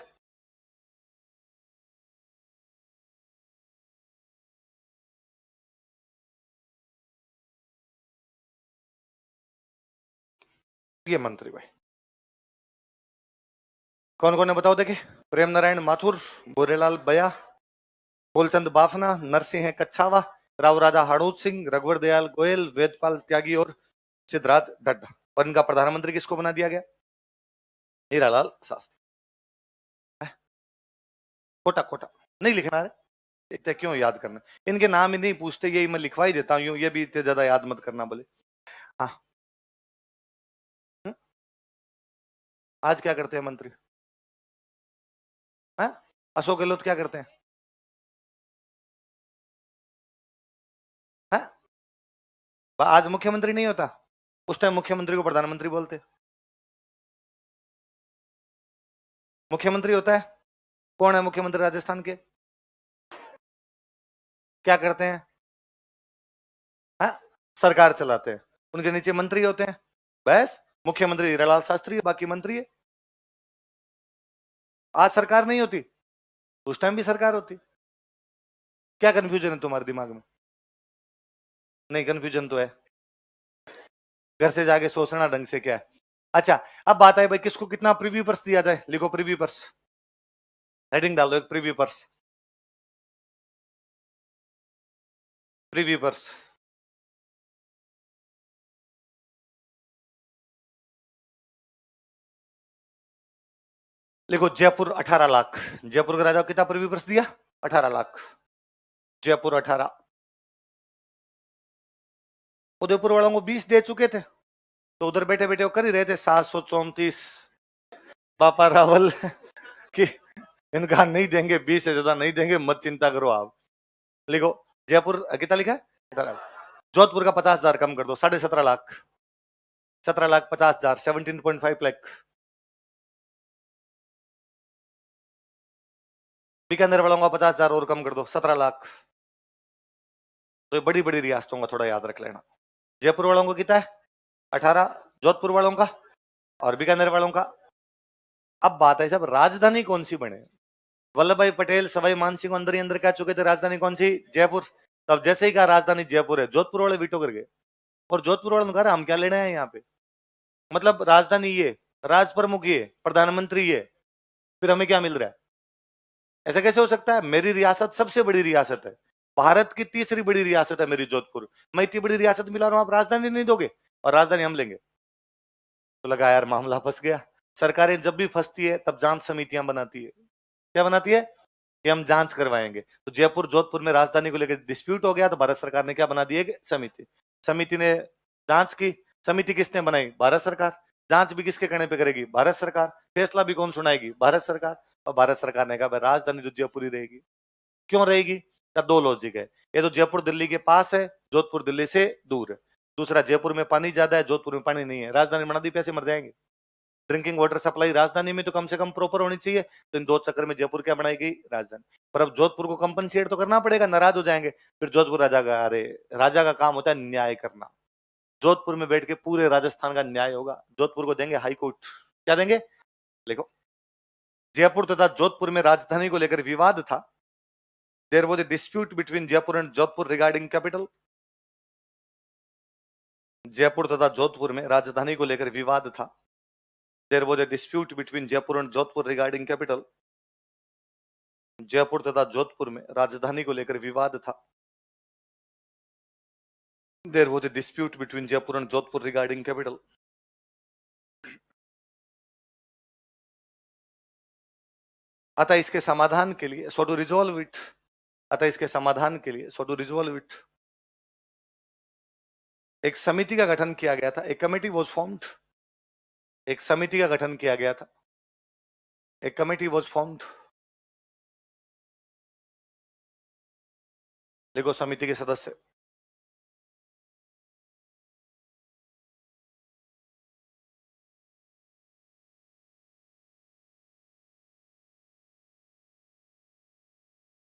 ये मंत्री भाई कौन कौन है बताओ देखे? प्रेम नारायण माथुर, बोरेलाल बया, फूलचंद बाफना, नरसिंह कच्छावा, राव राजा हड़ूत सिंह, रघुवर दयाल गोयल, वेदपाल त्यागी और सिद्धराज ढड्ढा। और इनका प्रधानमंत्री किसको बना दिया गया? हीरालाल शास्त्री। खोटा खोटा नहीं लिखना है, इतने क्यों याद करना? इनके नाम ही नहीं पूछते, यही मैं लिखवा ही देता हूँ, ये भी इतने ज्यादा याद मत करना बोले। हाँ। आज क्या करते हैं मंत्री? हाँ? अशोक गहलोत क्या करते हैं? हाँ? आज मुख्यमंत्री नहीं होता, उस टाइम मुख्यमंत्री को प्रधानमंत्री बोलते। मुख्यमंत्री होता है, कौन है मुख्यमंत्री राजस्थान के? क्या करते हैं? हाँ? सरकार चलाते हैं, उनके नीचे मंत्री होते हैं। बस मुख्यमंत्री हीरालाल शास्त्री है, बाकी मंत्री है। आज सरकार नहीं होती, उस टाइम भी सरकार होती। क्या कंफ्यूजन है तुम्हारे दिमाग में? नहीं कंफ्यूजन तो है, घर से जाके सोचना ढंग से क्या है। अच्छा, अब बात है भाई किसको कितना प्रीव्यू पर्स दिया जाए? लिखो प्रीव्यू पर्स, हेडिंग डाल दो एक, प्रीव्यू पर्स। प्रीव्यू पर्स लिखो, जयपुर 18 लाख। जयपुर के राजा को कितना प्रीव्यू पर्स दिया? 18 लाख। जयपुर 18। उदयपुर वालों को 20 दे चुके थे, तो उधर बैठे बैठे वो कर ही रहे थे 734 पापा रावल कि इनका नहीं देंगे, 20 से ज्यादा नहीं देंगे, मत चिंता करो आप। लिखो जयपुर कितना लिखा है? 18। जोधपुर का 50,000 कम कर दो, 17.5 लाख। 17,50,000, 17.5 लाख। बीकानेर वालों का 50,000 और कम कर दो, 17 लाख। तो ये बड़ी बड़ी रियासतों का थोड़ा याद रख लेना। जयपुर वालों को कितना है? 18। जोधपुर वालों का और बीकानेर वालों का। अब बात है साहब, राजधानी कौन सी बने? वल्लभ भाई पटेल सवाई मान सिंह अंदर ही अंदर कह चुके थे राजधानी कौन सी? जयपुर। तब जैसे ही कहा राजधानी जयपुर है, जोधपुर वाले वीटो कर गए। और जोधपुर वालों ने कहा हम क्या लेने हैं यहाँ पे, मतलब राजधानी ये, राज प्रमुख ये, प्रधानमंत्री ये, फिर हमें क्या मिल रहा है? ऐसा कैसे हो सकता है? मेरी रियासत सबसे बड़ी रियासत है, भारत की तीसरी बड़ी रियासत है मेरी जोधपुर, मैं इतनी बड़ी रियासत मिला रहा हूं, आप राजधानी नहीं दोगे और राजधानी हम लेंगे। तो लगा यार मामला फंस गया। सरकारें जब भी फंसती है तब जांच समितियां बनाती है। क्या बनाती है? कि हम जांच करवाएंगे। तो जयपुर जोधपुर में राजधानी को लेकर डिस्प्यूट हो गया, तो भारत सरकार ने क्या बना दी? एक समिति। समिति ने जांच की। समिति किसने बनाई? भारत सरकार। जांच भी किसके कहने पे करेगी? भारत सरकार। फैसला भी कौन सुनाएगी? भारत सरकार। और भारत सरकार ने कहा भाई राजधानी तो जयपुर ही रहेगी। क्यों रहेगी? का दो लॉजिक है, ये तो जयपुर दिल्ली के पास है, जोधपुर दिल्ली से दूर है। दूसरा, जयपुर में पानी ज्यादा है, जोधपुर में पानी नहीं है, राजधानी बना दी, पैसे मर जाएंगे। ड्रिंकिंग वाटर सप्लाई राजधानी में तो कम से कम प्रॉपर होनी चाहिए, तो इन दो चक्कर में जयपुर क्या बनाई गई? राजधानी। पर अब जोधपुर को कंपनसेट तो करना पड़ेगा, नाराज हो जाएंगे। फिर जोधपुर राजा का, अरे राजा का काम होता है न्याय करना। जोधपुर में बैठ के पूरे राजस्थान का न्याय होगा, जोधपुर को देंगे हाई कोर्ट। क्या देंगे? देखो, जयपुर तथा जोधपुर में राजधानी को लेकर विवाद था। There was a dispute between Jaipur and Jodhpur regarding capital। Jaipur तथा जोधपुर में राजधानी को लेकर विवाद था। There was a dispute between Jaipur and Jodhpur regarding capital। Jaipur तथा जोधपुर में राजधानी को लेकर विवाद था। There was a dispute between Jaipur and Jodhpur regarding capital। अतः इसके समाधान के लिए सो टू रिजॉल्व इट, अतः इसके समाधान के लिए सो टू रिजॉल्व इट एक समिति का गठन किया गया था। एक कमेटी वाज फॉर्म्ड, एक समिति का गठन किया गया था। एक कमेटी वाज फॉर्म्ड। देखो समिति के सदस्य,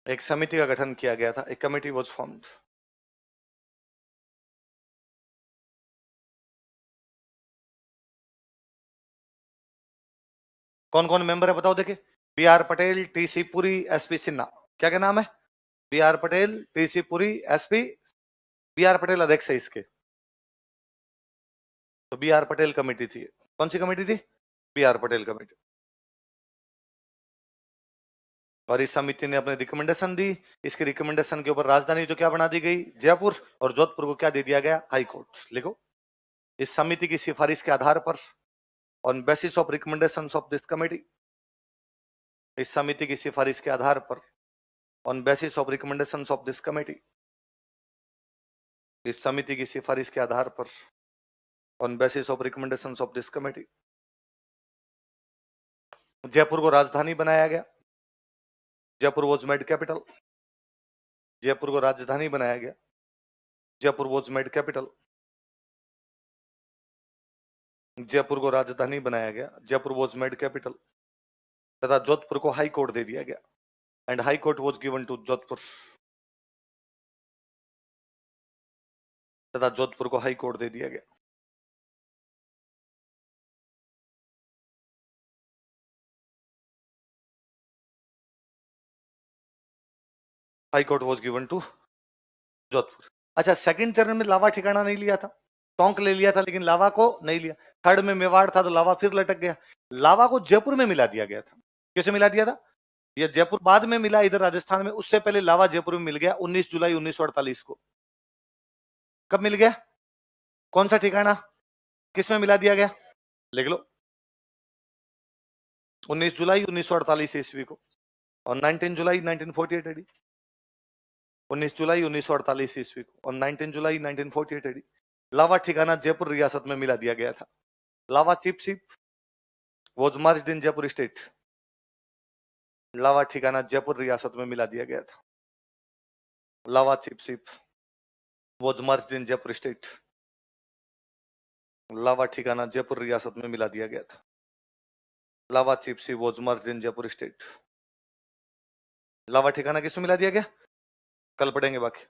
एक समिति का गठन किया गया था, एक कमेटी वाज फॉर्म्ड। कौन कौन मेंबर है बताओ देखे? B R Patel, TC Puri, SP Sinha. क्या क्या नाम है? B R Patel, TC Puri, SP. B R Patel अध्यक्ष है इसके। तो बी आर पटेल कमेटी थी। कौन सी कमेटी थी? B R Patel committee. और इस समिति ने अपने रिकमेंडेशन दी। इसकी रिकमेंडेशन के ऊपर राजधानी तो क्या बना दी गई? जयपुर। और जोधपुर को क्या दे दिया गया? High court. लिखो, इस समिति की सिफारिश के आधार पर, on basis of recommendations of this committee, इस समिति की सिफारिश के आधार पर, on basis of recommendations of this committee, इस समिति की सिफारिश के आधार पर, on basis of recommendations of this committee, Jaipur को राजधानी बनाया गया। Jaipur was made capital. Jaipur को राजधानी बनाया गया। Jaipur was made capital. Jaipur को राजधानी बनाया गया। Jaipur was made capital. तथा जोधपुर को हाई कोर्ट दे दिया गया। And high court was given to Jodhpur. तथा जोधपुर को हाई कोर्ट दे दिया गया। High court was given to Jodhpur. अच्छा, सेकंड चरण में लावा ठिकाना नहीं लिया था, टोंक ले लिया था, लेकिन लावा को नहीं लिया। थर्ड में मेवाड़ था तो लावा फिर लटक गया। लावा को जयपुर में मिला दिया गया था। कैसे मिला दिया था? ये जयपुर बाद में मिला इधर राजस्थान में, उससे पहले लावा जयपुर में मिल गया 19 जुलाई 1948 को। कब मिल गया? कौन सा ठिकाना किस में मिला दिया गया? लिख लो, 19 जुलाई 1948 ईस्वी को। और 19 जुलाई 1948 एडी। 19 जुलाई 1948 ईस्वी को और 19 जुलाई 1948 एडी लावा ठिकाना जयपुर रियासत में मिला दिया गया था। Lava chiefship was merged in Jaipur state. Lava ठिकाना जयपुर रियासत में मिला दिया गया था। Lava chiefship was merged in Jaipur state. Lava ठिकाना जयपुर रियासत में मिला दिया गया था। Lava chiefship was merged in Jaipur state. Lava ठिकाना किसमें मिला दिया गया? कल पढ़ेंगे बाकी।